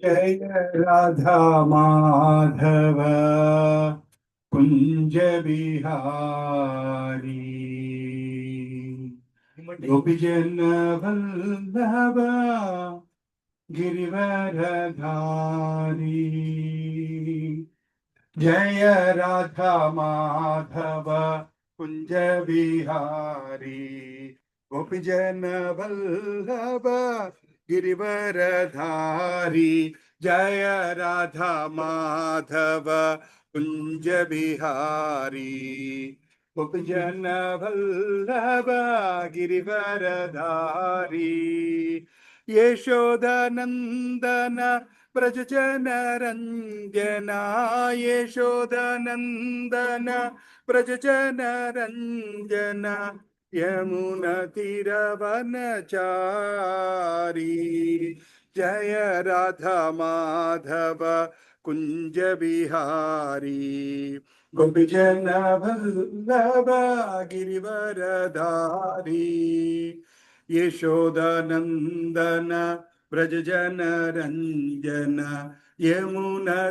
जय राधा माधव कुंज बिहारी गोपीजन वल्लभ गिरिवरधारी। जय राधा माधव कुंज बिहारी गोपीजन वल्लभ गिरिवरधारी। जय राधा माधव कुंज बिहारी गोपीजन वल्लभ गिरिवरधारी। यशोदानंदन ब्रजजन रंजना यशोदानंदन ब्रजजन रंजना यमुनतीरवनचारी। जय राधा माधव कुंज बिहारी गोपीजन वल्लभ गिरिवरधारी। यशोदानंदन ब्रजजन रंजन यमुनतीरवनचारी।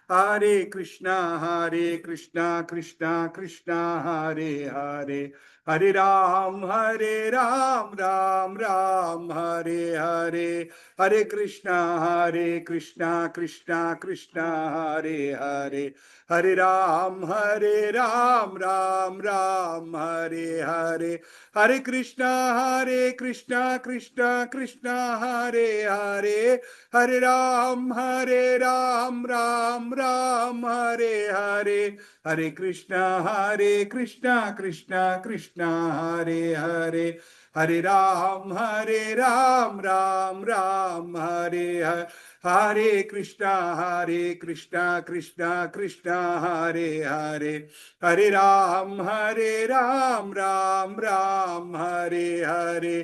हरे कृष्णा कृष्णा कृष्णा हरे हरे हरे राम राम राम हरे हरे। हरे कृष्णा कृष्णा कृष्णा हरे हरे हरे राम राम राम हरे हरे। हरे कृष्णा कृष्णा हरे हरे हरे राम राम हरे हरे। हरे कृष्णा कृष्णा हरे हरे हरे राम राम हरे हरे। हरे कृष्णा कृष्णा हरे हरे हरे राम राम हरे हरे।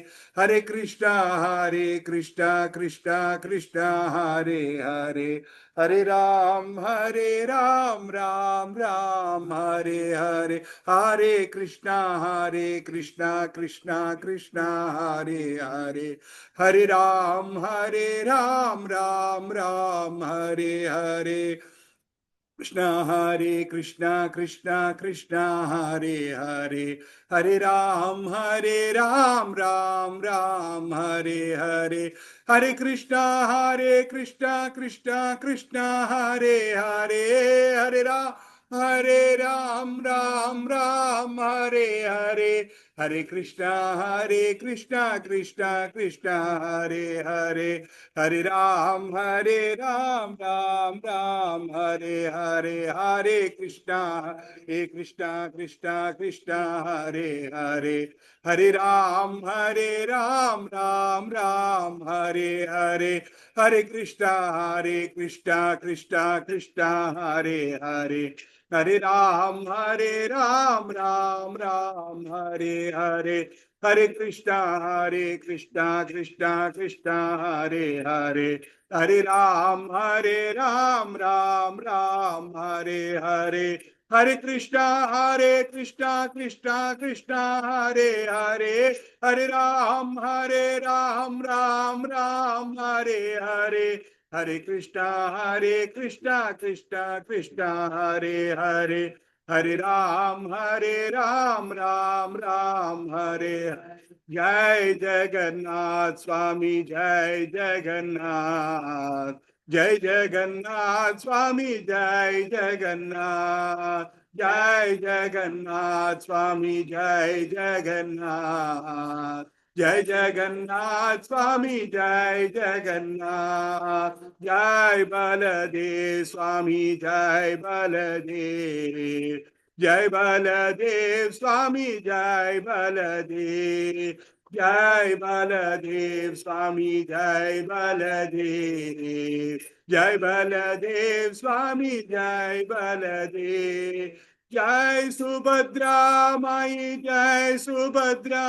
हरे कृष्णा कृष्णा हरे हरे हरे राम राम हरे हरे। हरे कृष्णा कृष्णा हरे हरे हरे राम राम हरे हरे। कृष्णा कृष्णा हरे हरे हरे राम राम हरे हरे। हरे कृष्णा कृष्णा हरे हरे हरे राम राम हरे हरे। हरे कृष्णा कृष्णा हरे हरे हरे राम राम हरे हरे। हरे कृष्णा कृष्णा हरे हरे हरे राम राम हरे हरे। हरे कृष्णा कृष्णा हरे हरे हरे राम राम हरे हरे। हरे कृष्णा कृष्णा हरे हरे हरे राम राम हरे हरे। हरे कृष्णा कृष्णा हरे हरे हरे राम राम हरे हरे। हरे कृष्णा कृष्णा हरे हरे हरे राम राम हरे हरे। जय जगन्नाथ स्वामी जय जगन्नाथ जय जगन्नाथ स्वामी जय जगन्नाथ जय जगन्नाथ स्वामी जय जगन्नाथ जय जगन्नाथ स्वामी जय जगन्नाथ। जय बलदेव स्वामी जय बलदेव जय बलदेव स्वामी जय बलदेव जय बलदेव स्वामी जय बलदेव जय बलदेव स्वामी जय बलदेव। जय सुभद्रा माई जय सुभद्रा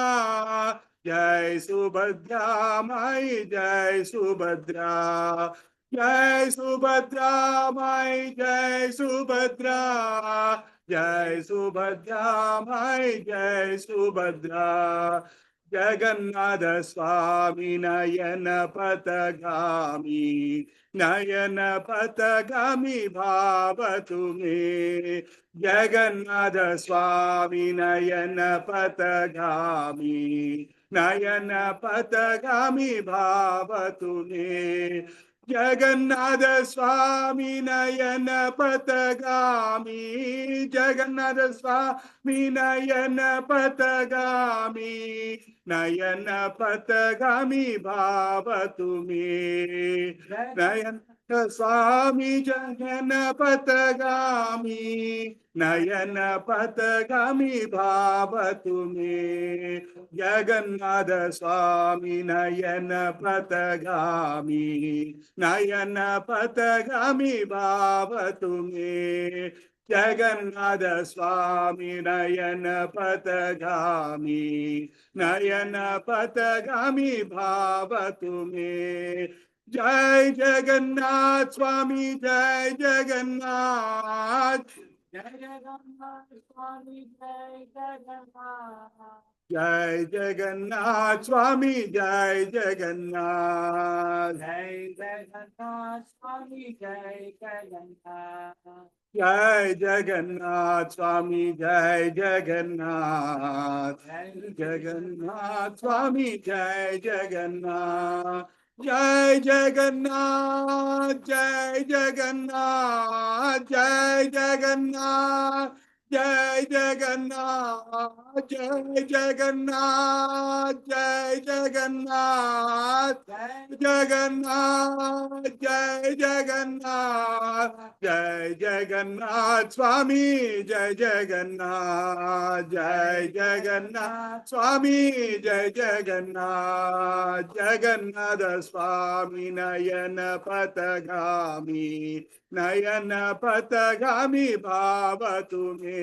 जय सुभद्रा माई जय Subhadra Jai Subhadra, my Jai Subhadra. Jai Subhadra, my Jai Subhadra. Jagannatha Swami Nayana Patagami. Nayana Patagami Bhavatu me. Jagannatha Swami Nayana Patagami. Nayana Patagami Bhavatu me. Jagannatha Swami Nayana Patagami. Jagannatha Swami Nayana Patagami. Nayana Patagami Bhavatu me. Nayana Swami Jagana Patagami. Nayana Patagami Bhavatu me. Jagannatha Swami Nayana Patagami. Nayana Patagami Bhavatu me. Jagannatha Swami Nayana Patagami. Nayana Patagami Bhavatu me. Jai Jagannath Swami, Jai Jagannath. Jai Jagannath Swami, Jai Jagannath. Jai Jagannath Swami, Jai Jagannath. Jai Jagannath Swami, Jai Jagannath. Jai Jagannath Swami, Jai Jagannath. Jai Jagannath Swami, Jai Jagannath. Jai Jagannath, Jai Jagannath, Jai Jagannath, Jai Jagannath, Jai Jagannath, Jai Jagannath, Jai Jagannath, Jai Jagannath, Jai Jagannath Swami, Jai Jagannath, Jai Jagannath Swami, Jai Jagannath, Jagannatha Swami Nayana Patagami, Nayana Patagami Bhavatu me.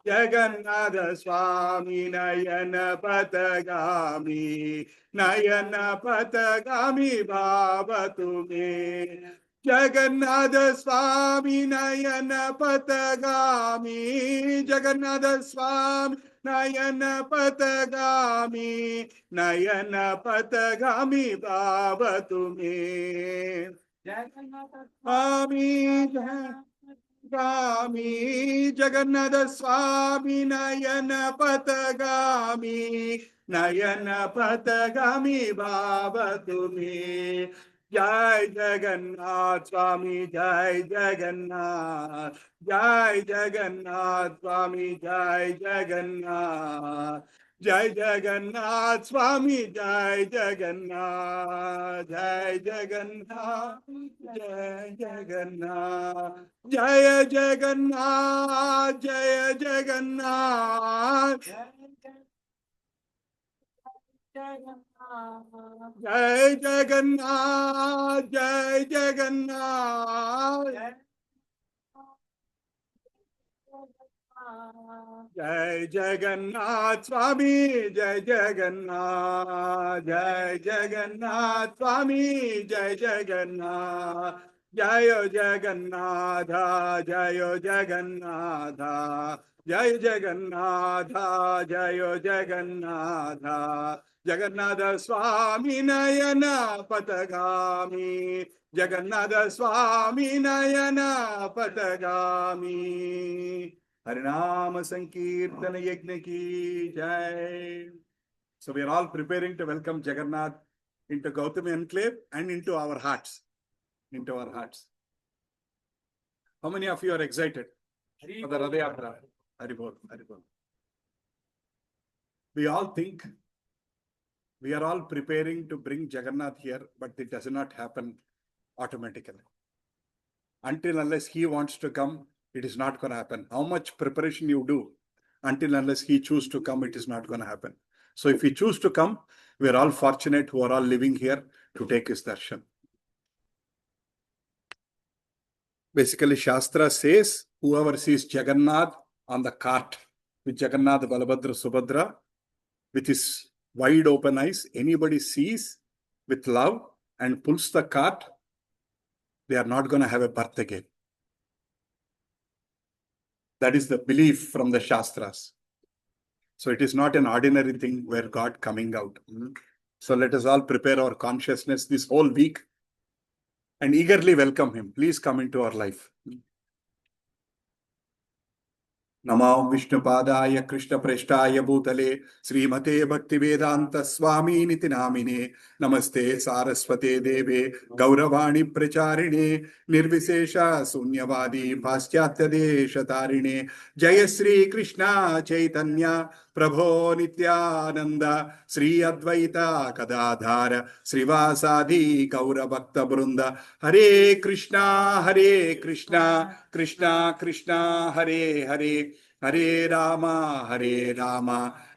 Jagannatha Swami Nayana Patagami, Nayana Patagami Bhavatu me. Jagannatha Swami Nayana Patagami, Jagannatha Swami Nayana Patagami, Nayana Patagami Bhavatu me. Jagannatha Swami Patagami, Jagannatha Swami Nayana Patagami, Nayana Patagami Bhavatu me. Jai Jagannath Swami, Jai Jagannath, Jai Jagannath Swami, Jai Jagannath, Jai Jagannath Swami, Jai Jagannath, Jai Jagannath, Jai Jagannath, Jaya Jagannath, Jaya Jagannath. Jai Jagannath, Jai Jagannath, Jai Jagannath Swami, Jai Jagannath, Jai Jagannath Swami, Jai Jagannath, Jayo Jagannatha, Jayo Jagannatha, Jai Jagannatha, Jayo Jagannatha. Jagannatha Swami Nayana Patagami, Jagannatha Swami Nayana Patagami. Harinama Sankirtana Yajna ki Jai. So we are all preparing to welcome Jagannath into Gauthami Enclave and into our hearts. Into our hearts. How many of you are excited for the Radha Yatra? Haribol, Haribol. We all think we are all preparing to bring Jagannath here, but it does not happen automatically. Until unless he wants to come, it is not going to happen. How much preparation you do, until unless he chooses to come, it is not going to happen. So if he chooses to come, we are all fortunate who are all living here to take his darshan. Basically, Shastra says, whoever sees Jagannath on the cart with Jagannath, Balabhadra, Subhadra, with his wide open eyes, anybody sees with love and pulls the cart, they are not going to have a birth again. That is the belief from the Shastras. So it is not an ordinary thing where God coming out. So let us all prepare our consciousness this whole week and eagerly welcome him. Please come into our life. नमो विष्णुपादाय कृष्णप्रेष्ठाय भूतले श्रीमते भक्तिवेदांत स्वामी निति नामिने नमस्ते सारस्वते देवे गौरवाणी प्रचारिणे निर्विशेष शून्यवादी पाश्चात्य देश तारिणे जय श्री कृष्ण चैतन्य प्रभो नित्यानंद श्री अद्वैत गदाधार श्रीवासादि गौर भक्त वृंद हरे कृष्णा कृष्णा कृष्णा हरे हरे हरे राम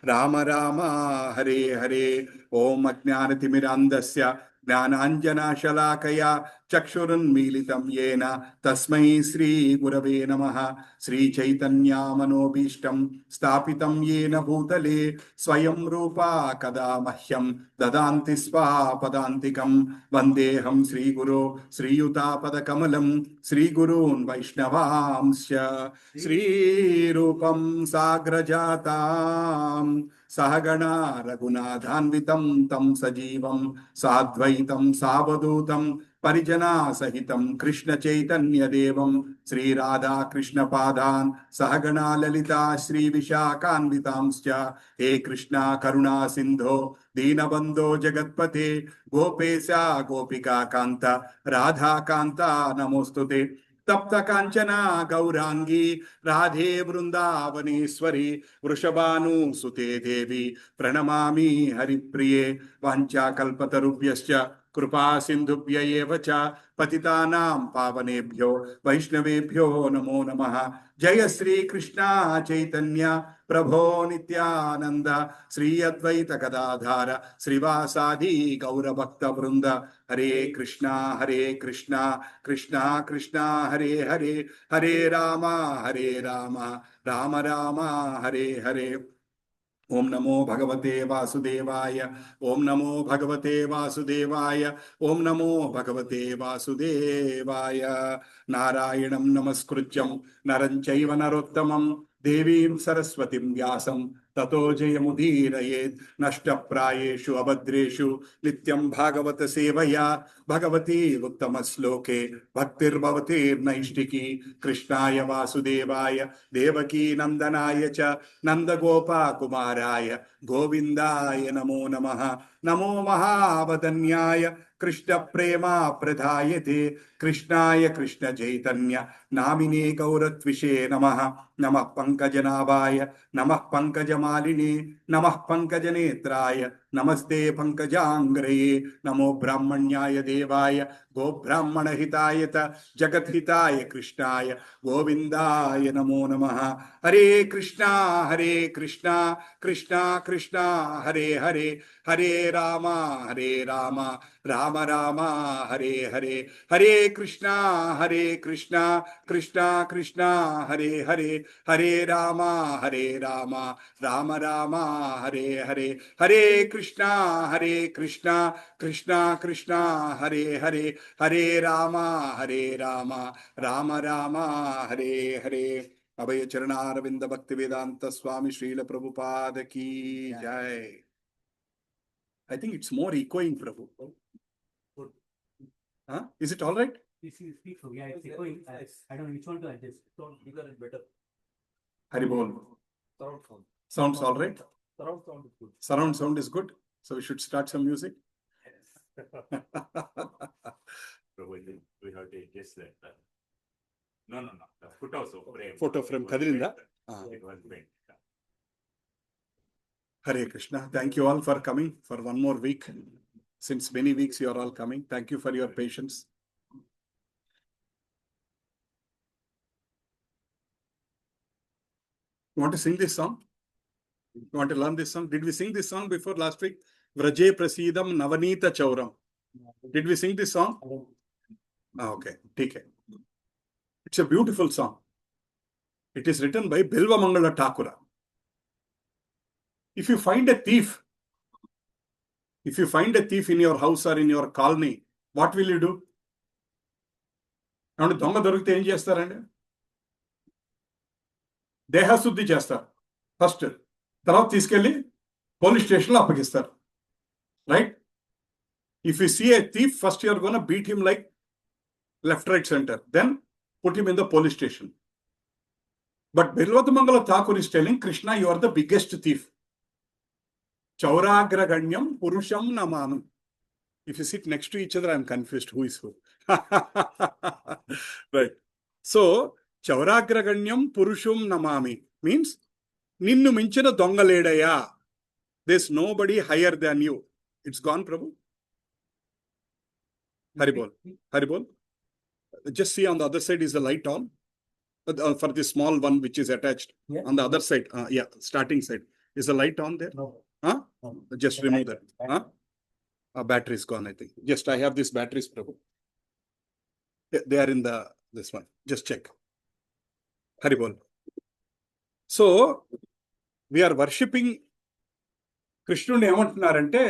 राम राम हरे हरे ओम अज्ञानतिमिरान्धस्य ज्ञानाञ्जनशलाकया चक्षुरुन्मीलितं येन तस्मै श्रीगुरवे नमः श्रीचैतन्यमनोभीष्टं स्थापितं येन भूतले स्वयं रूपा कदा मह्यं ददान्ति स्वापदान्तिकं वन्देऽहं श्रीगुरो श्रीयुतापदकमलं श्रीगुरून् वैष्णवांश्च श्रीरूपं साग्रजातां सहगणा रघुनाथान्वितं तं सजीवं साद्वैतं सावधूतं परिजना सहितं कृष्ण चैतन्य देवं श्री राधा कृष्ण पादान् सहगणा ललिता श्री विशाखान्वितांश्च हे कृष्णा करुणा सिंधो दीनबंधो जगत्पते गोपेशा गोपिका कांत राधा कांता नमोस्तुते तप्त कांचना गौरांगी राधे वृंदावनेश्वरी वृषभानुसुते देवी प्रणमामि हरिप्रिये वाञ्छाकल्पतरुभ्यश्च कृपा सिंधुभ्य एव च पतितानां पावनेभ्यो वैष्णवेभ्यो नमो नमः जय श्री कृष्ण चैतन्य प्रभो नित्यानंद श्री अद्वैत गदाधार श्रीवासादि गौर भक्त वृंद हरे कृष्णा कृष्णा कृष्णा हरे हरे हरे राम राम राम हरे हरे ओम नमो भगवते वासुदेवाय ओम नमो भगवते वासुदेवाय ओम नमो भगवते वासुदेवाय नारायणं नमस्कृत्यं नरं चैव नरोत्तमं देवीं सरस्वतीं व्यासं ततो जयमुदीरयेत् नष्टप्रायेषु अभद्रेषु नित्यं भागवत सेवया भगवती उत्तमश्लोके भक्तिर्भवतीर्नैष्टिकी कृष्णाय वासुदेवाय देवकी नंदनाय च नन्दगोपाकुमाराय गोविन्दाय नमो नमः नमो महावदन्याय कृष्ण प्रेमा प्रदायते कृष्णाय कृष्ण चैतन्य नामिने गौरत्विषे नमः नमः पंकजनाभाय नमः पंकजमालिने नमः पंकजनेत्राय नमस्ते पंकजांग्रये नमो ब्राह्मण्याय देवाय गोब्राह्मण हिताय जगद्हिताय कृष्णाय गोविन्दाय नमो नमः हरे कृष्णा कृष्णा कृष्णा हरे हरे हरे राम राम राम हरे हरे हरे कृष्णा कृष्णा कृष्णा हरे हरे हरे राम राम राम हरे हरे हरे कृष्णा कृष्णा कृष्णा हरे हरे हरे राम राम राम हरे हरे अभय चरणारविंद भक्ति वेदांत स्वामी श्रील प्रभुपाद की जय. I think it's more echoing, Prabhu. Huh? Is it all right? Yeah, it's echoing. I don't know which one to adjust. Bigger and better. Hari bol. Surround sound. Sounds all right? Surround sound is good. Surround sound is good. So we should start some music. Prabhu, we have to adjust that. No. The photo frame. Photo frame. Kadilinda? It was bent. Hare Krishna. Thank you all for coming for one more week. Since many weeks you are all coming. Thank you for your patience. You want to sing this song? You want to learn this song? Did we sing this song before last week? Vraje Prasidam Navanita Chauram. Did we sing this song? Okay. TK. It's a beautiful song. It is written by Bilva Mangala Thakura. If you find a thief in your house or in your colony, what will you do? ఏమంటే దొంగ దొరికితే ఏం చేస్తారండి? దేహశుద్ధి చేస్తారు first, తర్వాత తీసుకెళ్ళి police స్టేషన్లో అప్పగిస్తారు. Right? If you see a thief, first you're gonna beat him like left, right, center. Then put him in the police station. But Birvatmangala Thakur is telling Krishna, you are the biggest thief. Chauragraganyam Purusham Namanu. If you sit next to each other, I'm confused who is who. Right. So, Chauragraganyam Purusham Namami means Ninnu Minchina Dongaledaya. There's nobody higher than you. It's gone, Prabhu. Haribol. Haribol. Just see on the other side, is the light on? For the small one which is attached. Yeah. On the other side, yeah, starting side. Is the light on there? No. Huh? No. Just The remove light- that. Huh? Battery is gone, I think. Just I have these batteries, Prabhu. They are in this one. Just check. Haribol. So, we are worshipping Krishnuni emantunarante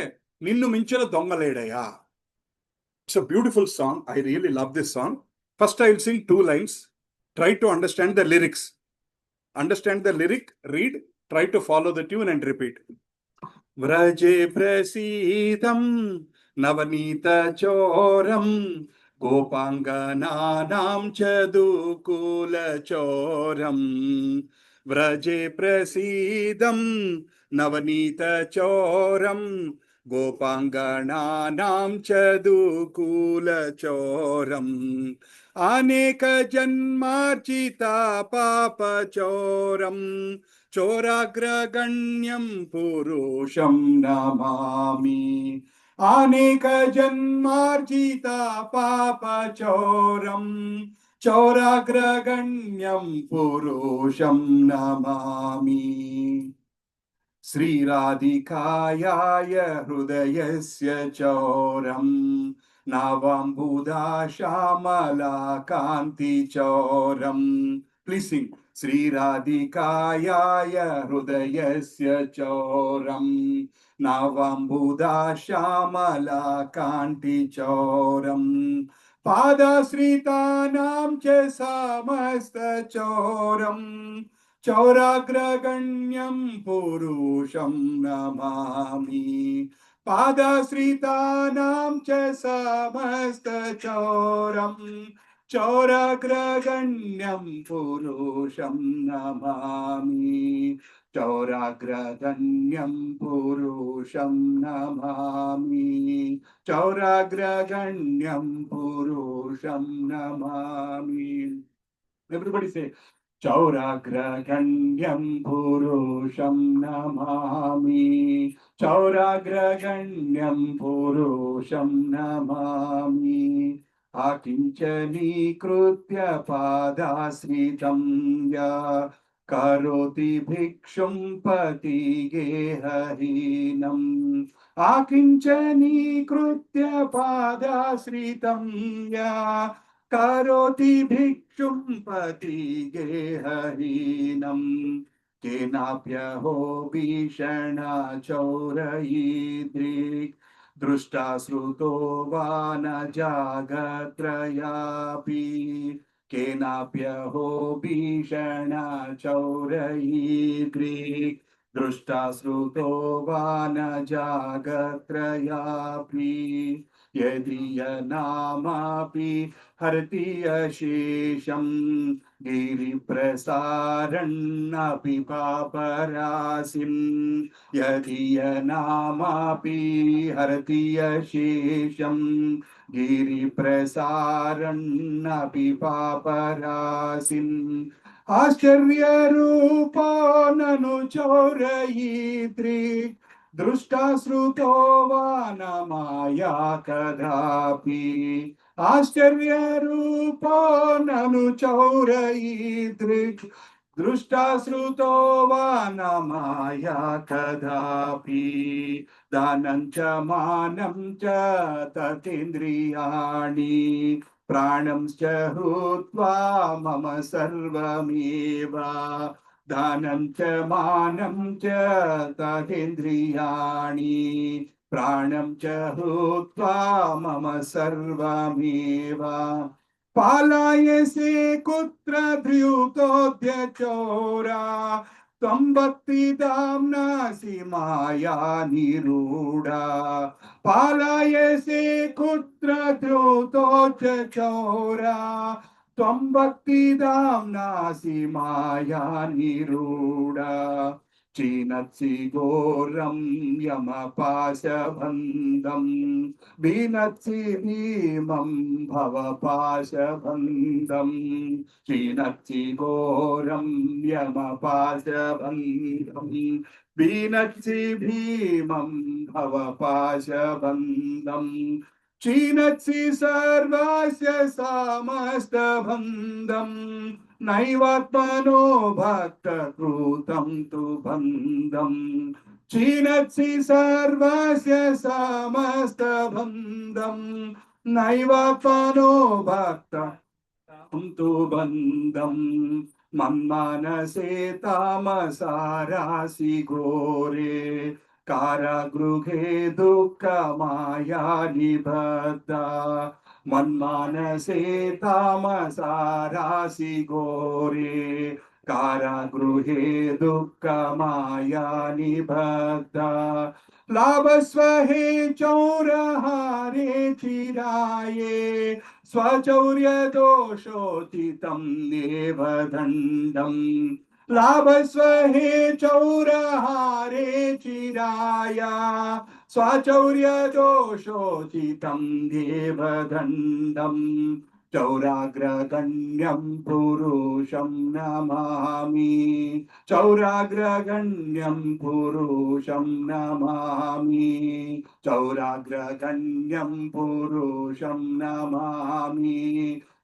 ninnu minchina dongaledaya. It's a beautiful song. I really love this song. First, I will sing 2 lines. Try to understand the lyrics. Understand the lyric, read, try to follow the tune and repeat. Vraje prasidam navanita choram gopangananam chadukula choram. Vraje prasidam navanita choram गोपांगणानां चदुकुलचोरम् अनेक जन्मार्जिता पापचोरम् चोराग्रगण्यं पुरुषं नमामि अनेक जन्मार्जिता पापचोरम् चोराग्रगण्यं पुरुषं नमामि श्रीराधिकायाय हृदयस्य चौरम् नावाम्बुधा श्यामला कान्ति चौरम्. Please sing. श्रीराधिकायाय हृदयस्य चौरम् नावाम्बुधा Shyamala कान्ति चौरम् पादाश्रितानां च समस्त चौरम् चौराग्रगण्यं पुरुषं नमामि पादाश्रितानां च समस्त चौरम् चौराग्रगण्यं पुरुषं नमामि चौराग्रगण्यं पुरुषं नमामि चौराग्रगण्यं पुरुषं नमामि. Everybody say चौराग्रगण्यं पुरुषं नमामि चौराग्रगण्यं पुरुषं नमामि आकिञ्चनीकृत्य पादाश्रितं या करोति भिक्षुं पतिगेहहीनम् आकिञ्चनीकृत्य पादाश्रितं या करोति भिक्षुं पतिगेहहीनम् केनाप्यहो भीषणा चौरयीदृक् दृष्टा श्रुतो वा न जागत्रयापि केनाप्यहो भीषणा चौरयीदृक् दृष्टा श्रुतो वा न जागत्रयापि यदीयनामापि हरति अशेषं गिरिप्रसारन्नपि पापराशिं यदीयनामापि हरति अशेषं गिरिप्रसारन्नपि पापराशिम् आश्चर्यरूपो ननु चौरयीदृक् दृष्टा श्रुतो वा न माया कदापि आश्चर्यरूपो ननु चौरयीदृक् दृष्टा श्रुतो वा न माया कदापि दानं च मानं च ततीन्द्रियाणि प्राणं च हृत्वा मम सर्वमेव दानं च मानं च ततीन्द्रियाणि प्राणं च हृत्वा मम सर्वमेव पालायसे कुत्र धृतोऽद्य चोरा त्वं भक्तिधाम्नासि माया निरूढा पालायसे कुत्र धृतोऽद्य चोरा त्वं भक्तिधाम्नासि माया निरूढा चीनत्सि घोरं यमपाशबन्धम् बीनत्सि भीमं भवपाशबन्धम् चीनत्सि घोरं यमपाशबन्धम् बीनत्सि भीमं भवपाशबन्धम् चीनत्सि सर्वस्य समस्तबन्धम् नैवात्मनो भक्तकृतं तु बन्धम् चीनत्सि सर्वस्य समस्तबन्धम् नैवात्मनो भक्तं तु बन्धम् मन्मानसे तामसारासि घोरे कारागृहे दुःखमाया निबद्धा मन्मानसे तामसारासि घोरे कारागृहे दुःखमाया निबद्धा लाभस्व हे चौरहारे चिराये स्वचौर्यदोषोचितं देवदण्डम् लाभस्व हे चौरहारे चिराया स्वचौर्यदोषोचितं देवदण्डम् चौराग्रगण्यं पुरुषं नमामि चौराग्रगण्यं पुरुषं नमामि चौराग्रगण्यं पुरुषं नमामि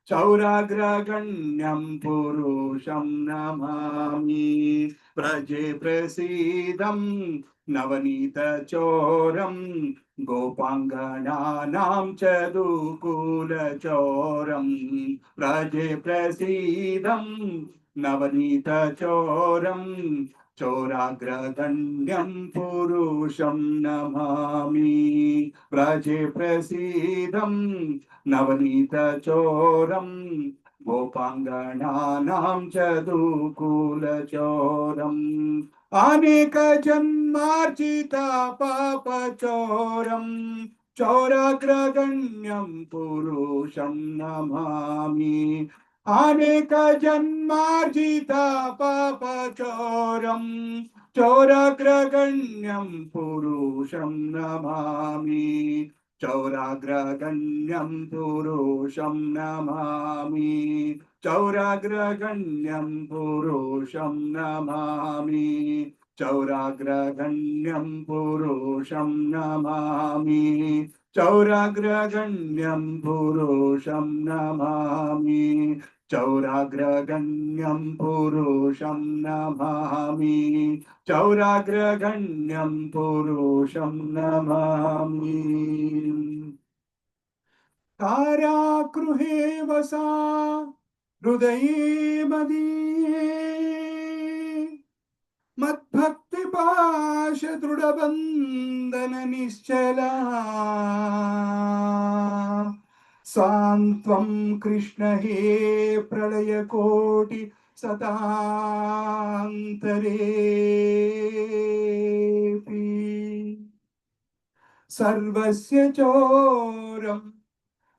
चौराग्रगण्यं पुरुषं नमामि व्रजे प्रसीदं नवनीतचोरं गोपाङ्गनानां च दुकूलचोरं व्रजे प्रसीदं नवनीतचोरं चोराग्रगण्यं पुरुषं नमामि व्रजे प्रसीदं नवनीतचोरं गोपाङ्गनानां च दुकूलचोरम् अनेक जन्मार्जिता पापचोरं चौराग्रगण्यं पुरुषं नमामि अनेक जन्मार्जिता पापचोरं चौराग्रगण्यं पुरुषं नमामि चौराग्रगण्यं पुरुषं नमामि चौराग्रगण्यं पुरुषं नमामि चौराग्रगण्यं पुरुषं नमामि चौराग्रगण्यं पुरुषं नमामि चौराग्रगण्यं पुरुषं नमामि चौराग्रगण्यं पुरुषं नमामि कारागृहे वसा हृदये मदीये मद्भक्तिपाश दृढबन्धन निश्चला सान्त्वं कृष्ण हे प्रलयकोटि सतान्तरेऽपि सर्वस्य चोरं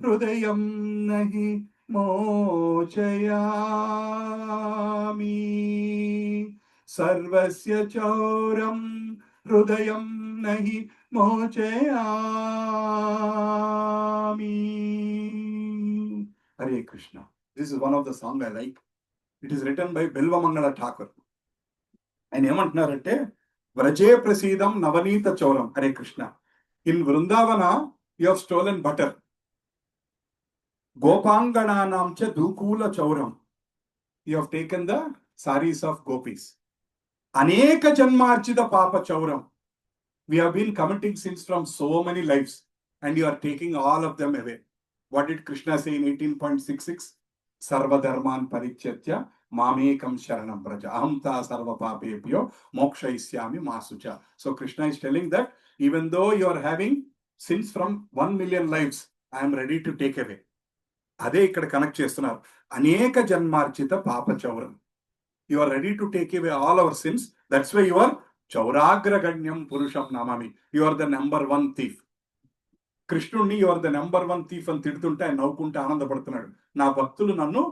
हृदयं नहि मोचयामि सर्वस्य चोरं हृदयं नहि मोचयामि. Hare Krishna. This is one of the songs I like. It is written by Bilvamangala Thakur. And ఏమంటున్నారంటే వ్రజే ప్రసీదం నవనీత చౌరం. Hare Krishna. In Vrindavana, you have stolen butter. Gopangananam cha dukula chauram. You have taken the saris of gopis. Aneka janmarchita papa chauram. We have been committing sins from so many lives and you are taking all of them away. What did Krishna say in 18.66? Sarva dharman parityatya mamekam sharanam praja aham ta sarva papebhyo mokshayishyami masucha. So Krishna is telling that even though you are having sins from 1 million lives, I am ready to take away. అదే ఇక్కడ connect చేస్తున్నారు. అనేక జన్మార్జిత పాప చౌరం. You are ready to take away all our sins. That's why you are చౌరాగ్రగణ్యం పురుషం నమామి. You are the number one thief. కృష్ణుడిని you are the number one thief అని తిడుతుంటే ఆయన నవ్వుకుంటే ఆనందపడుతున్నాడు. నా భక్తులు నన్ను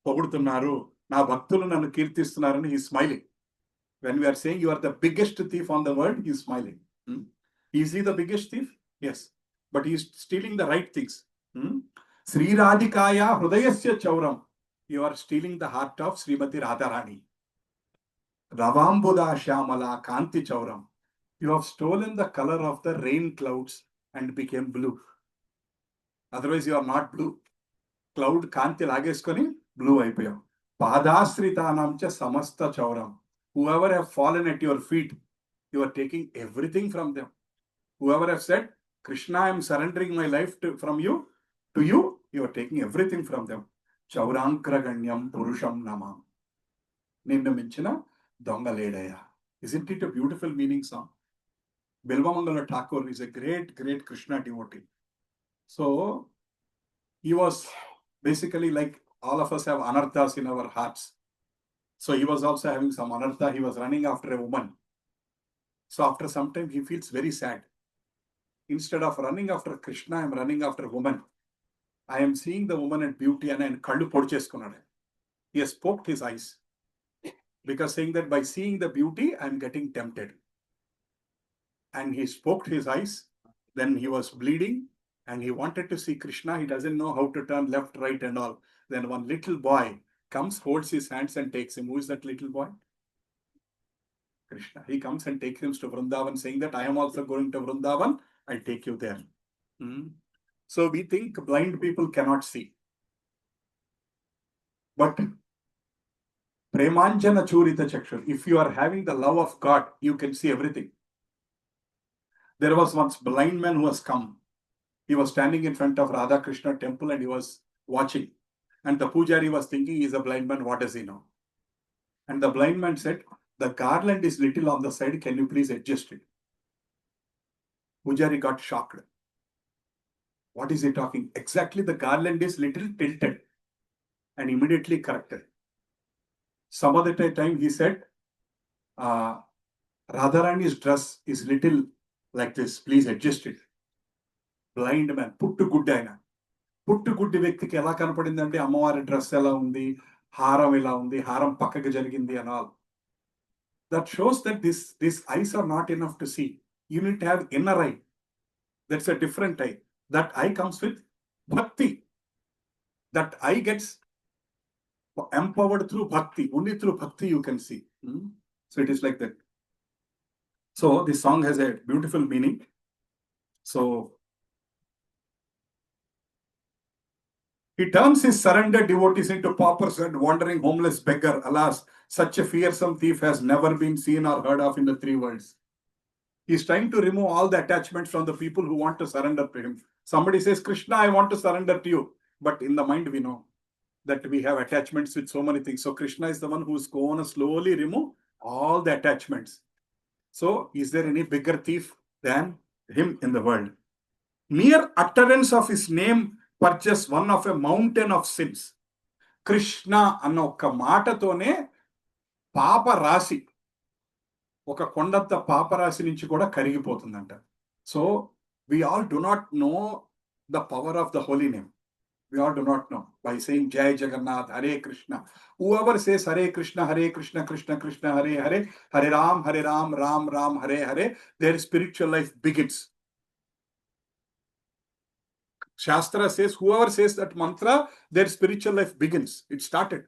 పొగుడుతున్నారు, నా భక్తులు నన్ను కీర్తిస్తున్నారని he smiling. When we're saying you are the biggest thief on the world, he smiling. Is he the biggest thief? Yes, but he stealing the right things. శ్రీరాధికాయ హృదయస్య చౌరం. You are stealing the heart of Shrimati Radharani. రవాంబుదా శ్యామల కాంతి చౌరం. You have stolen the colour of the rain clouds and became blue. Otherwise you are not blue. Cloud కాంతి లాగేసుకొని blue అయిపోయాం. పాదాశ్రితానాం చ సమస్త చౌరం. Whoever have fallen at your feet, you are taking everything from them. Whoever have said, Krishna, I am surrendering my life from you to you, you are taking everything from them. చౌరాంక్రగణ్యం పురుషం నమా. నిన్ను మించిన దొంగలేడయ. Isn't it a beautiful meaning song? Bilvamangala Thakur is a great Krishna devotee. So he was basically like all of us have anarthas in our hearts. So he was also having some anartha. He was running after a woman. So after some time he feels very sad. Instead of running after Krishna, I am running after a woman. I am seeing the woman and beauty and kallu podu cheskunnadu. He has poked his eyes because saying that by seeing the beauty I am getting tempted. And he poked his eyes, then he was bleeding and he wanted to see Krishna. He doesn't know how to turn left, right and all. Then one little boy comes, holds his hands and takes him. Who is that little boy? Krishna. He comes and takes him to Vrindavan, saying that I am also going to Vrindavan. I'll take you there. So we think blind people cannot see. But Premanjana Churita Chakshur, if you are having the love of God, you can see everything. There was once blind man who has come. He was standing in front of Radha Krishna temple and he was watching. And the pujari was thinking, he is a blind man, what does he know? And the blind man said, the garland is little on the side, can you please adjust it? Pujari got shocked. What is he talking? Exactly, the garland is little tilted. And immediately corrected. Some other time he said, Radharani's dress is little like this, please adjust it. Blind man, puttu guddi ayina. Puttu guddi వ్యక్తికి ఎలా కనపడిందంటే అమ్మవారి dress ఎలా ఉంది, హారం ఎలా ఉంది, హారం పక్కకి జరిగింది and all. That shows that these eyes are not enough to see. You need to have inner eye. That's a different eye. That eye comes with bhakti. That eye gets empowered through bhakti. Only through bhakti you can see. So it is like that. So this song has a beautiful meaning. So he turns his surrendered devotees into paupers and wandering homeless beggar. Alas, such a fearsome thief has never been seen or heard of in the three worlds. He is trying to remove all the attachments from the people who want to surrender to him. Somebody says, Krishna, I want to surrender to you. But in the mind we know that we have attachments with so many things. So Krishna is the one who is going to slowly remove all the attachments. So, is there any bigger thief than him in the world? Mere utterance of his name purchase one of a mountain of sins. Krishna అన్న ఒక్క మాటతోనే పాప రాశి, ఒక కొండంత పాప రాశి నుంచి కూడా కరిగిపోతుందంట. So, we all do not know the power of the holy name. We all do not know. By saying Jai Jagannath, Hare Krishna. Whoever says Hare Krishna, Krishna Krishna, Hare Hare, Hare Ram, Ram Ram, Hare Hare, their spiritual life begins. Shastra says, whoever says that mantra, their spiritual life begins. It started.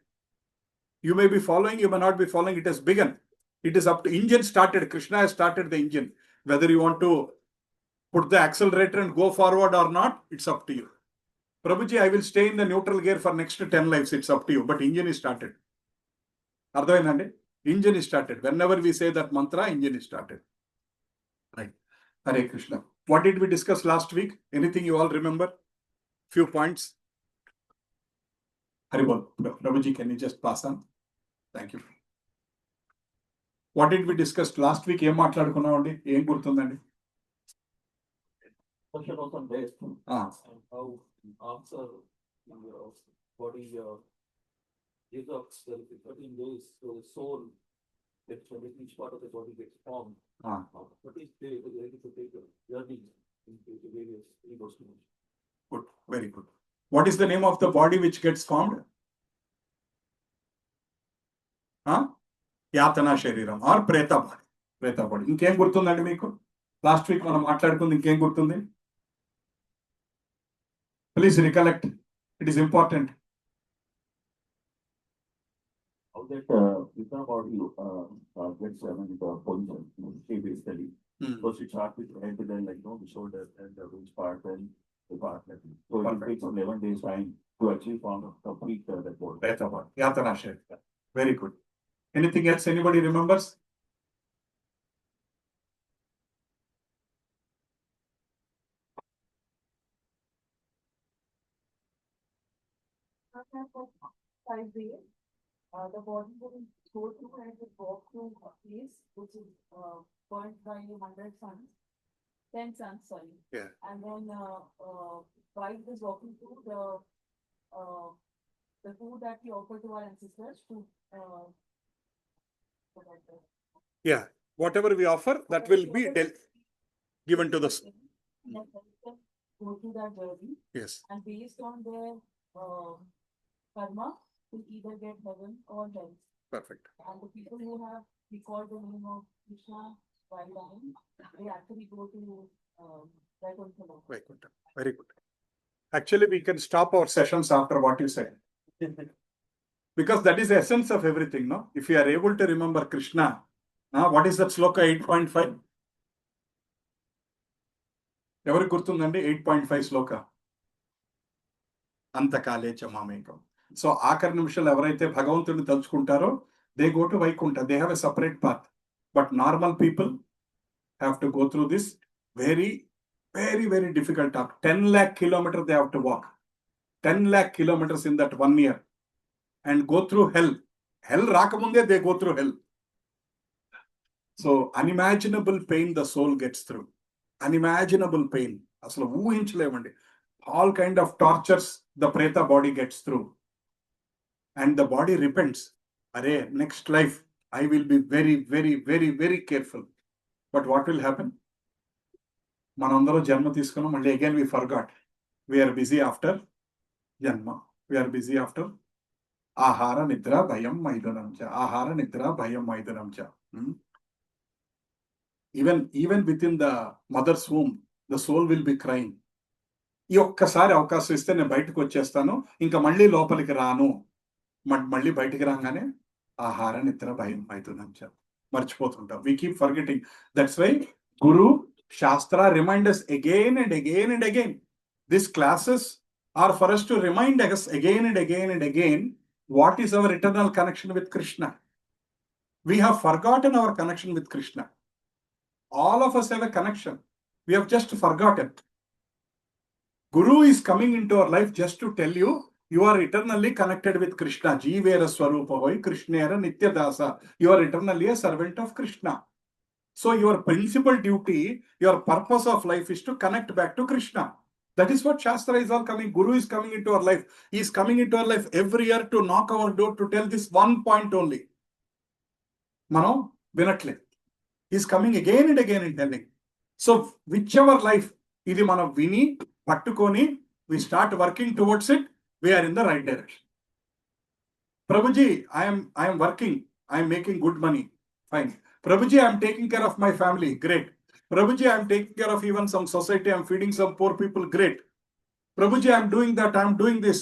You may be following, you may not be following, it has begun. It is up to engine started. Krishna has started the engine. Whether you want to put the accelerator and go forward or not, it's up to you. Prabhuji, I will stay in the neutral gear for next 10 lives. It's up to you. But engine is started. Ardhainandi? Engine is started. Whenever we say that mantra, engine is started. Right. Hare Krishna. What did we discuss last week? Anything you all remember? Few points. Haribol. Prabhuji, can you just pass on? Thank you. What did we discuss last week? Em maatladukunnamandi? Em gurtundandi? Question was on death. Ah. And how answer the body detox, there is 13 days, so the soul, when each part of the body gets formed. Ah. But each day is ready to take a journey into the various egos. Good, very good. What is the name of the body which gets formed? యాతనా శరీరం are ప్రేత body. ప్రేత body. ఇంకేం గుర్తుందండి మీకు? Last week మనం మాట్లాడుకుంది ఇంకేం గుర్తుంది? Please recollect, it is important. How that Vita body gets position, shape basically. So she starts with head, then like the shoulder and the which part and the part. So it takes 11 days time to achieve form of complete that body. ప్రేత body, యాతనా శరీరం. Very good. Anything else anybody remembers? Five days, the body will go through and will walk through a place which is burnt by 100 suns, 10 suns, sorry. Yeah. And then while it is walking through the food that we offer to our ancestors to Yeah, whatever we offer, that will be given to the. Go through that journey, Yes, and based on their karma, will either get heaven or hell. perfect. And the people who have recalled the name of Krishna while dying, they actually go to Vaikuntha. Vaikuntha. Very good. Actually, we can stop our Sessions after what you said. Because that is the essence of everything, no? If you are able to remember Krishna, what is that sloka 8.5? ఎవరికి గుర్తుందండి 8.5 శ్లోక? అంతకాలే చ మామేకం. So ఆఖరి నిమిషాలు ఎవరైతే భగవంతుడిని తలుచుకుంటారో they go to Vaikuntha. They have a separate path. But normal people have to go through this very very very difficult talk. 10 lakh kilometers they have to walk. 10 lakh kilometers in that 1 year. And go through hell. Hell రాకముందే they go through hell. So unimaginable pain the soul gets through. Unimaginable pain. అసలు ఊహించలేమండి. All kind of tortures the preta body gets through. And the body repents. Arey, next life, I will be very, very, very, very careful. But what will happen? మనందరూ జన్మ తీసుకున్నాం, మళ్ళీ again we forgot. We are busy after జన్మ. We are busy after ఆహార నిద్ర భయం మైథునం చ. ఆహార నిద్ర భయం మైథునం చ. Even within the mother's womb, the soul will be crying. ఈ ఒక్కసారి అవకాశం ఇస్తే నేను బయటకు వచ్చేస్తాను, ఇంకా మళ్ళీ లోపలికి రాను. మళ్ళీ బయటికి రాగానే ఆహార నిద్ర భయం మైథునం చ మర్చిపోతుంటాం. We keep forgetting. That's why Guru, Shastra remind us again and again and again. These classes are for us to remind us again and again and again what is our eternal connection with Krishna. We have forgotten our connection with Krishna. All of us have a connection. We have just forgotten. Guru is coming into our life just to tell you, you are eternally connected with Krishna. Jeevera Swarupa Hoy Krishnera Nitya Dasa. You are eternally a servant of Krishna. So your principal duty, your purpose of life is to connect back to Krishna. That is what Shastra is all coming. Guru is coming into our life. He is coming into our life every year to knock our door to tell this one point only. Mano, vinatle. He is coming again and again and telling. So whichever life, idi mana vini, pattukoni, we start working towards it, we are in the right direction. Prabhuji, I am working. I am making good money. Fine. Prabhuji, I am taking care of my family. Great. Prabhuji, I am taking care of even some society. I am feeding some poor people. Great. Prabhuji, I am doing that. I am doing this.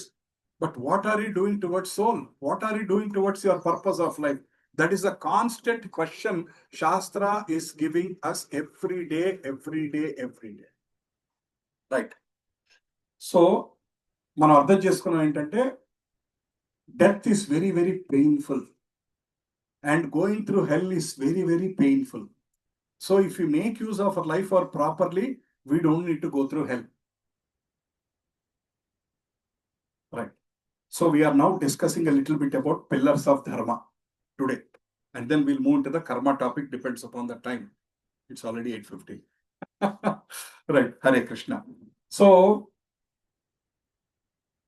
But what are you doing towards soul? What are you doing towards your purpose of life? That is a constant question Shastra is giving us every day, every day, every day. Right. So, మనం అర్థం చేసుకున్నాం ఏంటంటే death is very, very painful. And going through hell is very, very painful. So if we make use of our life or properly, we don't need to go through hell. Right. So we are now discussing a little bit about pillars of Dharma today. And then we'll move into the karma topic, depends upon the time. It's already 8:50. Right. Hare Krishna. So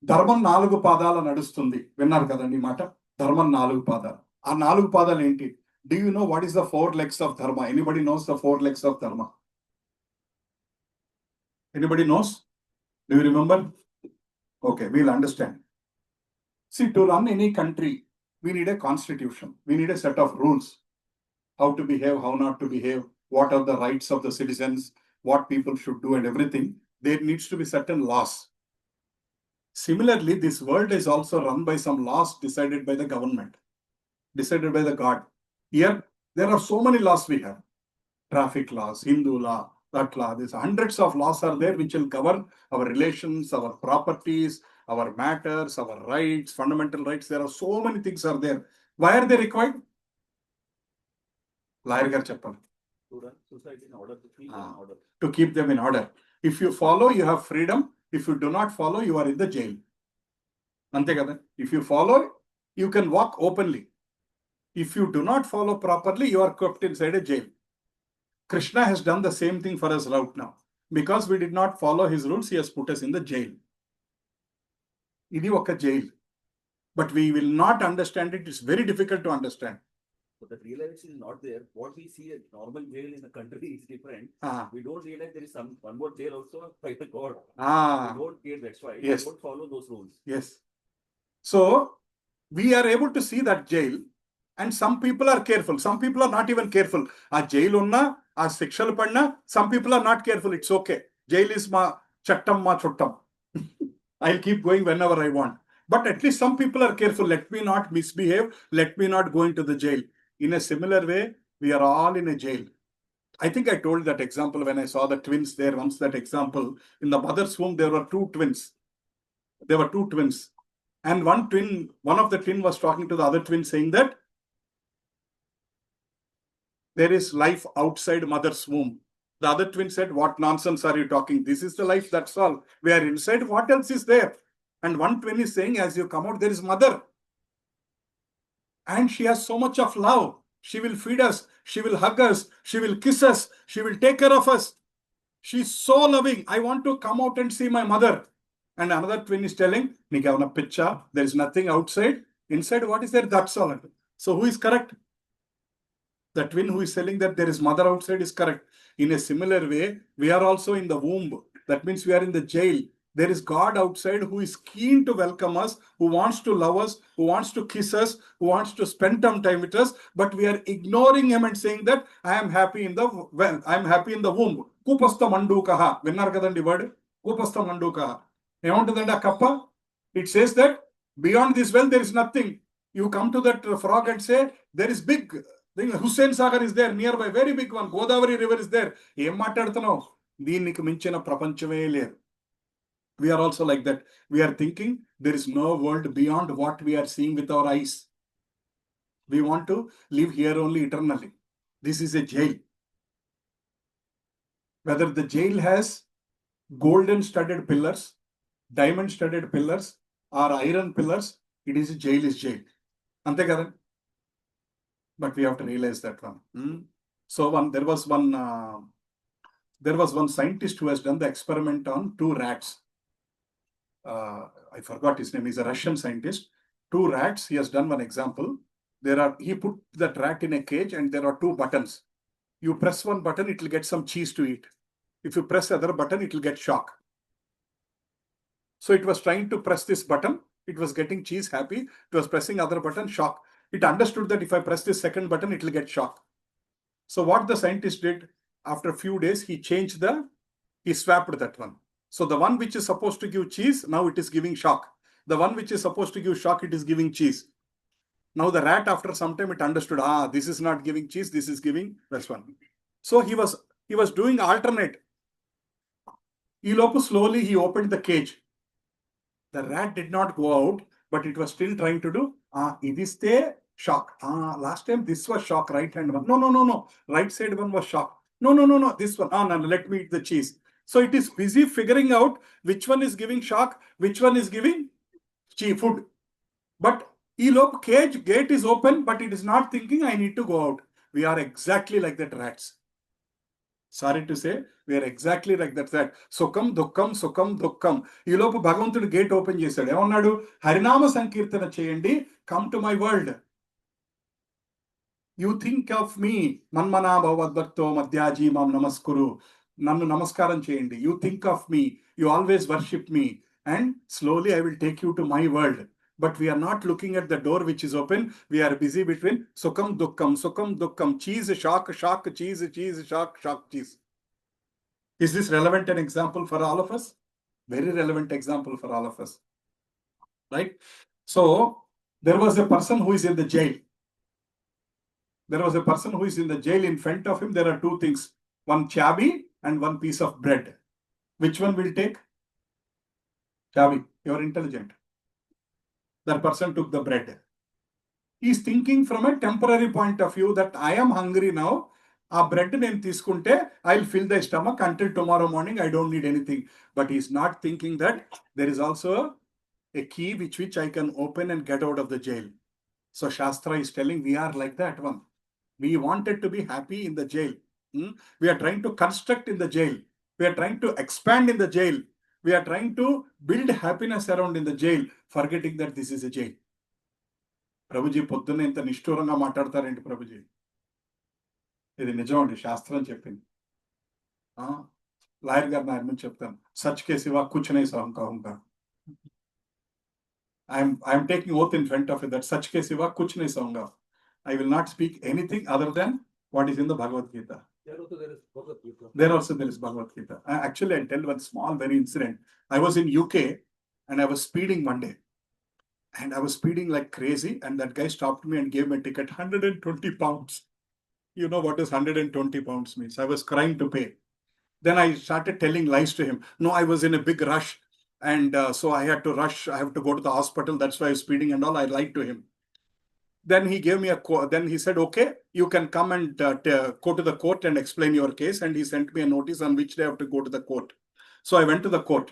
ధర్మం 4 పాదాల నడుస్తుంది. విన్నారు కదండి ఈ మాట? ధర్మం 4 పాదాలు. ఆ 4 పాదాలు ఏంటి? Do you know what is the 4 legs of Dharma? Anybody knows the 4 legs of Dharma? Anybody knows? Do you remember? Okay, we'll understand. See, to run any country, we need a constitution. We need a set of rules. How to behave, how not to behave, what are the rights of the citizens, what people should do and everything. There needs to be certain laws. Similarly, this world is also run by some laws decided by the government, decided by the God. Here, there are so many laws we have. Traffic laws, Hindu law, that law. There's hundreds of laws are there which will govern our relations, our properties, our matters, our rights, fundamental rights. There are so many things are there. Why are they required? Lawyer garu cheppali. To run society in order to keep Ah. in order. To keep them in order. If you follow, you have freedom. If you do not follow, you are in the jail. Ante kada? If you follow, you can walk openly. If you do not follow properly, you are kept inside a jail. Krishna has done the same thing for us right now. Because we did not follow his rules, he has put us in the jail. Idi oka jail. But we will not understand it. It's very difficult to understand. So that realization is not there. What we see as normal jail in the country is different. Ah. We don't realize there is one more jail also by the God. Ah. We don't care, that's why Yes. we don't follow those rules. Yes. So we are able to see that jail, and some people are careful. Some people are not even careful. A jail unna, a sexual padna, some people are not careful. It's okay. Jail is ma chattam ma chuttam. I'll keep going whenever I want. But at least some people are careful. Let me not misbehave. Let me not go into the jail. In a similar way, we are all in a jail. I think I told that example when I saw the twins there. Once that example, in the mother's womb, there were 2 twins. There were 2 twins. And one of the twin was talking to the other twin saying that there is life outside mother's womb. The other twin said, what nonsense are you talking? This is the life, that's all. We are inside, what else is there? And one twin is saying, as you come out, there is mother. And she has so much of love. She will feed us. She will hug us. She will kiss us. She will take care of us. She's so loving. I want to come out and see my mother. And another twin is telling, Nikavana picture, there is nothing outside. Inside, what is there? That's all. So who is correct? The twin who is telling that there is mother outside is correct. In a similar way, we are also in the womb. That means we are in the jail. There is God outside who is keen to welcome us, who wants to love us, who wants to kiss us, who wants to spend some time with us. But we are ignoring him and saying that I am happy in the womb. Kupastha mandukaha. Vinnar kadandi word? Kupastha mandukaha. Emuntadandi aa kappa? It says that beyond this well there is nothing. You come to that frog and say there is big. Hussain Sagar is there nearby, very big one. Godavari river is there. Em mattaduthunnao? Deeniki minchina prapanchame ledu. We are also like that. We are thinking there is no world beyond what we are seeing with our eyes. We want to live here only eternally. This is a jail. Whether the jail has golden studded pillars, diamond studded pillars, or iron pillars, it is a jail is jail. Ante kada? But we have to realize that one. So there was one scientist who has done the experiment on 2 rats. I forgot his name. He's a Russian scientist. 2 rats. He has done one example. He put that rat in a cage and there are 2 buttons. You press one button, it will get some cheese to eat. If you press the other button, it will get shock. So it was trying to press this button. It was getting cheese, happy. It was pressing other button, shock. It understood that if I press this second button, it will get shock. So what the scientist did, after a few days, he swapped that one. So the one which is supposed to give cheese, now it is giving shock. The one which is supposed to give shock, it is giving cheese. Now the rat, after some time, it understood, this is not giving cheese, this is giving this one. So he was doing alternate. Slowly he opened the cage. The rat did not go out, but it was still trying to do, it is the shock. Last time this was shock, right hand one. No. Right side one was shock. No. This one. No, let me eat the cheese. So it is busy figuring out which one is giving shock, which one is giving food. But cage gate is open, but it is not thinking I need to go out. We are exactly like that rats. Sorry to say we are exactly like that సుఖం దుఃఖం సుఖం దుఃఖం. ఈలోపు భగవంతుడు gate open చేశాడు. ఏమన్నాడు? హరినామ సంకీర్తన చేయండి, come to my world. You think of me మన్మనా భవద్భక్తో మధ్యాజీ మాం నమస్కురు. నన్ను నమస్కారం చేయండి. You think of me, you always worship me, and slowly I will take you to my world. But we are not looking at the door which is open. We are busy between sukham dukkam, cheese, shock, cheese, shock, cheese. Is this relevant an example for all of us? Very relevant example for all of us. Right? So, there was a person who is in the jail. There was a person who is in the jail. In front of him, there are two things. One chabi and one piece of bread. Which one will take? Chabi. You are intelligent. That person took the bread. He is thinking from a temporary point of view that I am hungry now. A bread nenu తీసుకుంటే I'll fill the stomach until tomorrow morning. I don't need anything. But he is not thinking that there is also a key which I can open and get out of the jail. So Shastra is telling we are like that one. We wanted to be happy in the jail. We are trying to construct in the jail. We are trying to expand in the jail. We are trying to build happiness around in the jail, forgetting that this is a jail. Prabhuji పొద్దున్న ఇంత నిష్ఠూరంగా మాట్లాడతారేంటి ప్రభుజీ? ఇది నిజం అండి, శాస్త్రం చెప్పింది. Lawyer గారు నా ముందు చెప్తాను, సచ్ కే సివా కుచ్ నహీ कहूंगा. I am taking oath in front of it that such ke siva kuch nahi कहूंगा. I will not speak anything other than what is in the Bhagavad Gita. There also there is Bhagavad Gita. Actually, I'll tell one small very incident. I was in UK and I was speeding one day. And I was speeding like crazy, and that guy stopped me and gave me a ticket, 120 pounds. You know what is 120 pounds means? I was crying to pay. Then I started telling lies to him. No, I was in a big rush, and so I had to rush. I have to go to the hospital. That's why I was speeding and all. I lied to him. Then he gave me then he said, okay, you can come and go to the court and explain your case. And he sent me a notice on which day I have to go to the court. So I went to the court.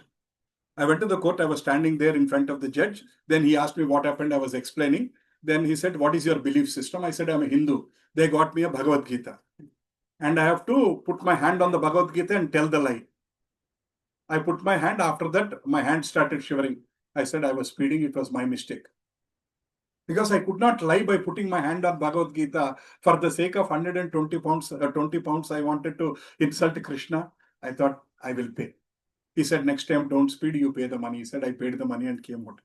I was standing there in front of the judge. Then he asked me what happened. I was explaining. Then he said, what is your belief system? I said, I'm a Hindu. They got me a Bhagavad Gita. And I have to put my hand on the Bhagavad Gita and tell the lie. I put my hand. After that, my hand started shivering. I said, I was speeding. It was my mistake. Because I could not lie by putting my hand on Bhagavad Gita. For the sake of 120 pounds, 20 pounds, I wanted to insult Krishna. I thought, I will pay. He said, next time, don't speed, you pay the money. He said, I paid the money and came out.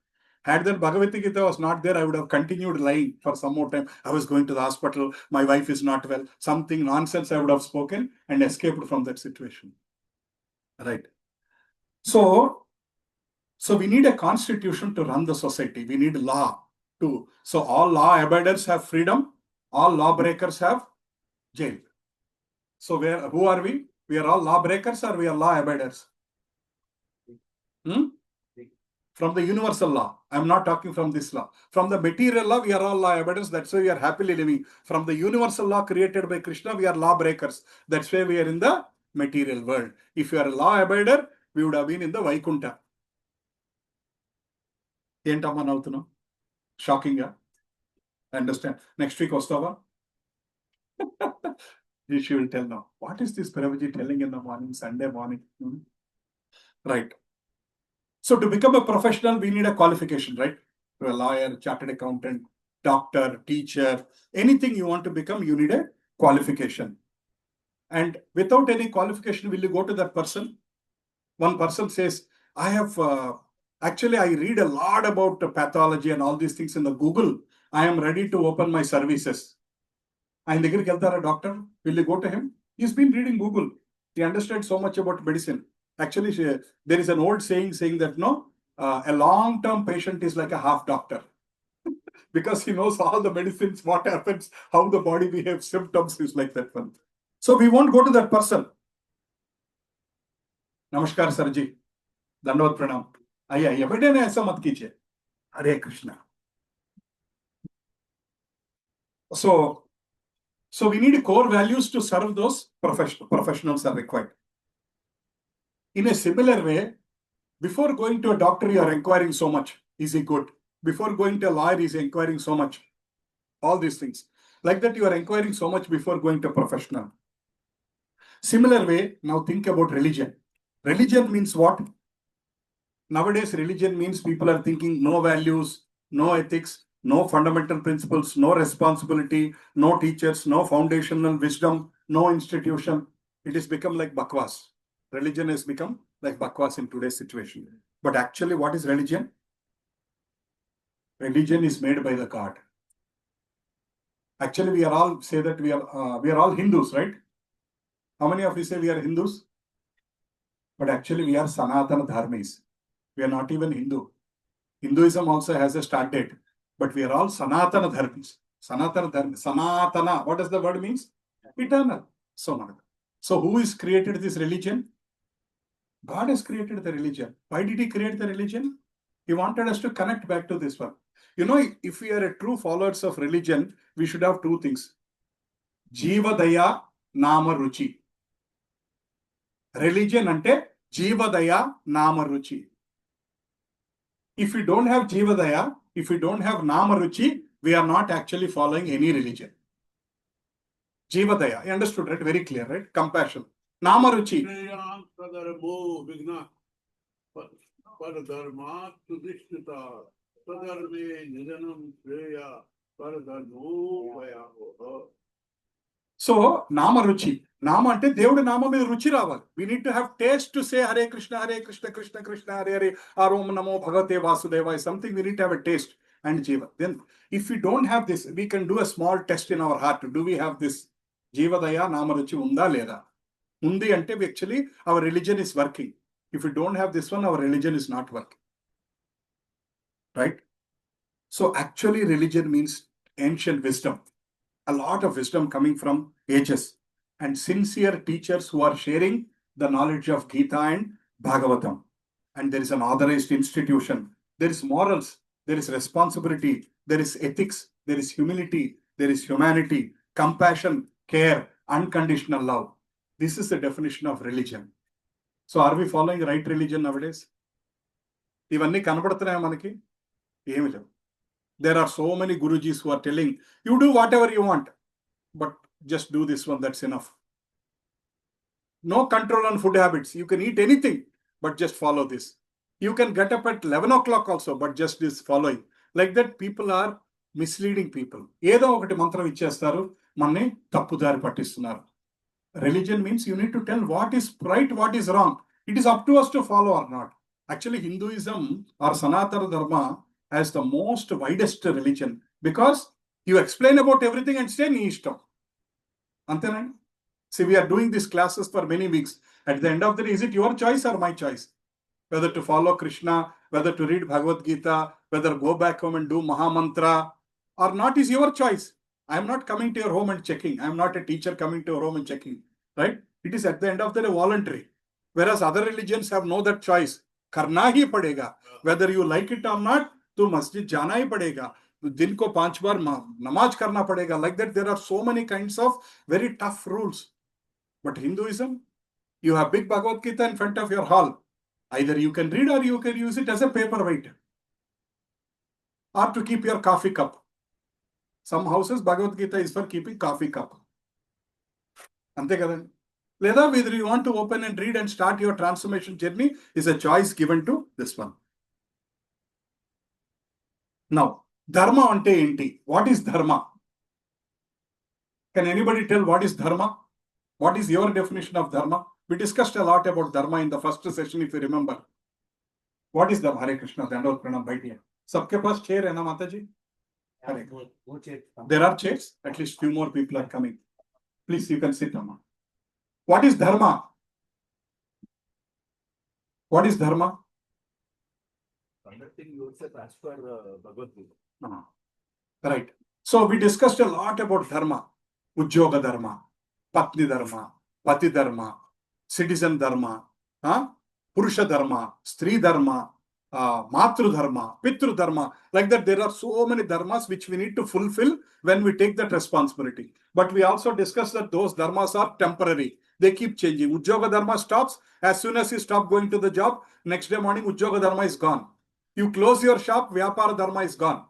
Had that Bhagavad Gita was not there, I would have continued lying for some more time. I was going to the hospital, my wife is not well. Something nonsense I would have spoken and escaped from that situation. Right. So we need a constitution to run the society. We need law too. So all law abiders have freedom. All lawbreakers have jail. So who are we? We are all lawbreakers or we are law abiders? From the universal law. I'm not talking from this law. From the material law, we are all law abiders. That's why we are happily living. From the universal law created by Krishna, we are law breakers. That's why we are in the material world. If you are a law abider, we would have been in the Vaikunta. Entama nautunam? Shocking, yeah? Understand? Next week, Ostava? She will tell now. What is this Prabhuji telling in the morning, Sunday morning? Right. So to become a professional, we need a qualification, right? To a lawyer, chartered accountant, doctor, teacher, anything you want to become, you need a qualification. And without any qualification, will you go to that person? One person says, I have, actually, I read a lot about pathology and all these things in the Google. I am ready to open my services. And the doctor, will you go to him? He's been reading Google. He understands so much about medicine. Actually, there is an old saying that no, a long-term patient is like a half doctor. Because he knows all the medicines, what happens, how the body behaves, symptoms, is like that one. So we won't go to that person. Namaskar, Sarji. Dandavat pranam. Aya, bede ne aisa mat kijiye. Hare Krishna. So we need core values to serve those professionals are required. In a similar way, before going to a doctor, you are inquiring so much. Is he good? Before going to a lawyer, is he inquiring so much? All these things. Like that, you are inquiring so much before going to a professional. Similar way, now think about religion. Religion means what? Nowadays, religion means people are thinking no values, no ethics, no fundamental principles, no responsibility, no teachers, no foundational wisdom, no institution. It has become like bakwas. Religion has become like bakwas in today's situation. But actually, what is religion? Religion is made by the God. Actually, we are all say that we are all Hindus, right? How many of you say we are Hindus? But actually, we are Sanatana Dharmis. We are not even Hindu. Hinduism also has a start date, but we are all Sanatana Dharmis. Sanatana Dharma. Sanatana. What does the word means? Eternal. So who is created this religion? God has created the religion. Why did He create the religion? He wanted us to connect back to this one. You know, if we are a true followers of religion, we should have two things. Jiva Daya, Nama Ruchi. Religion ante Jiva Daya, Nama Ruchi. If we don't have Jiva Daya, if we don't have Nama Ruchi, we are not actually following any religion. Jiva Daya, you understood, right? Very clear, right? Compassion. Nama Ruchi. So, Nama Ruchi. Nama ante Devudu Nama మీద రుచి రావాలి. We need to have taste to say Hare Krishna, Krishna Krishna, Hare Hare, or Om Namo Bhagavate Vasudevaya. Something we need to have a taste and Jiva. Then, if we don't have this, we can do a small test in our heart. Do we have this Jiva Daya, Nama Ruchi unda leda? Undi ante actually our religion is working. If we don't have this one, our religion is not working. Right? So, actually, religion means ancient wisdom. A lot of wisdom coming from ages and sincere teachers who are sharing the knowledge of Gita and Bhagavatam. And there is an authorized institution. There is morals, there is responsibility, there is ethics, there is humility, there is humanity, compassion, care, unconditional love. This is the definition of religion. So are we following the right religion nowadays? ఇవన్నీ కనబడుతున్నాయా మనకి? ఏమి లేవు. There are so many Gurujis who are telling, you do whatever you want, but just do this one, that's enough. No control on food habits. You can eat anything, but just follow this. You can get up at 11 o'clock also, but just this following. Like that, people are misleading people. ఏదో ఒకటి మంత్రం ఇచ్చేస్తారు, మనని తప్పుదారి పట్టిస్తున్నారు. Religion means you need to tell what is right, what is wrong. It is up to us to follow or not. Actually, Hinduism or Sanatana Dharma has the most widest religion because you explain about everything and say నీ ఇష్టం. అంతేనా? See, we are doing these classes for many weeks. At the end of the day, is it your choice or my choice? Whether to follow Krishna, whether to read Bhagavad Gita, whether go back home and do Mahamantra or not is your choice. I am not coming to your home and checking. I am not a teacher coming to your home and checking. Right? It is at the end of the day voluntary. Whereas other religions have no that choice. Karna hi padega. Whether you like it or not, to masjid jana hi padega. Din ko 5 baar namaz karna padega. Like that, there are so many kinds of very tough rules. But Hinduism, you have big Bhagavad Gita in front of your hall. Either you can read or you can use it as a paperweight. Or to keep your coffee cup. Some houses, Bhagavad Gita is for keeping coffee cup. Ante kadanడి. లేదా whether you want to open and read and start your transformation journey is a choice given to this one. Now, Dharma ante enti? What is Dharma? Can anybody tell what is Dharma? What is your definition of Dharma? We discussed a lot about Dharma in the first session, if you remember. What is Dharma? Hare Krishna, Dandavata Pranam, बैठिए. सबके पास chair है ना माता जी? There are chairs. At least few more people are coming. Please, you can sit, Amma. What is Dharma? What is Dharma? Conducting yourself as per Bhagavad Gita. Right. So we discussed a lot about Dharma. Ujjoga Dharma, Patni Dharma, Pati Dharma, Citizen Dharma, Purusha Dharma, Stri Dharma, Matru Dharma, Pitru Dharma. Like that, there are so many dharmas which we need to fulfill when we take that responsibility. But we also discussed that those dharmas are temporary. They keep changing. Ujjoga Dharma stops. As soon as you stop going to the job, next day morning, Ujjoga Dharma is gone. You close your shop, Vyapara Dharma is gone.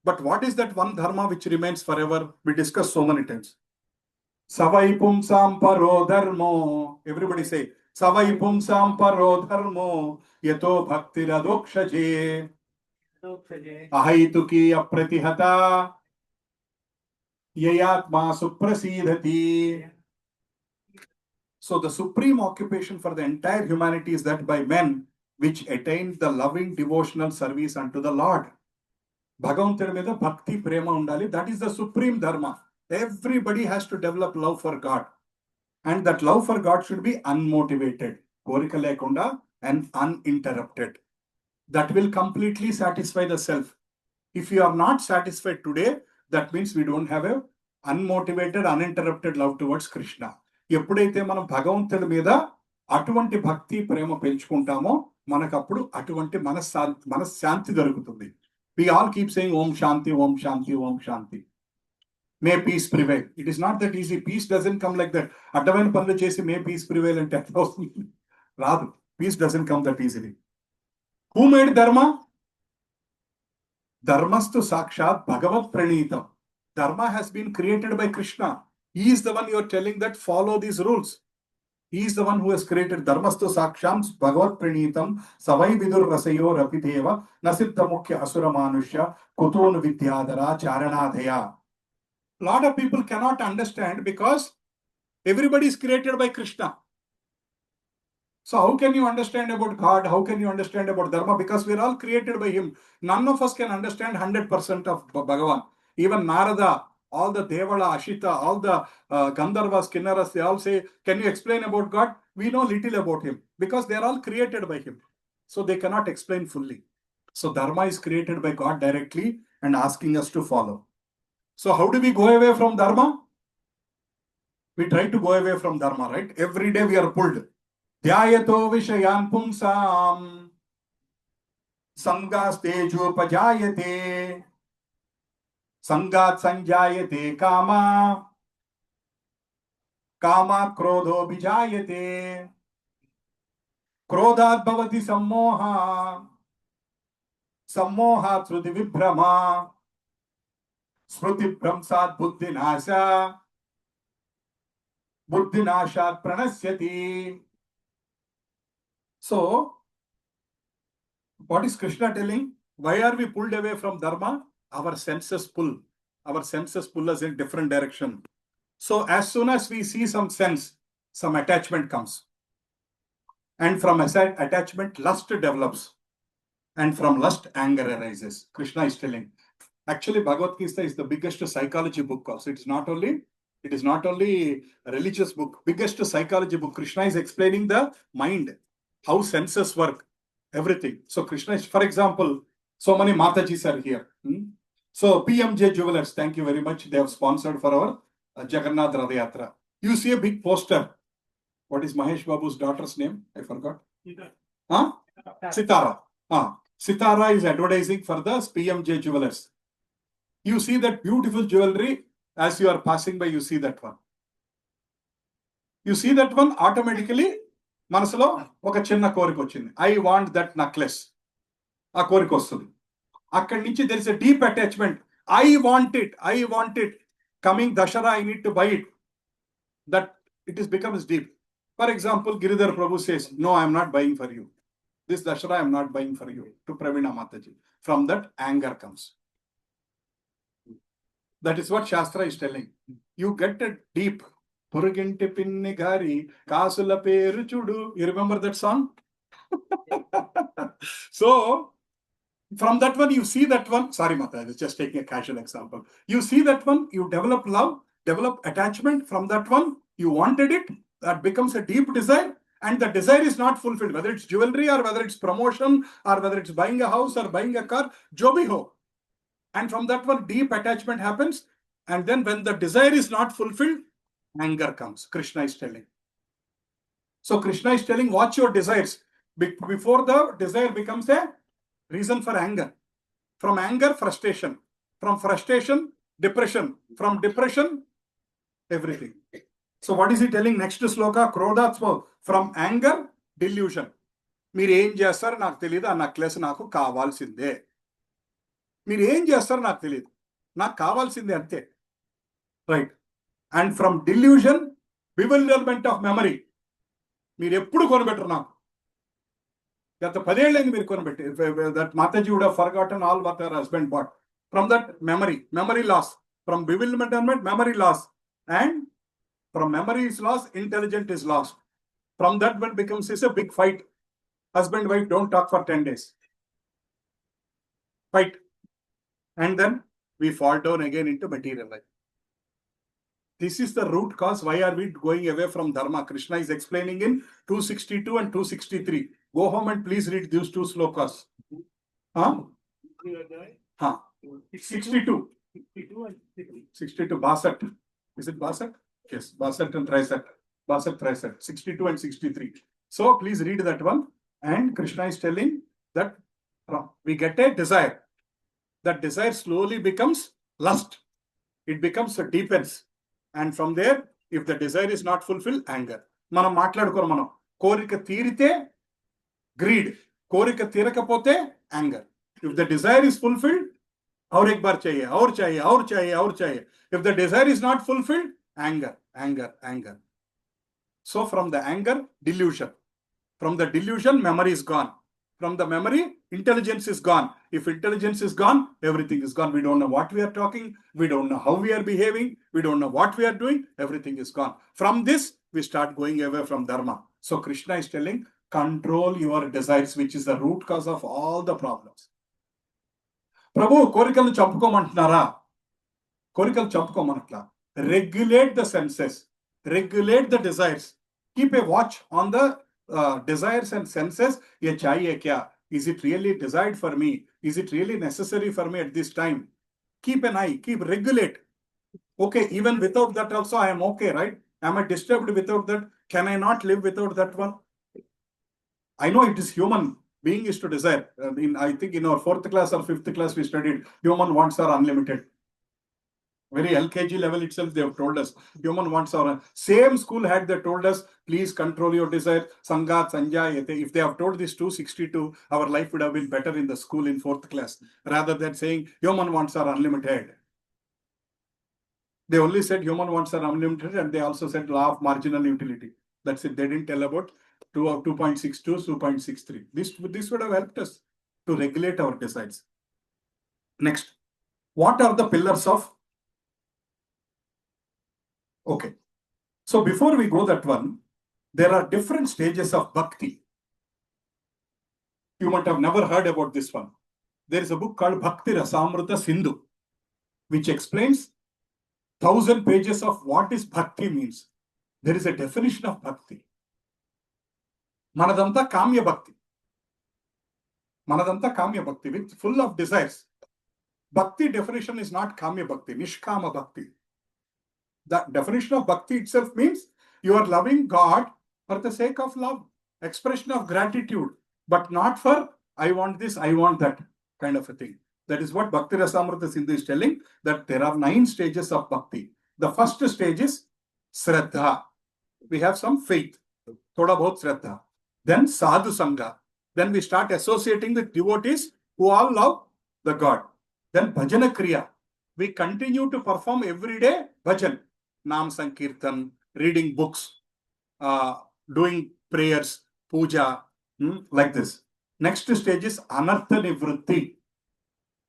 But what is that one dharma which remains forever? We discussed so many times. Savai pumsam paro dharmo. Everybody say, Savai pumsam paro dharmo. Yato bhakti radokshaje. Ahaituki apratihata. Yayatma suprasidhati. So the supreme occupation for the entire humanity is that by men which attain the loving devotional service unto the Lord. భగవంతుడి మీద భక్తి ప్రేమ ఉండాలి. That is the supreme dharma. Everybody has to develop love for God. And that love for God should be unmotivated. కోరిక లేకుండా and uninterrupted. That will completely satisfy the self. If you are not satisfied today, that means we don't have a unmotivated, uninterrupted love towards Krishna. ఎప్పుడైతే మనం భగవంతుడి మీద అటువంటి భక్తి ప్రేమ పెంచుకుంటామో మనకప్పుడు అటువంటి మనశ్శాంతి దొరుకుతుంది. We all keep saying Om Shanti, Om Shanti, Om Shanti. May peace prevail. It is not that easy. Peace doesn't come like that. అడ్డమైన పనులు చేసి may peace prevail అంటే ఎట్లా వస్తుంది? రాదు. Peace doesn't come that easily. Who made Dharma? Dharmastu Sakshat Bhagavat Pranitam. Dharma has been created by Krishna. He is the one you are telling that follow these rules. He is the one who has created Dharmastu Saksham Bhagavat Pranitam Savai Vidur Rasayo Rapideva Nasiddha Mukhya Asura Manusha Kutun Vidyadara Charanadhaya. Lot of people cannot understand because everybody is created by Krishna. So how can you understand about God? How can you understand about Dharma? Because we are all created by Him. None of us can understand 100% of Bhagavan. Even Narada, all the Devala, Ashita, all the Gandharvas, Kinnaras, they all say, can you explain about God? We know little about Him because they are all created by Him. So they cannot explain fully. So Dharma is created by God directly and asking us to follow. So how do we go away from Dharma? We try to go away from Dharma, right? Every day we are pulled. Dhyayato vishayan pumsam sangasteju Sangat sanjayate kama krodho bijayate krodhat bhavati sammohat sruti vibhrama smruti bhramsat buddhinashat pranasyati. So, what is Krishna telling? Why are we pulled away from Dharma? Our senses pull. Our senses pull us in different direction. So as soon as we see some sense, some attachment comes. And from attachment, lust develops. And from lust, anger arises. Krishna is telling. Actually, Bhagavad Gita is the biggest psychology book also. It is not only a religious book. Biggest psychology book. Krishna is explaining the mind, how senses work, everything. So Krishna is, for example, so many Matajis are here. So PMJ Jewelers, thank you very much. They have sponsored for our Jagannath Radha Yatra. You see a big poster. What is Mahesh Babu's daughter's name? I forgot. Huh? Sitara. Sitara is advertising for the PMJ Jewelers. You see that beautiful jewelry. As you are passing by, you see that one. You see that one, automatically, మనసులో ఒక చిన్న కోరిక వచ్చింది. I want that necklace. ఆ కోరిక వస్తుంది. అక్కడి నుంచి there is a deep attachment. I want it. Coming Dashara, I need to buy it. That it becomes deep. For example, Giridhar Prabhu says, no, I am not buying for you. This Dashara I am not buying for you. To Pravina Mataji. From that, anger comes. That is what Shastra is telling. You get a deep. Puruginti pinni gari, kasula peru chudu. You remember that song? So, from that one, you see that one. Sorry, Mata, I was just taking a casual example. You see that one, you develop love, develop attachment. From that one, you wanted it. That becomes a deep desire. And the desire is not fulfilled. Whether it's jewelry or whether it's promotion or whether it's buying a house or buying a car, jo bhi ho. And from that one, deep attachment happens. And then when the desire is not fulfilled, anger comes. Krishna is telling. So Krishna is telling, watch your desires. Before the desire becomes a reason for anger. From anger, frustration. From frustration, depression. From depression, everything. So what is he telling? Next sloka, Krodhatsva. From anger, delusion. మీరు ఏం చేస్తారో నాకు తెలియదు, ఆ necklace నాకు కావాల్సిందే. మీరు ఏం చేస్తారో నాకు తెలియదు, నాకు కావాల్సిందే అంతే. Right. And from delusion, bewilderment of memory. మీరు ఎప్పుడు కొనబెట్టరు నాకు. గత 10 ఏళ్ళైంది మీరు కొనబెట్టి. That Mataji would have forgotten all what her husband bought. From that memory loss. From bewilderment, memory loss. And from memory is lost, intelligence is lost. From that one becomes is a big fight. Husband, wife don't talk for 10 days. Fight. And then we fall down again into material life. This is the root cause. Why are we going away from Dharma? Krishna is explaining in 262 and 263. Go home and please read these two slokas. Huh? 62. 62. Basat. Is it Basat? Yes. Basat and Trisat. Basat, Trisat. 62 and 63. So please read that one. And Krishna is telling that we get a desire. That desire slowly becomes lust. It becomes a deepens. And from there, if the desire is not fulfilled, anger. మనం మాట్లాడుకోరు మనం. కోరిక తీరితే greed. కోరిక తీరకపోతే anger. If the desire is fulfilled, और एक बार चाहिए, और चाहिए, और चाहिए, और चाहिए. If the desire is not fulfilled, anger. So from the anger, delusion. From the delusion, memory is gone. From the memory, intelligence is gone. If intelligence is gone, everything is gone. We don't know what we are talking. We don't know how we are behaving. We don't know what we are doing. Everything is gone. From this, we start going away from Dharma. So Krishna is telling, control your desires, which is the root cause of all the problems. Prabhu, కోరికలను చంపుకోమంటున్నారా? కోరికలు చంపుకోమంటున్నా. Regulate the senses. Regulate the desires. Keep a watch on the desires and senses. Ye chahiye kya? Is it really desired for me? Is it really necessary for me at this time? Keep an eye. Keep regulate. Okay, even without that also I am okay, right? Am I disturbed without that? Can I not live without that one? I know it is human being is to desire. I think in our 4th class or 5th class we studied human wants are unlimited. Very LKG level itself they have told us human wants are same school had they told us please control your desire. Sangat Sanjayate. If they have told this 262, our life would have been better in the school in 4th class rather than saying human wants are unlimited. They only said human wants are unlimited and they also said law of marginal utility. That's it. They didn't tell about 2.62, 2.63. This would have helped us to regulate our desires. Next, what are the pillars of? Okay. So before we go that one, there are different stages of bhakti. You might have never heard about this one. There is a book called Bhakti Rasamrita Sindhu, which explains 1,000 pages of what is bhakti means. There is a definition of bhakti. Manadanta Kamya Bhakti. Manadanta Kamya Bhakti, with full of desires. Bhakti definition is not Kamya Bhakti, Nishkama Bhakti. The definition of bhakti itself means you are loving God for the sake of love, expression of gratitude, but not for I want this, I want that kind of a thing. That is what Bhakti Rasamrita Sindhu is telling, that there are 9 stages of bhakti. The first stage is Shraddha. We have some faith, thoda bahut Shraddha. Then Sadhu Sangha. Then we start associating with devotees who all love the God. Then Bhajana Kriya. We continue to perform every day bhajan, Nam Sankirtan, reading books, doing prayers, puja, like this. Next stage is Anartha Nivritti.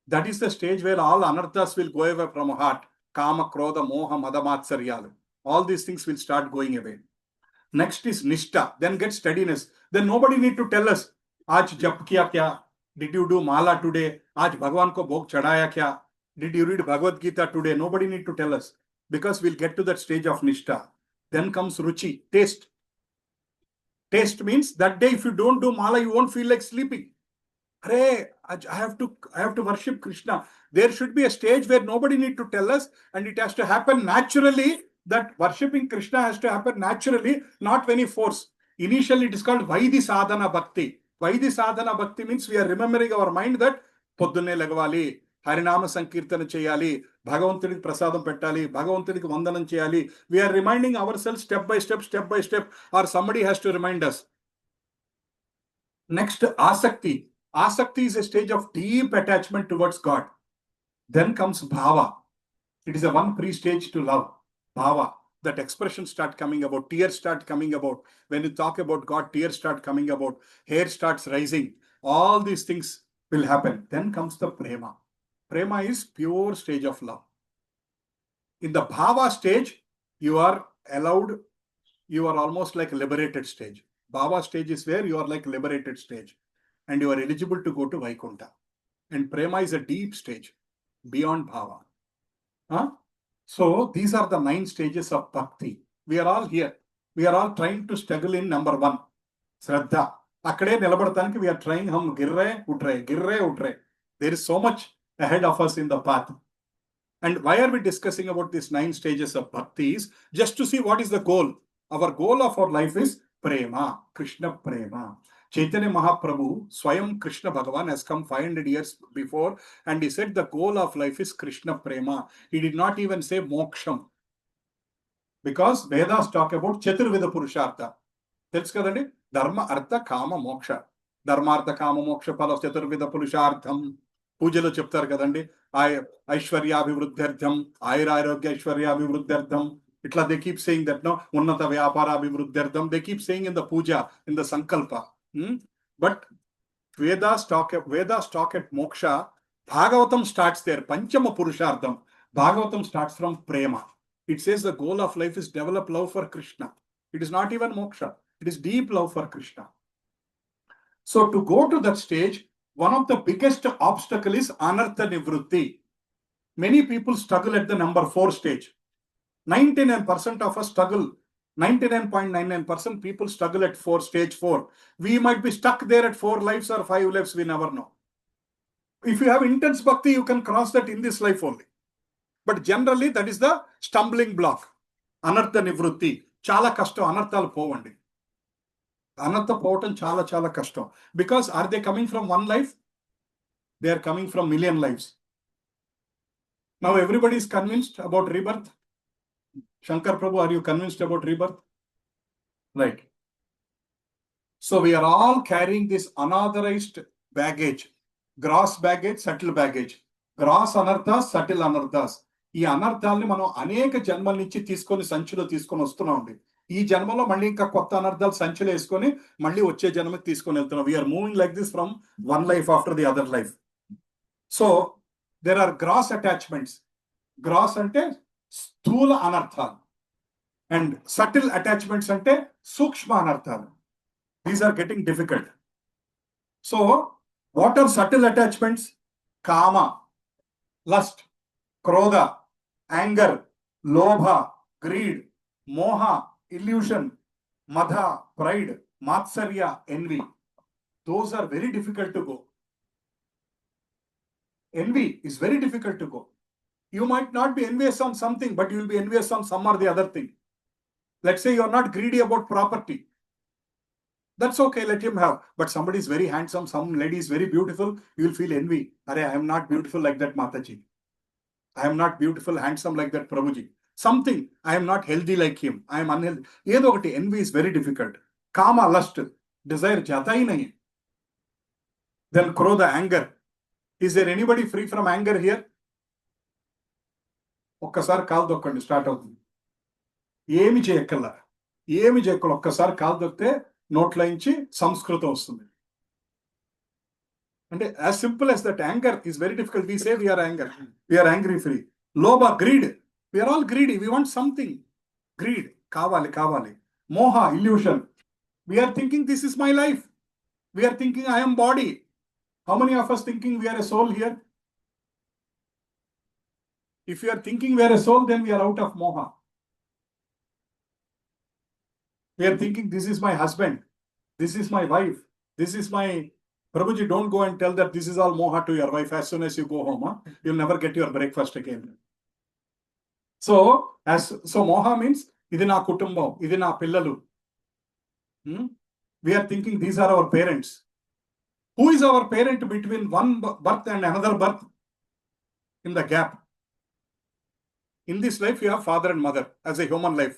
That is the stage where all anarthas will go away from our heart. Kama, Krodha, Moha, Mada, Matsaryal. All these things will start going away. Next is Nishtha. Then get steadiness. Then nobody need to tell us, Aaj jap kiya kya? Did you do mala today? Aaj Bhagwan ko bhog chadaya kya? Did you read Bhagavad Gita today? Nobody need to tell us, because we'll get to that stage of Nishtha. Then comes Ruchi, taste. Taste means that day if you don't do mala, you won't feel like sleeping. Hey, I have to worship Krishna. There should be a stage where nobody need to tell us, and it has to happen naturally. That worshipping Krishna has to happen naturally, not any force. Initially, it is called Vaidhi Sadhana Bhakti. Vaidhi Sadhana Bhakti means we are remembering our mind that Poddune Lagavali, Harinama Sankirtana Cheyali, Bhagavantudik Prasadam Pettali, Bhagavantudik Vandanam Cheyali. We are reminding ourselves step by step, or somebody has to remind us. Next, Asakti. Asakti is a stage of deep attachment towards God. Then comes Bhava. It is a one pre-stage to love. bhava, that expression start coming about, tears start coming about. When you talk about God, tears start coming about, hair starts rising. All these things will happen. Then comes the prema. Prema is pure stage of love. In the bhava stage, you are allowed, you are almost like a liberated stage. Bhava stage is where you are like liberated stage and you are eligible to go to Vaikuntha. And prema is a deep stage beyond bhava. Huh? So these are the 9 stages of bhakti. We are all here. We are all trying to struggle in number 1, Shraddha. Akkade nilabadadaniki we are trying, hum girre utre. There is so much ahead of us in the path. And why are we discussing about these 9 stages of bhakti is just to see what is the goal. Our goal of our life is prema, Krishna prema. Chaitanya Mahaprabhu, Swayam Krishna Bhagavan has come 500 years before and he said the goal of life is Krishna prema. He did not even say moksham. Because Vedas talk about Chaturveda Purushartha. Tells kadandi? Dharma, Artha, Kama, Moksha. Dharma, Artha, Kama, Moksha, Phala, Chaturveda Purushartham. పూజలో చెప్తారు కదండి ఐశ్వర్యాభివృద్ధ్యర్థం ఆయురారోగ్య ఐశ్వర్యాభివృద్ధ్యర్థం ఇట్లా they keep saying that no ఉన్నత వ్యాపారాభివృద్ధ్యర్థం they keep saying in the puja in the sankalpa but Vedas talk at moksha. Bhagavatam starts there. Panchama Purushartham. Bhagavatam starts from prema. It says the goal of life is develop love for Krishna. It is not even moksha. It is deep love for Krishna. So to go to that stage, one of the biggest obstacle is anartha nivrutti. Many people struggle at the number 4 stage. 99% of us struggle. 99.99% people struggle at stage 4. We might be stuck there at 4 lives or 5 lives, we never know. If you have intense bhakti, you can cross that in this life only. But generally, that is the stumbling block. Anartha nivrutti. Chala kashtam, anarthalu povandi. Anartha povatam chala kashtam. Because are they coming from 1 life? They are coming from million lives. Now everybody is convinced about rebirth. Shankar Prabhu, are you convinced about rebirth? Right. So we are all carrying this unauthorized baggage. Gross baggage, subtle baggage. Gross anarthas, subtle anarthas. ఈ అనర్థాలని మనం అనేక జన్మల నుంచి తీసుకొని సంచిలో తీసుకొని వస్తున్నాం అండి. ఈ జన్మలో మళ్ళీ ఇంకా కొత్త అనర్థాలు సంచిలో వేసుకొని మళ్ళీ వచ్చే జన్మకి తీసుకొని వెళ్తున్నాం. We are moving like this from 1 life after the other life. So there are gross attachments. Gross అంటే స్థూల అనర్థాలు. And subtle attachments ante sukshma anarthalu. These are getting difficult. So, what are subtle attachments? Kama, lust, krodha, anger, lobha, greed, moha, illusion, madha, pride, matsarya, envy. Those are very difficult to go. Envy is very difficult to go. You might not be envious on something, but you will be envious on some or the other thing. Let's say you are not greedy about property. That's okay, let him have. But somebody is very handsome, some lady is very beautiful, you will feel envy. Arey, I am not beautiful like that Mataji. I am not beautiful, handsome like that Prabhuji. Something, I am not healthy like him. I am unhealthy. Yedo okati, envy is very difficult. Kama, lust, desire jata hi nahi. Then krodha, anger. Is there anybody free from anger here? ఒక్కసారి కాలు దొక్కండి, start అవుతుంది. ఏమి చేయక్కల్లా, ఒక్కసారి కాలు దొక్కితే నోట్లోంచి సంస్కృతం వస్తుంది. అంటే as simple as that, anger is very difficult. We say we are angry free. Lobha, greed. We are all greedy. We want something. Greed. Kavali. Moha, illusion. We are thinking this is my life. We are thinking I am body. How many of us thinking we are a soul here? If you are thinking we are a soul, then we are out of moha. We are thinking this is my husband, this is my wife, this is my... Prabhuji, don't go and tell that this is all moha to your wife as soon as you go home. You'll never get your breakfast again. So moha means, idi na kutumbam, idi na pillalu. We are thinking these are our parents. Who is our parent between one birth and another birth? In the gap. In this life, you have father and mother as a human life.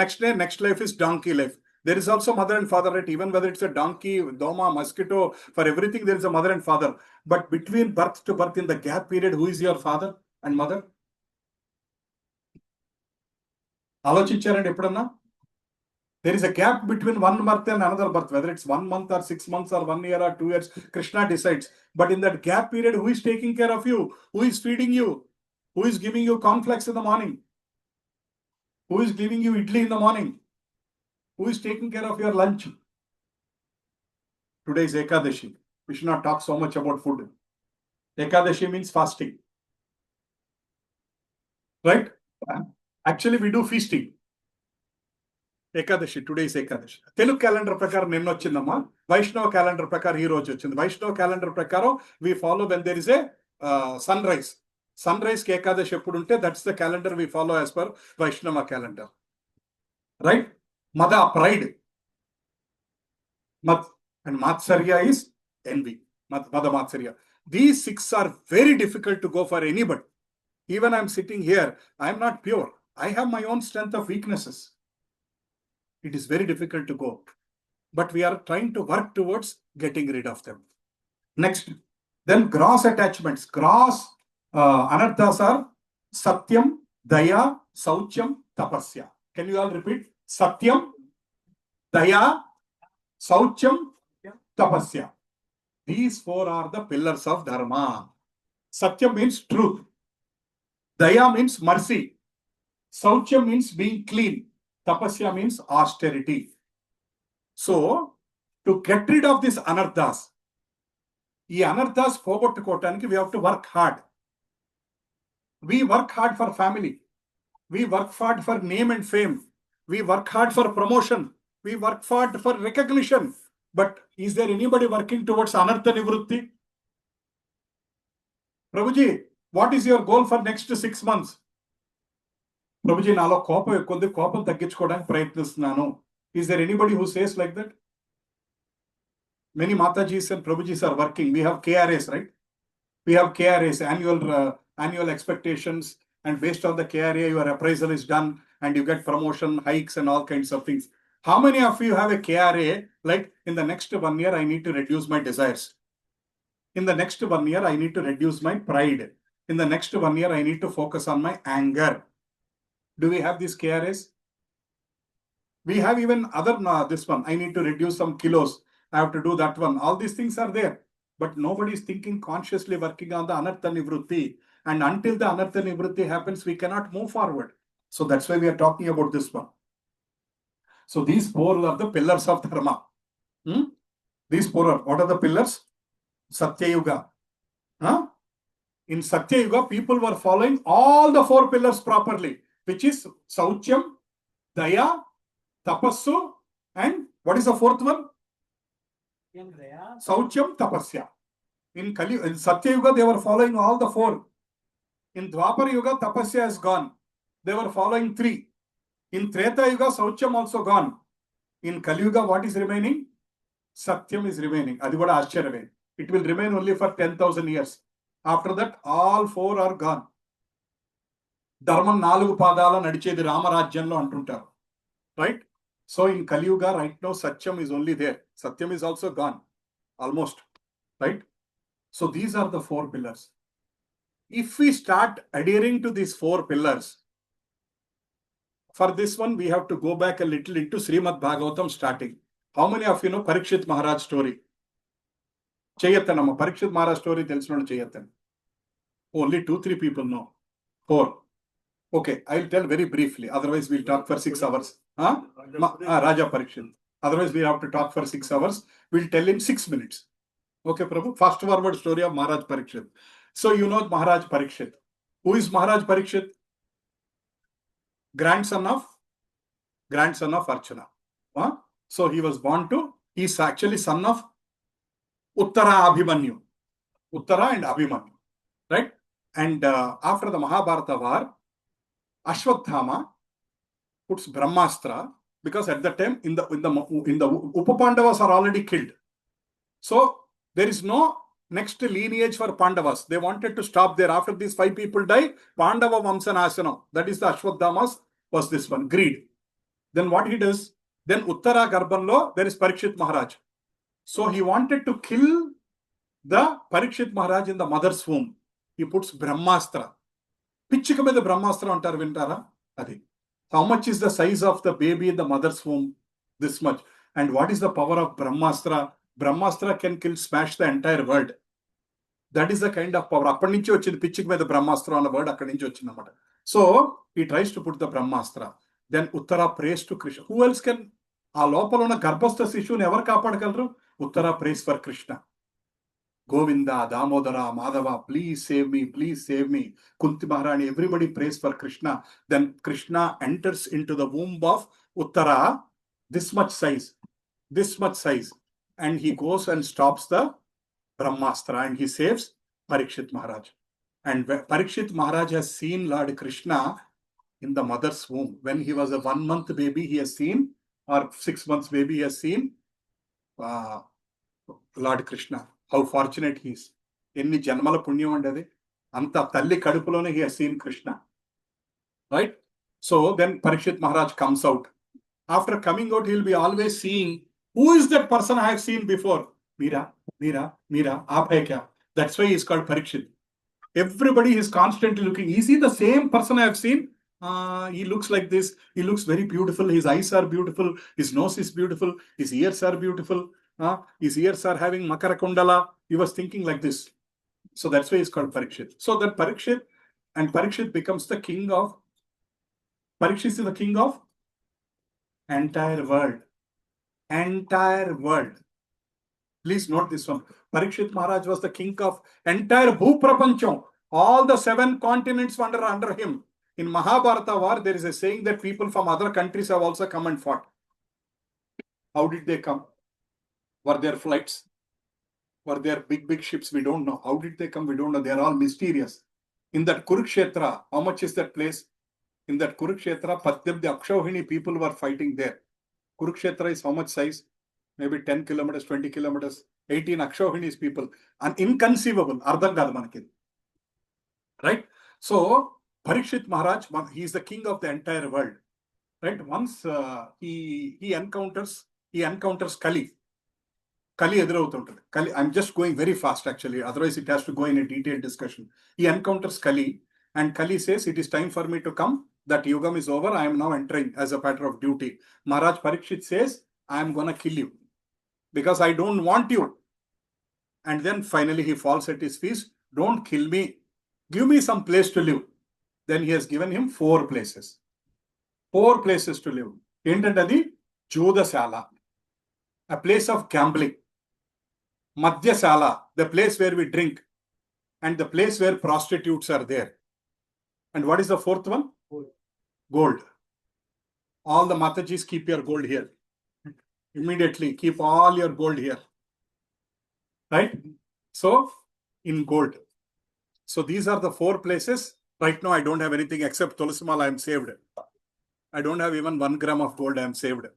Next life is donkey life. There is also mother and father, right? Even whether it's a donkey, doma, mosquito, for everything there is a mother and father. But between birth to birth, in the gap period, who is your father and mother? ఆలోచించారండి ఎప్పుడన్నా? There is a gap between one birth and another birth, whether it's 1 month or 6 months or 1 year or 2 years, Krishna decides. But in that gap period, who is taking care of you? Who is feeding you? Who is giving you cornflakes in the morning? Who is giving you idli in the morning? Who is taking care of your lunch? Today is Ekadashi. We should not talk so much about food. Ekadashi means fasting. Right? Actually, we do feasting. Ekadashi, today is Ekadashi. Telugu calendar ప్రకారం నిన్న వచ్చిందమ్మా. వైష్ణవ calendar ప్రకారం ఈ రోజు వచ్చింది. Vaishnava calendar ప్రకారం we follow when there is a sunrise. Sunrise కి ఏకాదశి ఎప్పుడు ఉంటే that's the calendar we follow as per Vaishnava calendar. Right? మద ప్రైడ్. మత్ అండ్ మాత్సర్య ఇస్ ఎన్వి. మద మాత్సర్య. These 6 are very difficult to go for anybody. Even I'm sitting here, I'm not pure. I have my own strength of weaknesses. It is very difficult to go. But we are trying to work towards getting rid of them. Next, then gross attachments. Gross anarthas are Satyam, Daya, Sauchyam, Tapasya. Can you all repeat? Satyam, Daya, Sauchyam, Tapasya. These 4 are the pillars of Dharma. Satyam means truth. Daya means mercy. Sauchyam means being clean. Tapasya means austerity. So, to get rid of this anarthas, ఈ అనర్థాస్ పోగొట్టుకోవటానికి we have to work hard. We work hard for family. We work hard for name and fame. We work hard for promotion. We work hard for recognition. But is there anybody working towards anartha nivrutti? Prabhuji, what is your goal for next 6 months? Prabhuji, నాలో కోపం ఎక్కువ, కోపం తగ్గించుకోవడానికి ప్రయత్నిస్తున్నాను. Is there anybody who says like that? Many Matajis and Prabhujis are working. We have KRAs, right? We have KRAs, annual expectations, and based on the KRA, your appraisal is done and you get promotion, hikes and all kinds of things. How many of you have a KRA, like in the next 1 year, I need to reduce my desires. In the next 1 year, I need to reduce my pride. In the next 1 year, I need to focus on my anger. Do we have these KRAs? We have even other, this one, I need to reduce some kilos. I have to do that one. All these things are there. But nobody is thinking consciously working on the anartha nivrutti. And until the anartha nivrutti happens, we cannot move forward. So that's why we are talking about this one. So these 4 are the pillars of Dharma. These 4 are, what are the pillars? Satya Yuga. In Satya Yuga, people were following all the 4 pillars properly, which is Sauchyam, Daya, Tapassu, and what is the 4th one? Sauchyam, Tapasya. In Satya Yuga, they were following all the 4. In Dwapar Yuga, Tapasya is gone. They were following 3. In Treta Yuga, Sauchyam also gone. In Kali Yuga, what is remaining? Satyam is remaining. Adi kuda Ashcharyame. It will remain only for 10,000 years. After that, all 4 are gone. ధర్మం 4 పాదాల నడిచేది రామరాజ్యంలో అంటుంటారు. Right? So in Kali Yuga, right now, Satyam is only there. Satyam is also gone. Almost. Right? So these are the 4 pillars. If we start adhering to these 4 pillars, for this one, we have to go back a little into Srimad Bhagavatam starting. How many of you know Parikshit Maharaj story? Chayattanamma. Parikshit Maharaj story telsunadu Chayattan. Only 2-3 people know. 4. Okay, I'll tell very briefly. Otherwise, we'll talk for 6 hours. Raja Parikshit. Otherwise, we have to talk for 6 hours. We'll tell in 6 minutes. Okay, Prabhu. Fast forward story of Maharaj Parikshit. So you know Maharaj Parikshit. Who is Maharaj Parikshit? Grandson of Archana. So he was born to, he's actually son of Uttara Abhimanyu. Uttara and Abhimanyu. Right? And after the Mahabharata war, Ashwadhama puts Brahmastra, because at the time in the Upapandavas are already killed. So there is no next lineage for Pandavas. They wanted to stop there. After these 5 people die, Pandava Vamsanasana, that is the Ashwadhamas, was this one, greed. Then what he does? Then Uttara Garbhanlo, there is Parikshit Maharaj. So he wanted to kill the Parikshit Maharaj in the mother's womb. He puts Brahmastra. పిచ్చిక మీద బ్రహ్మాస్త్రం అంటారు, వింటారా? అది How much is the size of the baby in the mother's womb? This much. And what is the power of Brahmastra? Brahmastra can smash the entire world. That is the kind of power. అప్పటి నుంచి వచ్చింది పిచ్చికి మీద బ్రహ్మాస్త్రం అన్న word అక్కడి నుంచి వచ్చింది అనమాట. So he tries to put the Brahmastra. Then Uttara prays to Krishna. Who else can? ఆ లోపల ఉన్న గర్భస్థ శిశువుని ఎవరు కాపాడగలరు? Uttara prays for Krishna. Govinda, Damodara, Madhava, please save me, please save me. Kunti Maharani, everybody prays for Krishna. Then Krishna enters into the womb of Uttara, this much size, and he goes and stops the Brahmastra and he saves Parikshit Maharaj. And Parikshit Maharaj has seen Lord Krishna in the mother's womb. When he was a 1 month baby, he has seen, or 6 months baby, he has seen Lord Krishna. How fortunate he is. Enni janmala punyam andadi. Anta talli kadupulone he has seen Krishna. Right? So then Parikshit Maharaj comes out. After coming out, he will be always seeing, who is that person I have seen before? Meera, aap hai kya? That's why he is called Parikshit. Everybody is constantly looking. Is he the same person I have seen? He looks like this. He looks very beautiful. His eyes are beautiful. His nose is beautiful. His ears are beautiful. His ears are having Makara Kundala. He was thinking like this. So that's why he's called Parikshit. So that Parikshit becomes the king of, Parikshit is the king of entire world. Entire world. Please note this one. Parikshit Maharaj was the king of entire Bhuprapancham. All the 7 continents were under him. In Mahabharata war, there is a saying that people from other countries have also come and fought. How did they come? Were there flights? Were there big ships? We don't know. How did they come? We don't know. They are all mysterious. In that Kurukshetra, how much is that place? In that Kurukshetra, the Akshauhini people were fighting there. Kurukshetra is how much size? Maybe 10 kilometers, 20 kilometers, 18 Akshauhinis people. And inconceivable. Ardham kaadu manaki. Right? So, Parikshit Maharaj, he is the king of the entire world. Right? Once he encounters Kali. Kali ఎదురవుతుంటది. Kali, I'm just going very fast actually, otherwise it has to go in a detailed discussion. He encounters Kali and Kali says, it is time for me to come. That yugam is over. I am now entering as a matter of duty. Maharaj Parikshit says, I am going to kill you because I don't want you. And then finally he falls at his feet. Don't kill me. Give me some place to live. Then he has given him 4 places. 4 places to live. Endantadi Jodasala, a place of gambling. Madhyasala, the place where we drink, and the place where prostitutes are there. And what is the 4th one? Gold. All the Matajis, keep your gold here. Immediately keep all your gold here. Right? So, in gold. So these are the 4 places. Right now I don't have anything except Tulasimal. I am saved. I don't have even 1 gram of gold. I am saved.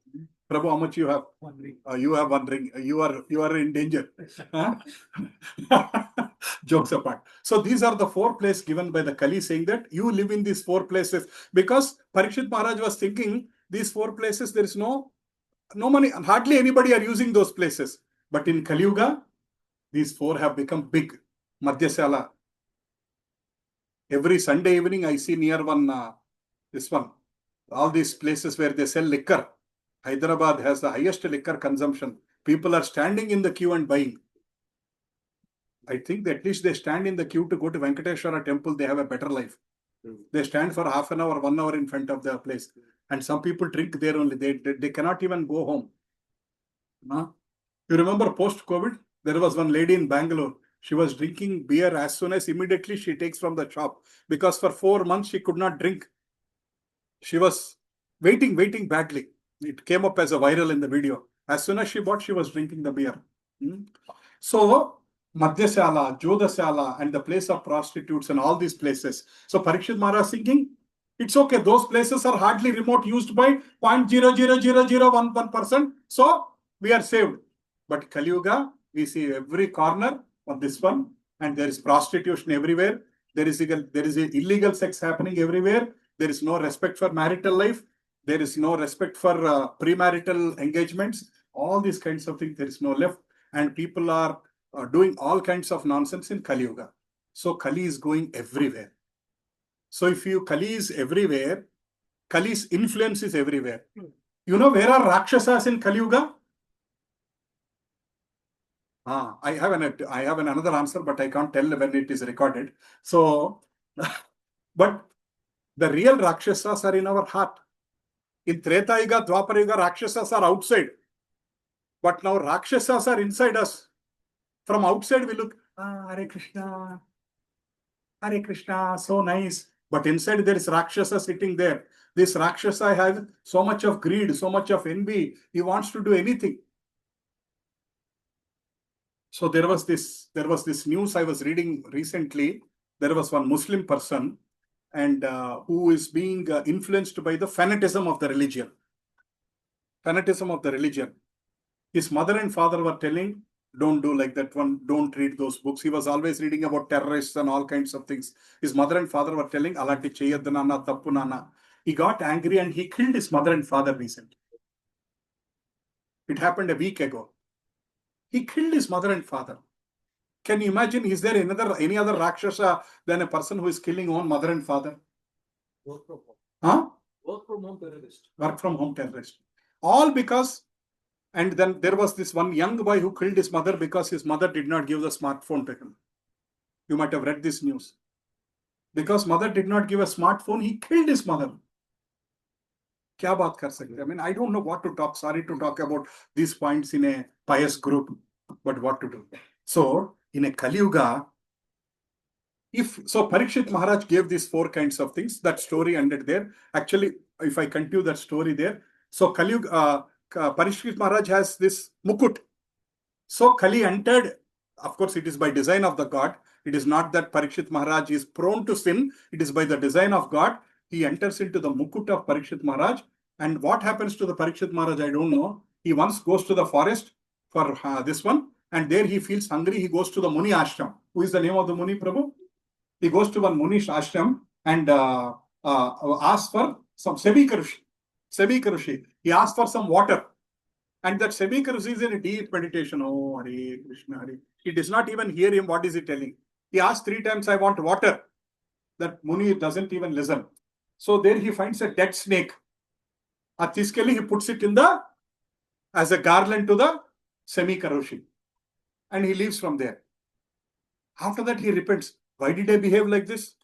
Prabhu, how much you have? 1 ring. You have 1 ring. You are in danger. Huh? Jokes apart. So these are the 4 places given by the Kali, saying that you live in these 4 places. Because Parikshit Maharaj was thinking, these 4 places, there is no money. Hardly anybody are using those places. But in Kali Yuga, these 4 have become big. Madhyasala. Every Sunday evening, I see near this one, all these places where they sell liquor. Hyderabad has the highest liquor consumption. People are standing in the queue and buying. I think that at least they stand in the queue to go to Venkateshwara temple, they have a better life. They stand for half an hour, 1 hour in front of the place. And some people drink there only. They cannot even go home. You remember post-COVID, there was one lady in Bangalore. She was drinking beer as soon as immediately she takes from the shop. Because for 4 months, she could not drink. She was waiting badly. It came up as a viral in the video. As soon as she bought, she was drinking the beer. So, Madhyasala, Jodasala, and the place of prostitutes and all these places. So, Parikshit Maharaj thinking, it's okay. Those places are hardly remote, used by 0.00001%. So, we are saved. But Kali Yuga, we see every corner of this one, and there is prostitution everywhere. There is illegal sex happening everywhere. There is no respect for marital life. There is no respect for premarital engagements. All these kinds of things, there is no left. And people are doing all kinds of nonsense in Kali Yuga. So Kali is going everywhere. So if Kali is everywhere, Kali's influence is everywhere. You know where are Rakshasas in Kali Yuga? I have another answer, but I can't tell when it is recorded. So, but the real Rakshasas are in our heart. In Treta Yuga, Dwapara Yuga, Rakshasas are outside. But now Rakshasas are inside us. From outside we look, Hare Krishna, so nice. But inside there is Rakshasa sitting there. This Rakshasa has so much of greed, so much of envy. He wants to do anything. So there was this news I was reading recently. There was one Muslim person and who is being influenced by the fanatism of the religion. Fanatism of the religion. His mother and father were telling, don't do like that one, don't read those books. He was always reading about terrorists and all kinds of things. His mother and father were telling, Alati cheyaddu nana, tappu nana. He got angry and he killed his mother and father recently. It happened a week ago. He killed his mother and father. Can you imagine, is there any other Rakshasa than a person who is killing own mother and father? Work from home. Huh? Work from home terrorist. Work from home terrorist. All because, and then there was this one young boy who killed his mother because his mother did not give the smartphone to him. You might have read this news. Because mother did not give a smartphone, he killed his mother. क्या बात कर सकते? I mean, I don't know what to talk. Sorry to talk about these points in a pious group, but what to do? So, in a Kali Yuga, Parikshit Maharaj gave these 4 kinds of things. That story ended there. Actually, if I continue that story there, so Kali Yuga, Parikshit Maharaj has this mukut. So Kali entered. Of course, it is by design of the God. It is not that Parikshit Maharaj is prone to sin. It is by the design of God. He enters into the mukut of Parikshit Maharaj. And what happens to the Parikshit Maharaj, I don't know. He once goes to the forest for this one. And there he feels hungry. He goes to the Muni ashram. Who is the name of the Muni, Prabhu? He goes to one Muni ashram and asks for some Sebika Rishi. He asks for some water. And that Sebika Rishi is in a deep meditation. Oh, Hare Krishna, Hare. He does not even hear him. What is he telling? He asks 3 times, I want water. That Muni doesn't even listen. So there he finds a dead snake. Atiscally, he puts it as a garland to the Sebika Rishi. And he leaves from there. After that, he repents. Why did I behave like this?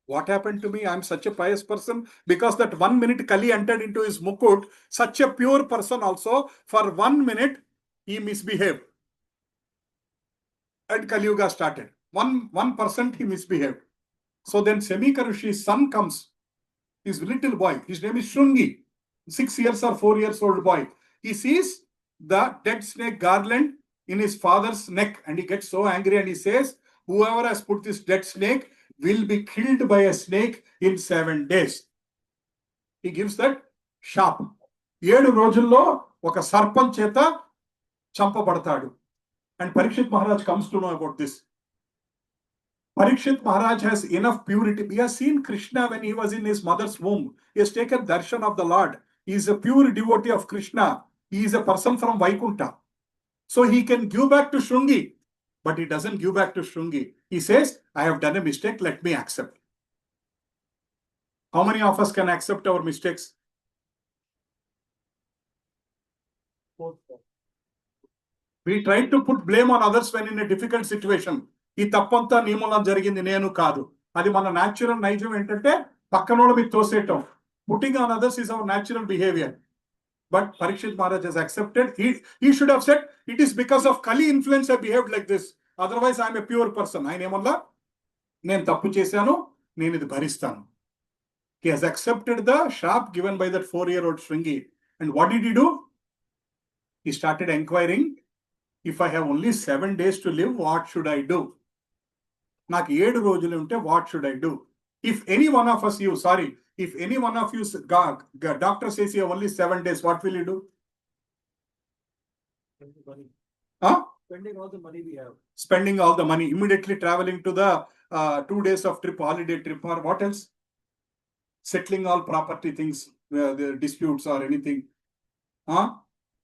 What happened to me? I am such a pious person. Because that 1 minute Kali entered into his mukut, such a pure person also, for 1 minute, he misbehaved. And Kali Yuga started. 1% he misbehaved. So then Sebika Rishi's son comes. His little boy. His name is Shungi. 6 years or 4 years old boy. He sees the dead snake garland in his father's neck. And he gets so angry and he says, whoever has put this dead snake will be killed by a snake in 7 days. He gives that sharp. 7 రోజుల్లో ఒక సర్పం చేత చంపబడతాడు. And Parikshit Maharaj comes to know about this. Parikshit Maharaj has enough purity. We have seen Krishna when he was in his mother's womb. He has taken darshan of the Lord. He is a pure devotee of Krishna. He is a person from Vaikuntha. So he can give back to Shungi. But he doesn't give back to Shungi. He says, I have done a mistake, let me accept. How many of us can accept our mistakes? We try to put blame on others when in a difficult situation. ఈ తప్పంతా నీ మూలం జరిగింది నేను కాదు. అది మన natural నైజం ఏంటంటే పక్కనోళ్ళ మీద తోసేయటం. Putting on others is our natural behavior. But Parikshit Maharaj has accepted. He should have said, it is because of Kali influence I behaved like this. Otherwise, I am a pure person. ఆయన ఏమన్నా నేను తప్పు చేశాను, నేను ఇది భరిస్తాను. He has accepted the sharp given by that 4-year-old Shringi. And what did he do? He started inquiring, if I have only 7 days to live, what should I do? నాకు 7 రోజులు ఉంటే what should I do? If any one of us, if any one of you, doctor says you have only 7 days, what will you do? Spending all the money we have. Spending all the money, immediately traveling to the 2 days of holiday trip, or what else? Settling all property things, the disputes or anything.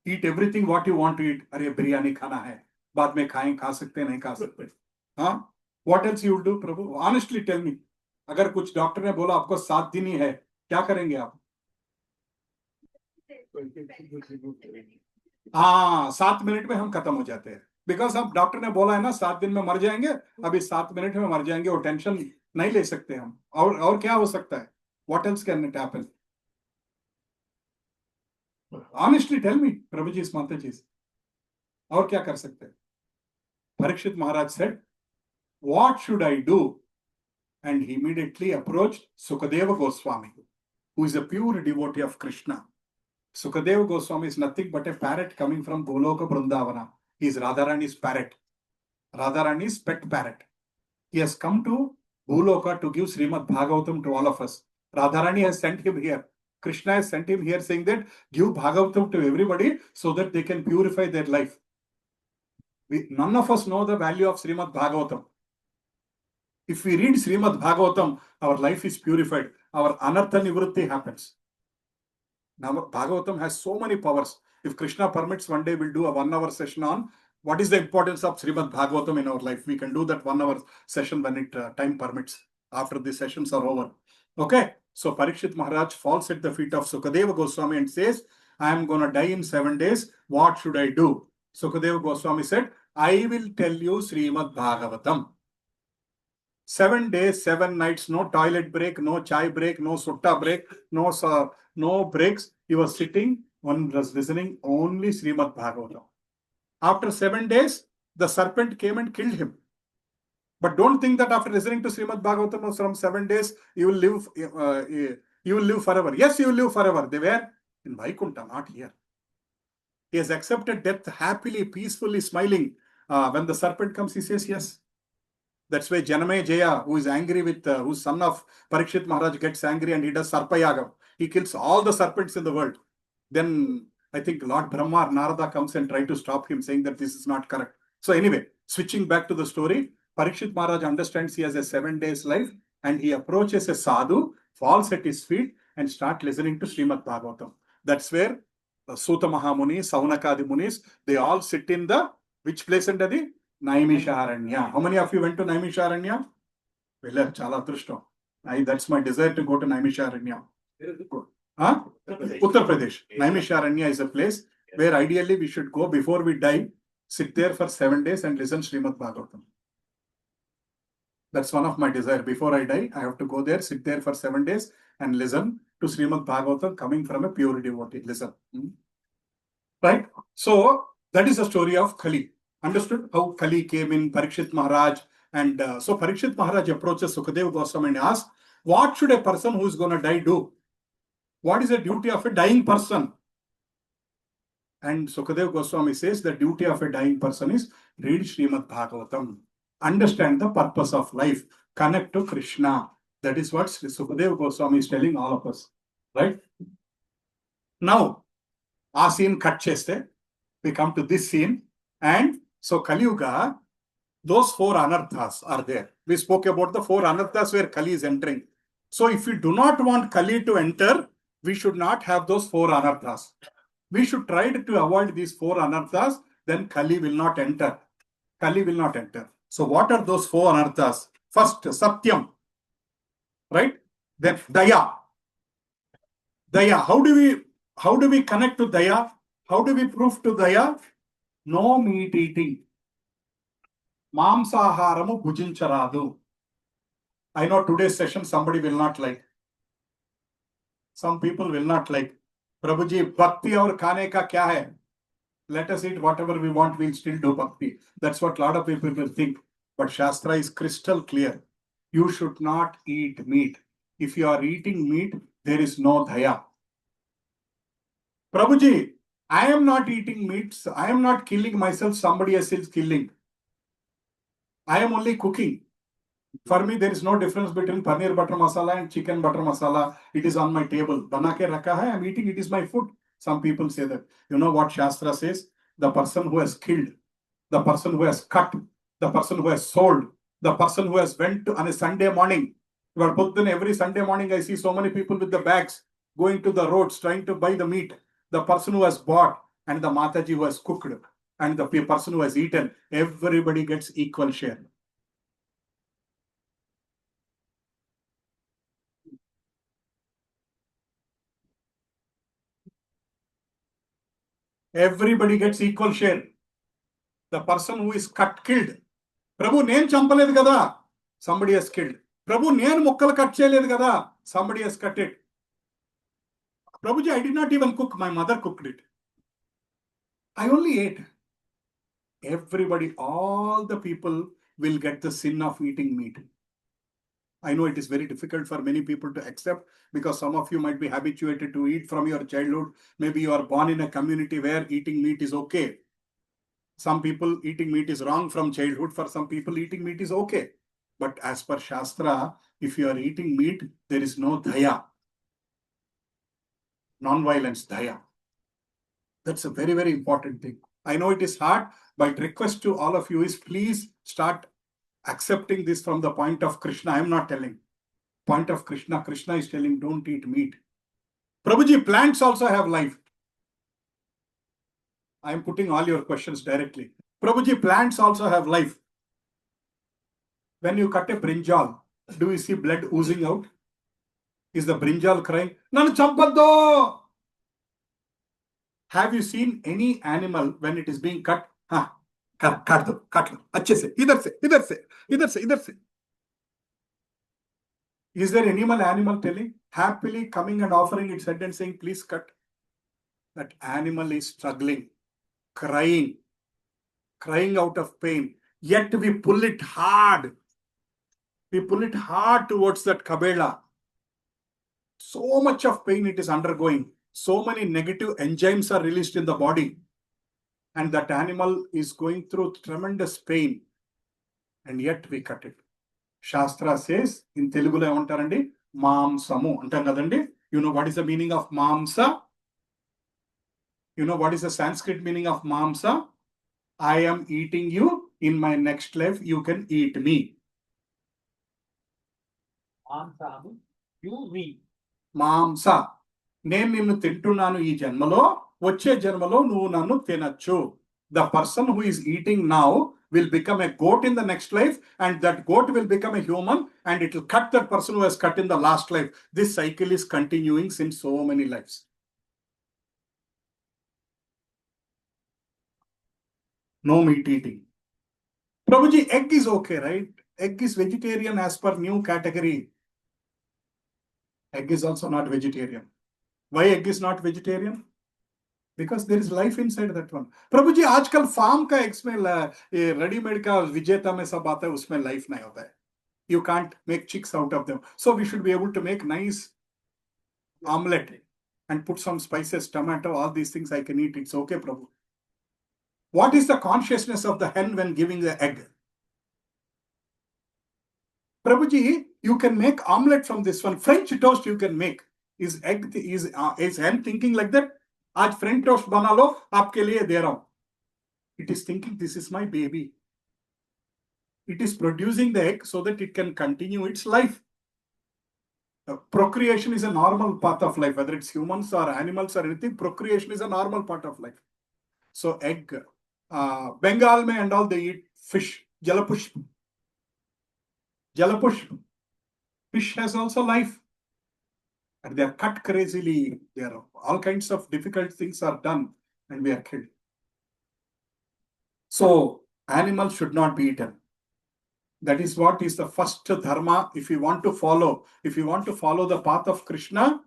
Eat everything what you want to eat. Arey biryani khana hai. बाद में खाएं, खा सकते नहीं खा सकते. What else you will do, Prabhu? Honestly tell me. अगर कुछ डॉक्टर ने बोला आपको 7 दिन ही है, क्या करेंगे आप? हाँ 7 मिनट में हम खत्म हो जाते हैं, बिकॉज अब डॉक्टर ने बोला है ना 7 दिन में मर जाएंगे, अभी 7 मिनट में मर जाएंगे, वो टेंशन नहीं ले सकते हम। और क्या हो सकता है? What else can it happen? Honestly tell me प्रभु जी, माता जी, और क्या कर सकते हैं? Parikshit Maharaj said, what should I do? And he immediately approached Sukadeva Goswami, who is a pure devotee of Krishna. Sukadeva Goswami is nothing but a parrot coming from Goloka Vrindavana. He is Radharani's parrot, Radharani's pet parrot. He has come to Bhuloka to give Srimad Bhagavatam to all of us. Radharani has sent him here. Krishna has sent him here saying that give Bhagavatam to everybody so that they can purify their life. None of us know the value of Srimad Bhagavatam. If we read Srimad Bhagavatam, our life is purified. Our anartha nivritti happens. Now, Bhagavatam has so many powers. If Krishna permits, one day we'll do a 1 hour session on what is the importance of Srimad Bhagavatam in our life. We can do that 1 hour session when it time permits, after the sessions are over. Okay. So Parikshit Maharaj falls at the feet of Sukadeva Goswami and says, I am going to die in 7 days. What should I do? Sukadeva Goswami said, I will tell you Srimad Bhagavatam. 7 days, 7 nights, no toilet break, no chai break, no sutta break, no breaks. He was sitting, one was listening only Srimad Bhagavatam. After 7 days, the serpent came and killed him. But don't think that after listening to Srimad Bhagavatam from 7 days, you will live forever. Yes, you will live forever. They were in Vaikunta, not here. He has accepted death happily, peacefully, smiling. When the serpent comes, he says, yes. That's why Janame Jaya, who is angry with, whose son of Parikshit Maharaj gets angry and he does Sarpayagam. He kills all the serpents in the world. Then I think Lord Brahma or Narada comes and try to stop him, saying that this is not correct. So anyway, switching back to the story, Parikshit Maharaj understands he has a 7 days life and he approaches a sadhu, falls at his feet and start listening to Srimad Bhagavatam. That's where Suta Mahamuni, Saunakadi Munis, they all sit in the, which place under the Naimisharanya. How many of you went to Naimisharanya? Well, chala adrushtam. That's my desire to go to Naimisharanya. Huh? Uttar Pradesh. Naimisharanya is a place where ideally we should go before we die, sit there for 7 days and listen Srimad Bhagavatam. That's one of my desire. Before I die, I have to go there, sit there for 7 days and listen to Srimad Bhagavatam coming from a pure devotee. Listen. Right? So that is the story of Kali. Understood how Kali came in, Parikshit Maharaj. And so Parikshit Maharaj approaches Sukadeva Goswami and asks, what should a person who is going to die do? What is the duty of a dying person? And Sukadeva Goswami says the duty of a dying person is read Srimad Bhagavatam. Understand the purpose of life. Connect to Krishna. That is what Sukadeva Goswami is telling all of us. Right? Now, our scene cut cheste. We come to this scene. And so Kali Yuga, those 4 anarthas are there. We spoke about the 4 anarthas where Kali is entering. So if we do not want Kali to enter, we should not have those 4 anarthas. We should try to avoid these 4 anarthas, then Kali will not enter. Kali will not enter. So what are those 4 anarthas? First, Satyam. Right? Then Daya. Daya. How do we connect to Daya? How do we prove to Daya? No meat eating. Mamsaharamu bhujincharadu. I know today's session somebody will not like. Some people will not like. Prabhuji, bhakti aur khane ka kya hai? Let us eat whatever we want, we'll still do bhakti. That's what a lot of people will think. But Shastra is crystal clear. You should not eat meat. If you are eating meat, there is no daya. Prabhuji, I am not eating meat. I am not killing myself. Somebody else is killing. I am only cooking. For me, there is no difference between paneer butter masala and chicken butter masala. It is on my table. Bana ke rakha hai, I am eating. It is my food. Some people say that. You know what Shastra says? The person who has killed, the person who has cut, the person who has sold, the person who has went to on a Sunday morning. Every Sunday morning, I see so many people with the bags going to the roads trying to buy the meat. The person who has bought and the Mataji who has cooked and the person who has eaten, everybody gets equal share. Everybody gets equal share. The person who is cut, killed. Prabhu, నేను చంపలేదు కదా. Somebody has killed. Prabhu, నేను ముక్కలు cut చేయలేదు కదా. Somebody has cut it. Prabhuji, I did not even cook. My mother cooked it. I only ate. Everybody, all the people will get the sin of eating meat. I know it is very difficult for many people to accept because some of you might be habituated to eat from your childhood. Maybe you are born in a community where eating meat is okay. Some people eating meat is wrong from childhood. For some people eating meat is okay. But as per Shastra, if you are eating meat, there is no daya. Non-violence, daya. That's a very, very important thing. I know it is hard, but request to all of you is please start accepting this from the point of Krishna. I am not telling. Point of Krishna. Krishna is telling don't eat meat. Prabhuji, plants also have life. I am putting all your questions directly. Prabhuji, plants also have life. When you cut a brinjal, do you see blood oozing out? Is the brinjal crying, Nanu champaddo? Have you seen any animal when it is being cut? काट दो अच्छे से इधर से. Is there animal telling, happily coming and offering its head and saying, please cut? That animal is struggling, crying out of pain. Yet we pull it hard. We pull it hard towards that kabela. So much of pain it is undergoing. So many negative enzymes are released in the body. And that animal is going through tremendous pain. And yet we cut it. Shastra says, in Telugu lo emantarandi, mamsamu antam kadandi. You know what is the meaning of mamsa? You know what is the Sanskrit meaning of mamsa? I am eating you. In my next life, you can eat me. మాంస నేను నిన్ను తింటున్నాను ఈ జన్మలో వచ్చే జన్మలో నువ్వు నన్ను తినచ్చు. The person who is eating now will become a goat in the next life, and that goat will become a human, and it will cut that person who has cut in the last life. This cycle is continuing since so many lives. No meat eating. Prabhuji, egg is okay, right? Egg is vegetarian as per new category. Egg is also not vegetarian. Why egg is not vegetarian? Because there is life inside that one. Prabhuji, आजकल farm का eggs में readymade का विजेता में सब आता है, उसमें life नहीं होता है. You can't make chicks out of them. So we should be able to make nice omelette and put some spices, tomato, all these things I can eat. It's okay, Prabhu. What is the consciousness of the hen when giving the egg? Prabhuji, you can make omelette from this one. French toast you can make. Is hen thinking like that? आज French toast बना लो, आपके लिए दे रहा हूं. It is thinking this is my baby. It is producing the egg so that it can continue its life. Procreation is a normal part of life, whether it's humans or animals or anything. Procreation is a normal part of life. So egg, Bengal mein and all they eat fish, jalapush. Fish has also life. And they are cut crazily. There are all kinds of difficult things are done and we are killed. So animals should not be eaten. That is what is the first dharma. If you want to follow the path of Krishna,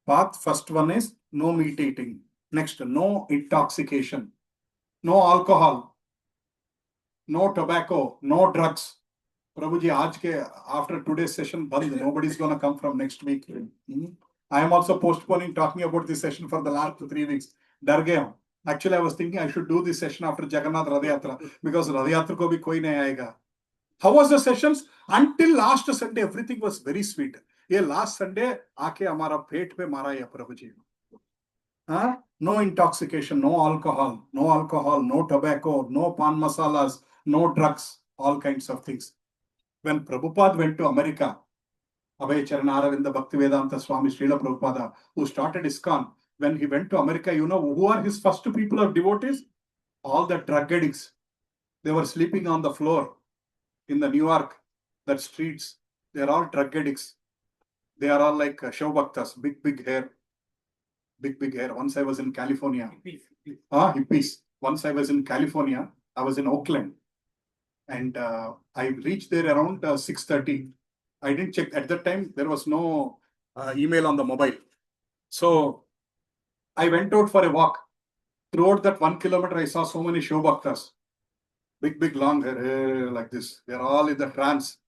first one is no meat eating. Next, no intoxication, no alcohol, no tobacco, no drugs. Prabhuji, after today's session, nobody is going to come from next week. I am also postponing talking about this session for the last 3 weeks. Dar gaya. Actually, I was thinking I should do this session after Jagannath Rath Yatra because Rath Yatra ko bhi koi nahi aayega. How was the sessions? Until last Sunday, everything was very sweet. Ye last Sunday, aake hamara pet pe mara ya Prabhuji. No intoxication, no alcohol, no tobacco, no pan masalas, no drugs, all kinds of things. When Prabhupada went to America, Abhay Charana Aravinda Bhaktivedanta Swami Srila Prabhupada, who started ISKCON, when he went to America, you know who are his first people of devotees? All the drug addicts. They were sleeping on the floor in the New York, that streets. They are all drug addicts. They are all like Shiv Bhaktas, big hair. Once I was in California. hippies. Once I was in California, I was in Oakland, and I reached there around 6:30. I didn't check at that time. There was no email on the mobile, so I went out for a walk. Throughout that 1 kilometer, I saw so many show bhaktas, big long hair like this. They're all in the trance.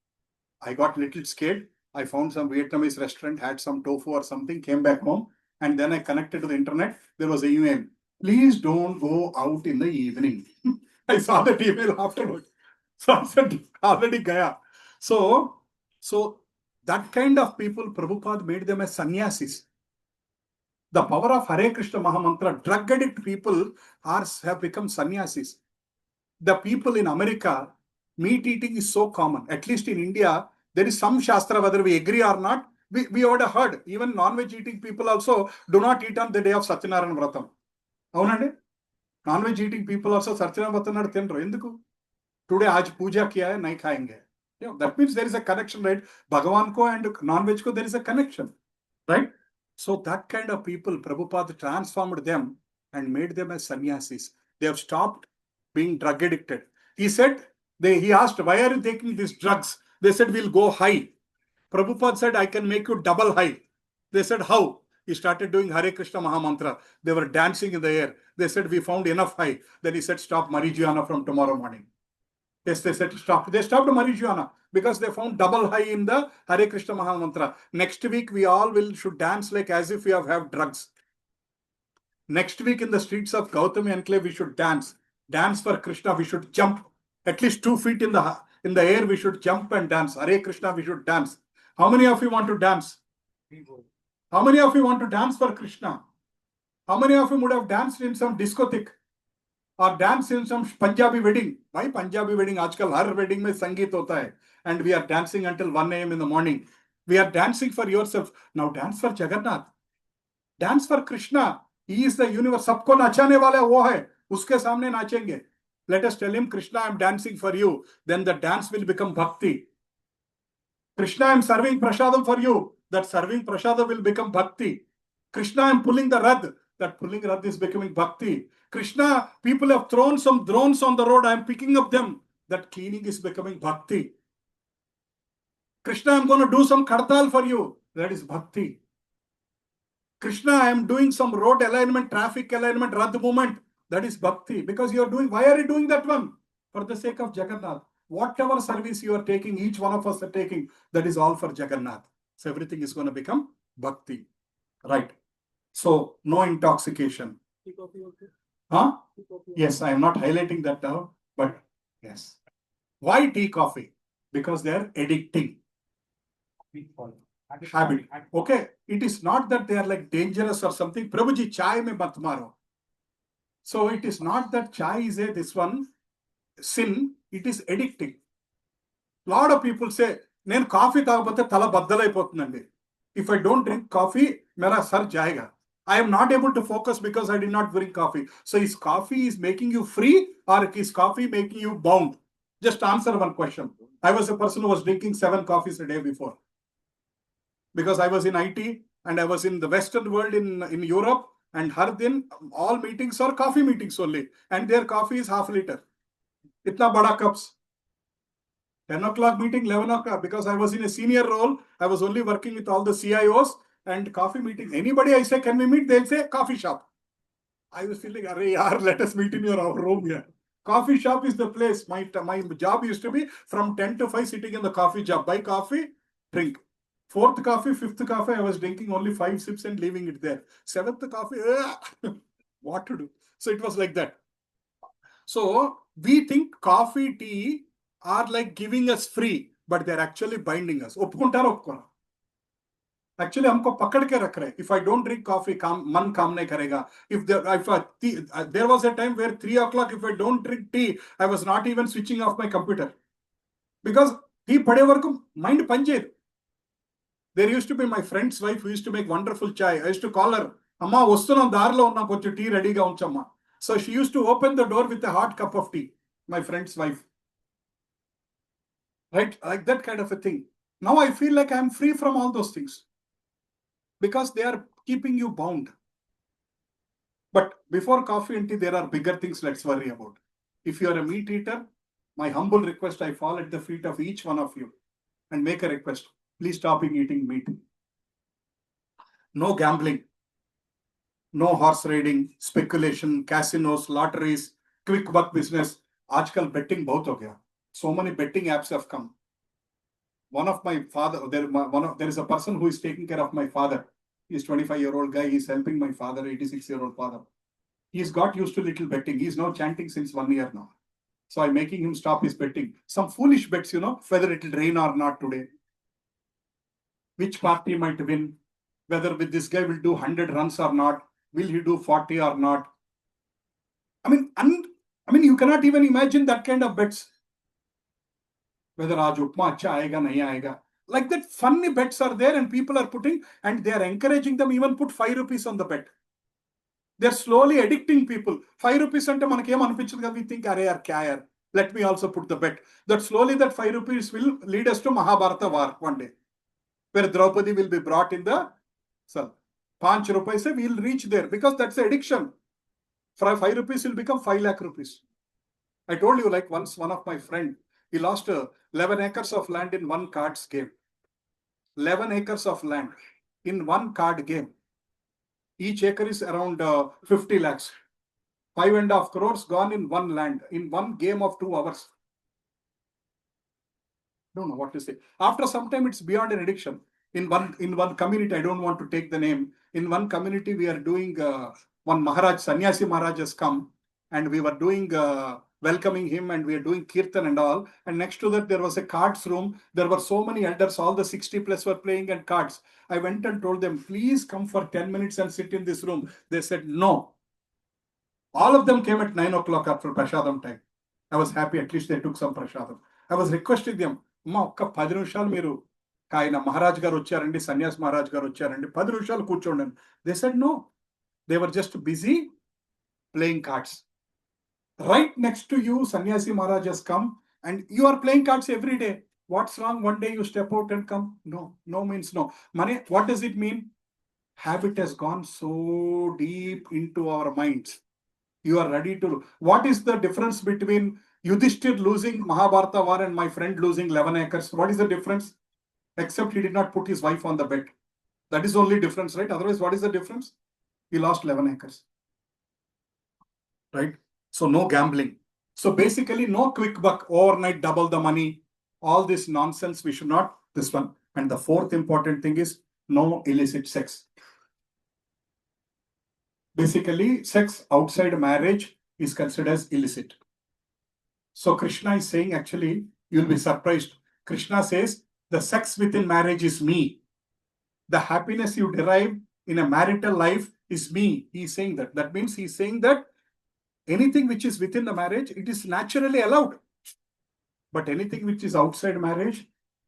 I got little scared. I found some Vietnamese restaurant, had some tofu or something, came back home, and then I connected to the internet. There was an email. Please don't go out in the evening. I saw that email afterwards. So I said, already gaya. So that kind of people, Prabhupada made them as sannyasis. The power of Hare Krishna Mahamantra, drug addict people have become sannyasis. The people in America, meat eating is so common. At least in India, there is some Shastra, whether we agree or not, we would have heard. Even non-veg eating people also do not eat on the day of Satyanarayana Vratam. Avunandi? Non-veg eating people also Satyanarayana Vratam nadu tinru. Enduku? Today, aaj puja kiya hai, nahi khayenge. You know, that means there is a connection, right? Bhagavan ko and non-veg ko there is a connection, right? So that kind of people, Prabhupada transformed them and made them as sannyasis. They have stopped being drug addicted. He said, he asked, why are you taking these drugs? They said, we'll go high. Prabhupada said, I can make you double high. They said, how? He started doing Hare Krishna Mahamantra. They were dancing in the air. They said, we found enough high. Then he said, stop marijuana from tomorrow morning. Yes, they said stop. They stopped marijuana because they found double high in the Hare Krishna Mahamantra. Next week, we all should dance like as if we have drugs. Next week in the streets of Gauthami Enclave, we should dance. Dance for Krishna, we should jump. At least 2 feet in the air, we should jump and dance. Hare Krishna, we should dance. How many of you want to dance? How many of you want to dance for Krishna? How many of you would have danced in some discotheque? Or dance in some Punjabi wedding? Why Punjabi wedding? Aajkal har wedding mein sangeet hota hai. And we are dancing until 1 a.m. in the morning. We are dancing for yourself. Now dance for Jagannath. Dance for Krishna. He is the universe. Sabko nachane wala wo hai. Uske samne nachenge. Let us tell him, Krishna, I am dancing for you. Then the dance will become bhakti. Krishna, I am serving prasadam for you. That serving prasadam will become bhakti. Krishna, I am pulling the rad. That pulling rad is becoming bhakti. Krishna, people have thrown some drones on the road. I am picking up them. That cleaning is becoming bhakti. Krishna, I am going to do some kartal for you. That is bhakti. Krishna, I am doing some road alignment, traffic alignment, rad movement. That is bhakti. Because you are doing, why are you doing that one? For the sake of Jagannath. Whatever service you are taking, each one of us are taking, that is all for Jagannath. So everything is going to become bhakti. Right. So no intoxication. Huh? Yes, I am not highlighting that now, but yes. Why tea, coffee? Because they are addicting. Habit. Okay. It is not that they are like dangerous or something. Prabhuji, chai mein mat maro. So it is not that chai is this one sin. It is addicting. Lot of people say, "Nen coffee taagapothe thala baddalaipothundandi. If I don't drink coffee, mera sar jayega." I am not able to focus because I did not drink coffee. So is coffee making you free or is coffee making you bound? Just answer one question. I was a person who was drinking 7 coffees a day before. Because I was in IT and I was in the Western world in Europe, and har din all meetings are coffee meetings only. And their coffee is half liter. Itna bada cups. 10 o'clock meeting, 11 o'clock. Because I was in a senior role, I was only working with all the CIOs. And coffee meeting, anybody I say, can we meet? They'll say, coffee shop. I was feeling, arey yaar, let us meet in your room here. Coffee shop is the place. My job used to be from 10 to 5 sitting in the coffee shop. Buy coffee, drink. 4th coffee, 5th coffee, I was drinking only 5 sips and leaving it there. 7th coffee, what to do? So it was like that. So we think coffee, tea are like giving us free, but they're actually binding us. Oppukuntara opukona. Actually, हमको पकड़ के रख रहे. If I don't drink coffee, मन काम नहीं करेगा. There was a time where 3 o'clock, if I don't drink tea, I was not even switching off my computer. Because tea पड़े वरको mind पंजे. There used to be my friend's wife who used to make wonderful chai. I used to call her, Amma, వస్తున్నా దారిలో ఉన్నా కొంచెం tea ready గా ఉంచమ్మా. So she used to open the door with a hot cup of tea. My friend's wife. Right? Like that kind of a thing. Now I feel like I'm free from all those things. Because they are keeping you bound. But before coffee and tea, there are bigger things let's worry about. If you are a meat eater, my humble request, I fall at the feet of each one of you and make a request. Please stop eating meat. No gambling, no horse riding, speculation, casinos, lotteries, quick buck business. Aajkal betting bahut ho gaya. So many betting apps have come. One of my father, there is a person who is taking care of my father. He's 25-year-old guy. He's helping my father, 86-year-old father. He's got used to little betting. He's now chanting since 1 year now. So I'm making him stop his betting. Some foolish bets, whether it will rain or not today. Which party might win, whether with this guy will do 100 runs or not, will he do 40 or not? I mean, you cannot even imagine that kind of bets. Whether aaj upma acha aayega, nahi aayega. Like that funny bets are there and people are putting, and they are encouraging them even put 5 rupees on the bet. They're slowly addicting people. 5 rupees ante manaki em anipinchadu, we think, are yaar kya yaar, let me also put the bet. That slowly that 5 rupees will lead us to Mahabharata war one day, where Draupadi will be brought in the cell. 5 rupees we will reach there, because that's the addiction. 5 rupees will become 5 lakh rupees. I told you, like once one of my friend, he lost 11 acres of land in one cards game. 11 acres of land in one card game. Each acre is around 50 lakhs. 5.5 crores gone in one land, in one game of 2 hours. Don't know what to say. After some time, it's beyond an addiction. In one community, I don't want to take the name. In one community, we are doing one Maharaj, Sannyasi Maharaj has come, and we were doing welcoming him, and we are doing kirtan and all. And next to that, there was a cards room. There were so many elders, all the 60 plus were playing at cards. I went and told them, please come for 10 minutes and sit in this room. They said no. All of them came at 9 o'clock after Prashadam time. I was happy, at least they took some Prashadam. I was requesting them, Ma, ఒక్క 10 నిమిషాలు మీరు ఆయన మహారాజ్ గారు వచ్చారండి, సన్యాస్ మహారాజ్ గారు వచ్చారండి, 10 నిమిషాలు కూర్చోండి. They said no. They were just busy playing cards. Right next to you, Sannyasi Maharaj has come, and you are playing cards every day. What's wrong? One day you step out and come. No, no means no. Money, what does it mean? Habit has gone so deep into our minds. You are ready to. What is the difference between Yudhishthir losing Mahabharata war and my friend losing 11 acres? What is the difference? Except he did not put his wife on the bet. That is the only difference, right? Otherwise, what is the difference? He lost 11 acres. Right? So no gambling. So basically, no quick buck, overnight double the money. All this nonsense, we should not. This one. And the fourth important thing is no illicit sex. Basically, sex outside marriage is considered as illicit. So Krishna is saying, actually, you'll be surprised. Krishna says, the sex within marriage is me. The happiness you derive in a marital life is me. He's saying that. That means he's saying that anything which is within the marriage, it is naturally allowed. But anything which is outside marriage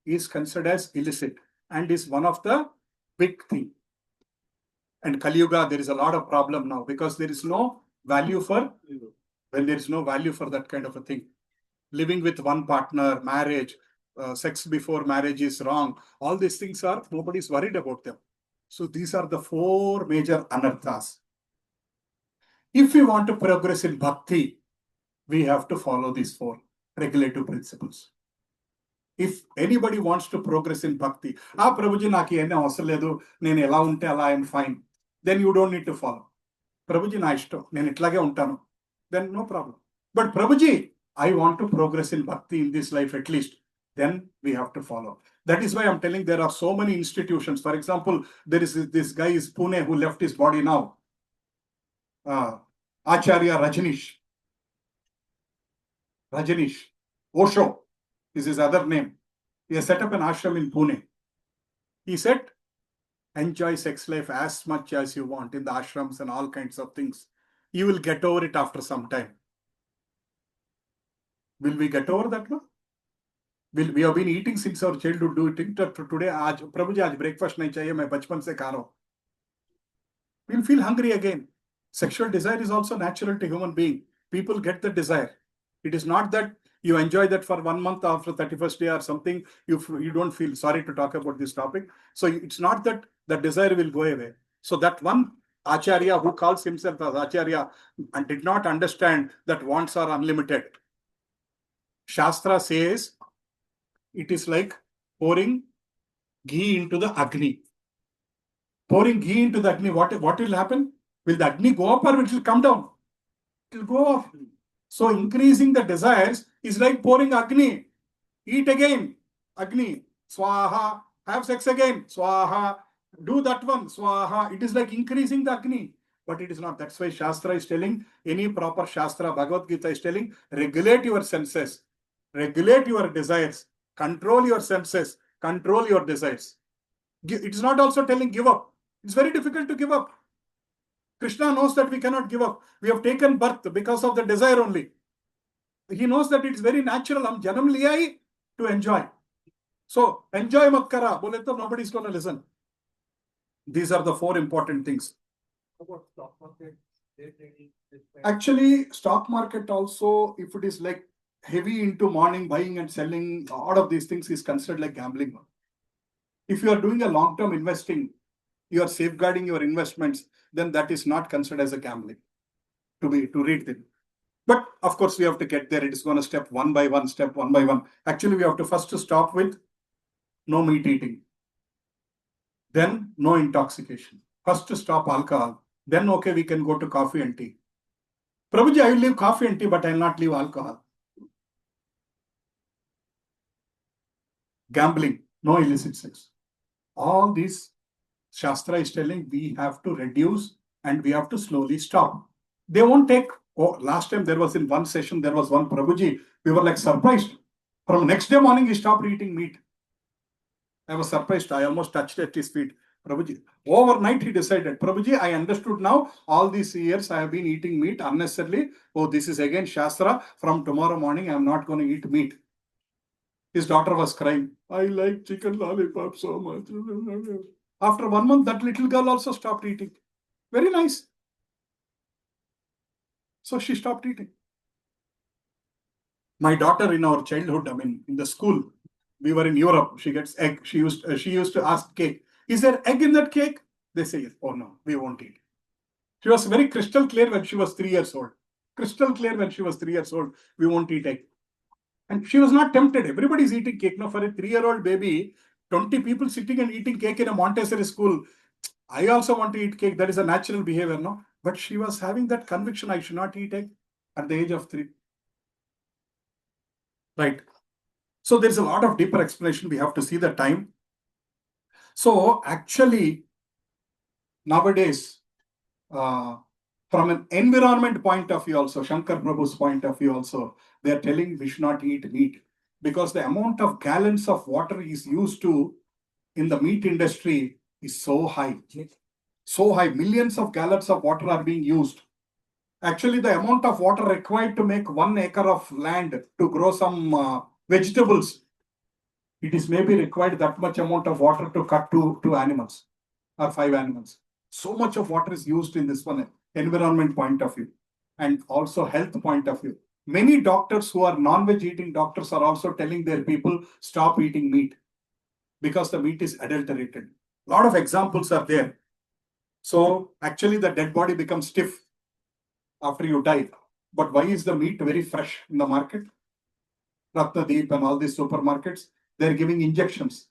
is considered as illicit and is one of the big thing. And Kali Yuga, there is a lot of problem now, because there is no value for, when there is no value for that kind of a thing. Living with one partner, marriage, sex before marriage is wrong. All these things are, nobody is worried about them. So these are the 4 major anarthas. If we want to progress in bhakti, we have to follow these 4 regulative principles. If anybody wants to progress in bhakti, Prabhuji, naki enne avasam ledu, nenu ela unte ala I am fine, then you don't need to follow. Prabhuji, na ishtam, nenu itlage untanu, then no problem. But Prabhuji, I want to progress in bhakti in this life at least, then we have to follow. That is why I'm telling there are so many institutions. For example, there is this guy is Pune who left his body now. Acharya Rajneesh Osho is his other name. He has set up an ashram in Pune. He said, enjoy sex life as much as you want in the ashrams and all kinds of things. You will get over it after some time. Will we get over that now? We have been eating since our childhood. Do it today. Prabhuji, aaj breakfast nahi chahiye, main bachpan se kha raha hu. We'll feel hungry again. Sexual desire is also natural to human being. People get the desire. It is not that you enjoy that for 1 month after 31st day or something. You don't feel. Sorry to talk about this topic. So it's not that the desire will go away. So that one Acharya who calls himself as Acharya and did not understand that wants are unlimited. Shastra says it is like pouring ghee into the Agni. Pouring ghee into the Agni, what will happen? Will the Agni go up or it will come down? It will go up. So increasing the desires is like pouring Agni. Eat again, Agni, Swaha. Have sex again, Swaha. Do that one, Swaha. It is like increasing the Agni. But it is not. That's why Shastra is telling, any proper Shastra, Bhagavad Gita is telling, regulate your senses, regulate your desires, control your senses, control your desires. It is not also telling give up. It's very difficult to give up. Krishna knows that we cannot give up. We have taken birth because of the desire only. He knows that it's very natural. Hum janam liya hai to enjoy. So enjoy mat kara. Bole to nobody is going to listen. These are the 4 important things. About stock market, day trading, Actually, stock market also, if it is like heavy into morning buying and selling, all of these things is considered like gambling. If you are doing a long-term investing, you are safeguarding your investments, then that is not considered as a gambling to read them. But of course, we have to get there. It is going to step one by one. Actually, we have to first stop with no meat eating. Then no intoxication. First to stop alcohol. Then okay, we can go to coffee and tea. Prabhuji, I will leave coffee and tea, but I will not leave alcohol. Gambling, no illicit sex. All these Shastra is telling we have to reduce and we have to slowly stop. They won't take. Oh, last time there was in one session, there was one Prabhuji. We were like surprised. From next day morning, he stopped eating meat. I was surprised. I almost touched at his feet. Prabhuji. Overnight, he decided, Prabhuji, I understood now. All these years I have been eating meat unnecessarily. Oh, this is again Shastra. From tomorrow morning, I am not going to eat meat. His daughter was crying. I like chicken lollipop so much. After 1 month, that little girl also stopped eating. Very nice. So she stopped eating. My daughter in our childhood, I mean, in the school, we were in Europe. She gets egg. She used to ask cake. Is there egg in that cake? They say yes. Oh no, we won't eat. She was very crystal clear when she was 3 years old. Crystal clear when she was 3 years old. We won't eat egg. And she was not tempted. Everybody is eating cake. Now for a 3-year-old baby, 20 people sitting and eating cake in a Montessori school. I also want to eat cake. That is a natural behavior, no? But she was having that conviction, I should not eat egg at the age of 3. Right. So there's a lot of deeper explanation. We have to see the time. So actually, nowadays, from an environment point of view also, Shankar Prabhu's point of view also, they are telling we should not eat meat because the amount of gallons of water is used to in the meat industry is so high. So high, millions of gallons of water are being used. Actually, the amount of water required to make 1 acre of land to grow some vegetables, it is maybe required that much amount of water to cut 2 animals or 5 animals. So much of water is used in this one, environment point of view and also health point of view. Many doctors who are non-veg eating doctors are also telling their people stop eating meat because the meat is adulterated. A lot of examples are there. So actually the dead body becomes stiff after you die. But why is the meat very fresh in the market? Ratnadeep and all these supermarkets, they're giving injections.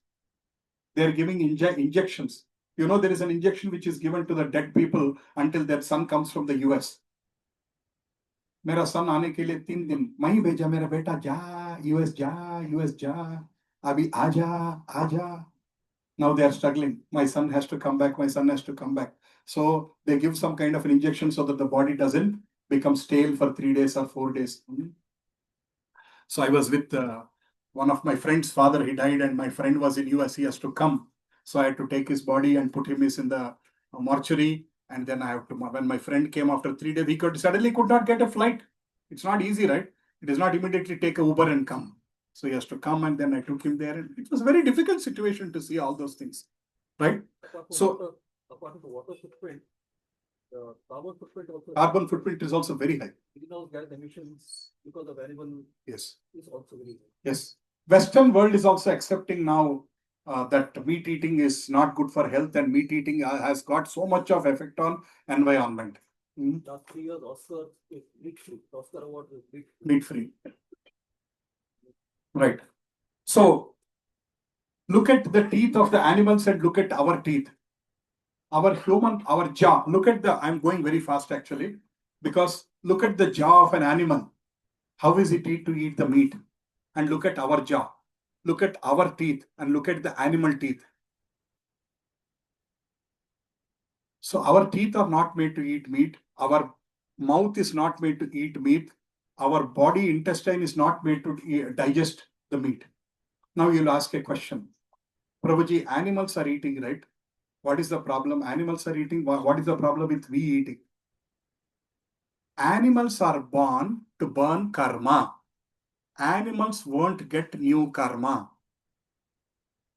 They're giving injections. You know, there is an injection which is given to the dead people until their son comes from the US. मेरा son आने के लिए 3 दिन मही भेजा मेरा बेटा जा US जा अभी आजा. Now they are struggling. My son has to come back. So they give some kind of an injection so that the body doesn't become stale for 3 days or 4 days. So I was with one of my friend's father. He died and my friend was in US. He has to come. So I had to take his body and put him in the mortuary. And then I have to, when my friend came after 3 days, he suddenly could not get a flight. It's not easy, right? It is not immediately take a Uber and come. So he has to come and then I took him there. And it was a very difficult situation to see all those things, right? So apart from the water footprint, the carbon footprint also. Carbon footprint is also very high. Greenhouse gas emissions because of animal Yes. is also very high. Yes. Western world is also accepting now that meat eating is not good for health and meat eating has got so much of effect on environment. Last 3 years, Oscar is meat free. Oscar award is meat free. Meat free. Right. So look at the teeth of the animals and look at our teeth. Our jaw. Look at I'm going very fast actually, because look at the jaw of an animal. How is it to eat the meat? And look at our jaw. Look at our teeth and look at the animal teeth. So our teeth are not made to eat meat. Our mouth is not made to eat meat. Our body intestine is not made to digest the meat. Now you'll ask a question. Prabhuji, animals are eating, right? What is the problem? Animals are eating. What is the problem with we eating? Animals are born to burn karma. Animals won't get new karma.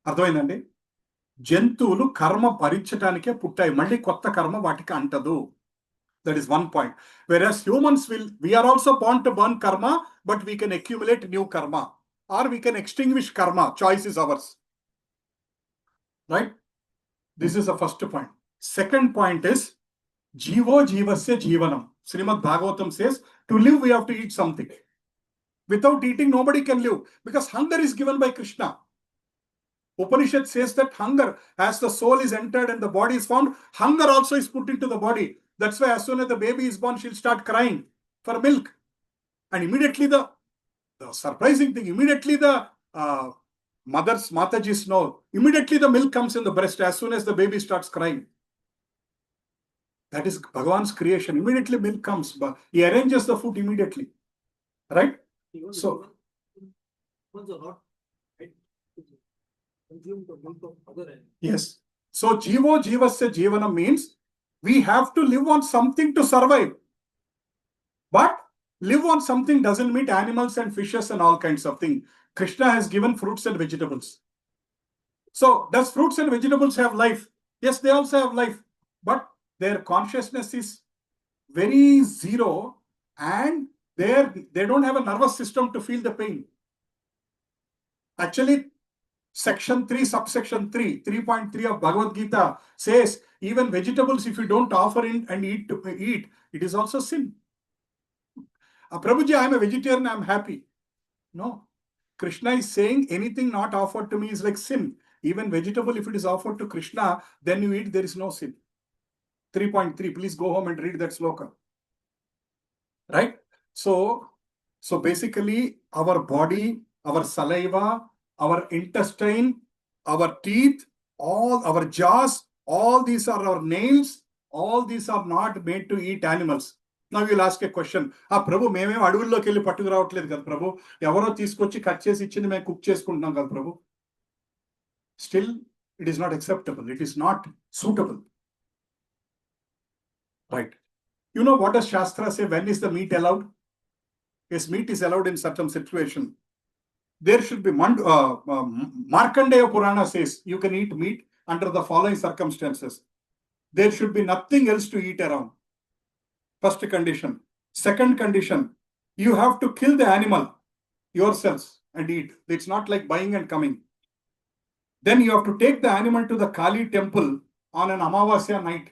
అర్థమైందండి? జంతువులు కర్మ భరించడానికే పుట్టాయి, మళ్ళీ కొత్త కర్మ వాటికి అంటదు. That is one point. Whereas humans we are also born to burn karma, but we can accumulate new karma or we can extinguish karma. Choice is ours. Right? This is the first point. Second point is Jivo Jivasya Jivanam. Srimad Bhagavatam says to live we have to eat something. Without eating nobody can live, because hunger is given by Krishna. Upanishad says that hunger, as the soul is entered and the body is found, hunger also is put into the body. That's why as soon as the baby is born, she'll start crying for milk. And immediately the surprising thing, immediately the Matajis know, immediately the milk comes in the breast as soon as the baby starts crying. That is Bhagavan's creation. Immediately milk comes, but he arranges the food immediately. Right? So, consume the milk of other animals. yes. So Jivo Jivasya Jivanam means we have to live on something to survive. But live on something doesn't mean animals and fishes and all kinds of things. Krishna has given fruits and vegetables. So does fruits and vegetables have life? Yes, they also have life. But their consciousness is very zero and they don't have a nervous system to feel the pain. Actually, Section 3, subsection 3, 3.3 of Bhagavad Gita says even vegetables, if you don't offer in and eat, it is also sin. Prabhuji, I am a vegetarian, I am happy. No. Krishna is saying anything not offered to me is like sin. Even vegetable, if it is offered to Krishna, then you eat, there is no sin. 3.3, please go home and read that sloka. Right? So basically our body, our saliva, our intestine, our teeth, all our jaws, all these are our nails, all these are not made to eat animals. Now you'll ask a question. Prabhu, మేమేం అడవుల్లోకి వెళ్ళి పట్టుకు రావట్లేదు కదా ప్రభు, ఎవరో తీసుకొచ్చి cut చేసి ఇచ్చింది మేము కుక్ చేసుకుంటున్నాం కదా ప్రభు. Still, it is not acceptable. It is not suitable. Right. You know what does Shastra say? When is the meat allowed? Yes, meat is allowed in certain situation. There should be Markandeya Purana says you can eat meat under the following circumstances. There should be nothing else to eat around. First condition. Second condition, you have to kill the animal yourselves and eat. It's not like buying and coming. Then you have to take the animal to the Kali temple on an Amavasya night.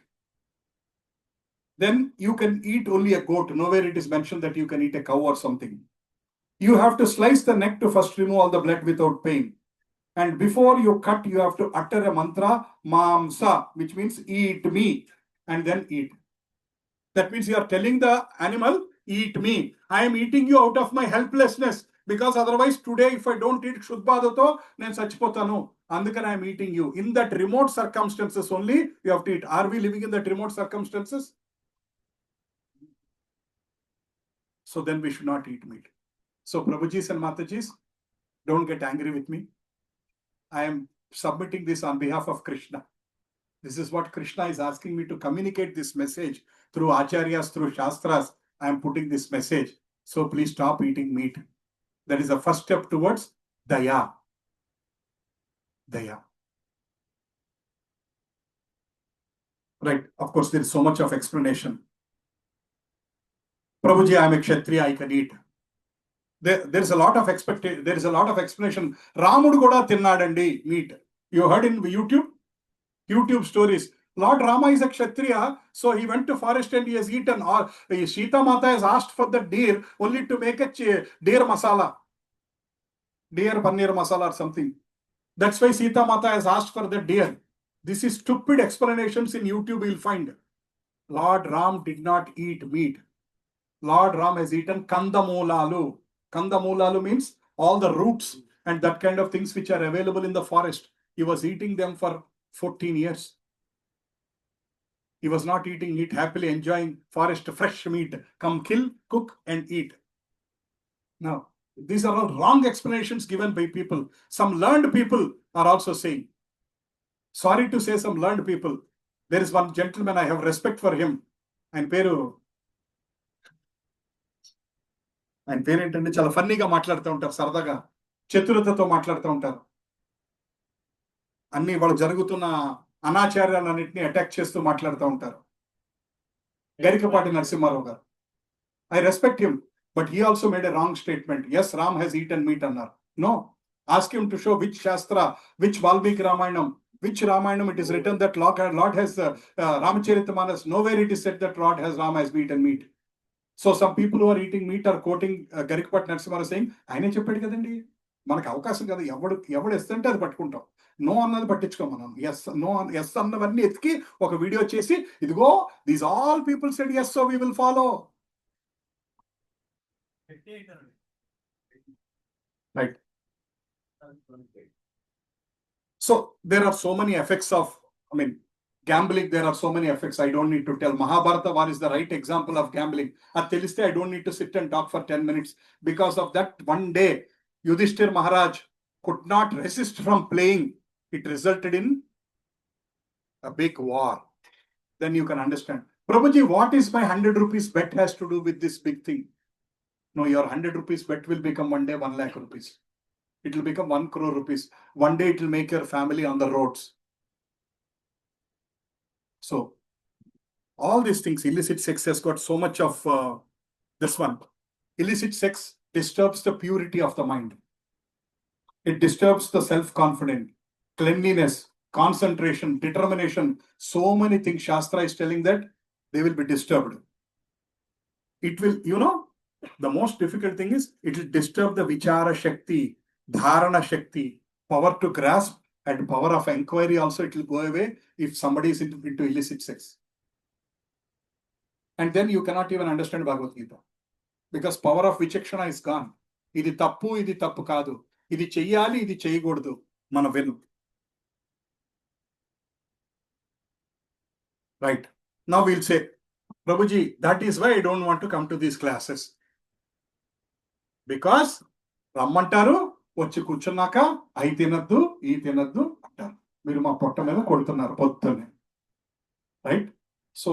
Then you can eat only a goat. Nowhere it is mentioned that you can eat a cow or something. You have to slice the neck to first remove all the blood without pain. And before you cut, you have to utter a mantra, Mamsa, which means eat me, and then eat. That means you are telling the animal, eat me. I am eating you out of my helplessness, because otherwise today if I don't eat Shuddhbadato, then Sachipotanu. Andukana I am eating you. In that remote circumstances only, you have to eat. Are we living in that remote circumstances? So then we should not eat meat. So Prabhujis and Matajis, don't get angry with me. I am submitting this on behalf of Krishna. This is what Krishna is asking me to communicate this message through Acharyas, through Shastras. I am putting this message. So please stop eating meat. That is the first step towards Daya. Daya. Right. Of course, there is so much of explanation. Prabhuji, I am a Kshatriya, I can eat. There is a lot of explanation. Ramudu kuda tinnadandi meat. You heard in YouTube stories. Lord Rama is a Kshatriya, so he went to forest and he has eaten. Or Sita Mata has asked for the deer only to make a deer masala, deer paneer masala or something. That's why Sita Mata has asked for the deer. This is stupid explanations in YouTube. You'll find. Lord Ram did not eat meat. Lord Ram has eaten kandamulalu. Kandamulalu means all the roots and that kind of things which are available in the forest. He was eating them for 14 years. He was not eating meat, happily enjoying forest fresh meat. Come kill, cook and eat. Now, these are all wrong explanations given by people. Some learned people are also saying. Sorry to say, some learned people. There is one gentleman, I have respect for him. And ఆయన పేరేంటంటే చాలా ఫన్నీగా మాట్లాడుతూ ఉంటారు, సరదాగా చతురతతో మాట్లాడుతూ ఉంటారు. అన్ని వాళ్ళు జరుగుతున్న అనాచార్యాలన్నింటినీ అటాక్ చేస్తూ మాట్లాడుతూ ఉంటారు. గరికపాటి నరసింహారావు గారు. I respect him, but he also made a wrong statement. Yes, Ram has eaten meat అన్నారు. No. Ask him to show which Shastra, which Valmiki Ramayanam, which Ramayanam it is written that Lord has Ramacharita-manas. Nowhere it is said that Ram has eaten meat. So some people who are eating meat are quoting Garikapati Narasimha saying, ఆయనే చెప్పాడు కదండి, మనకు అవకాశం కదా, ఎవడు ఎస్తంటే అది పట్టుకుంటాం. No అన్నది పట్టించుకో మనం. ఎస్ అన్నవన్నీ ఎత్తికి ఒక వీడియో చేసి, ఇదిగో these all people said yes, so we will follow. Right. So there are so many effects of, gambling, there are so many effects. I don't need to tell. Mahabharata war is the right example of gambling. At Teliste, I don't need to sit and talk for 10 minutes. Because of that one day, Yudhishthir Maharaj could not resist from playing. It resulted in a big war. Then you can understand. Prabhuji, what is my 100 rupees bet has to do with this big thing? No, your 100 rupees bet will become one day 1 lakh rupees. It will become 1 crore rupees. One day it will make your family on the roads. So, all these things, illicit sex has got so much of this one. Illicit sex disturbs the purity of the mind. It disturbs the self-confidence, cleanliness, concentration, determination. So many things Shastra is telling that they will be disturbed. It will, the most difficult thing is it will disturb the Vichara Shakti, Dharana Shakti, power to grasp and power of inquiry also. It will go away if somebody is into illicit sex. And then you cannot even understand Bhagavad Gita. Because power of Vichakshana is gone. Idi tappu kaadu. Idi cheyyali, idi cheyyagudadu. Mana vinu. Right. Now we'll say, Prabhuji, that is why I don't want to come to these classes. Because రమ్మంటారు, వచ్చి కూర్చున్నాక అయి తినద్దు, ఈ తినద్దు అంటారు. మీరు మా పొట్ట మీద కొడుతున్నారు పొద్దున్నే. Right? So,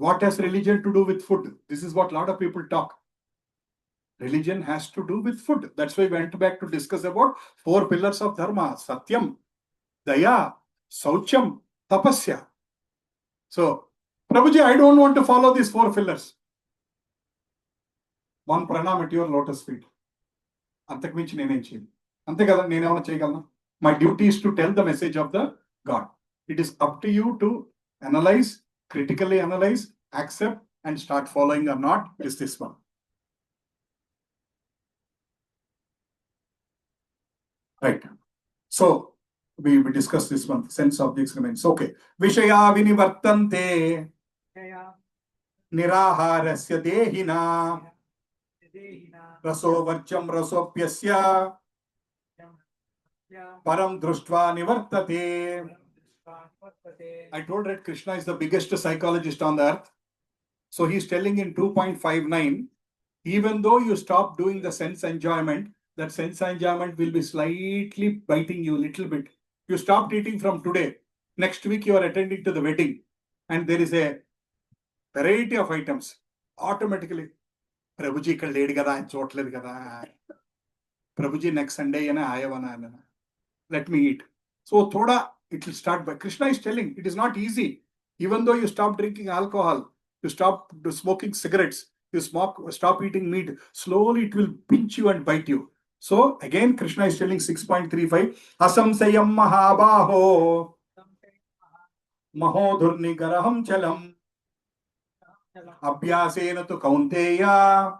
what has religion to do with food? This is what a lot of people talk. Religion has to do with food. That's why we went back to discuss about 4 pillars of Dharma. Satyam, Daya, Saucham, Tapasya. So, Prabhuji, I don't want to follow these 4 pillars. One pranam at your lotus feet. అంతకుమించి నేనేం చేయను. అంతే కదా, నేనేమైనా చేయగలను? My duty is to tell the message of the God. It is up to you to analyze, critically analyze, accept and start following or not. Is this one. Right. So we discussed this one. Sense objects remains. Okay. Vishaya vinivartante niraharasya dehina raso varcham rasopyasya param drushtva nivartate. I told that Krishna is the biggest psychologist on the earth. So he's telling in 2.59, even though you stop doing the sense enjoyment, that sense enjoyment will be slightly biting you a little bit. You stopped eating from today. Next week you are attending to the wedding and there is a variety of items. Automatically, Prabhuji ikkada ledi kada, ఆయన చూడలేదు కదా. Prabhuji next Sunday ayavana. Let me eat. So thoda it will start by Krishna is telling it is not easy. Even though you stop drinking alcohol, you stop smoking cigarettes, you stop eating meat, slowly it will pinch you and bite you. So again, Krishna is telling 6.35, Asamsayam Mahabaho Mahodurnigaraham Chalam Abhyasena tu Kaunteya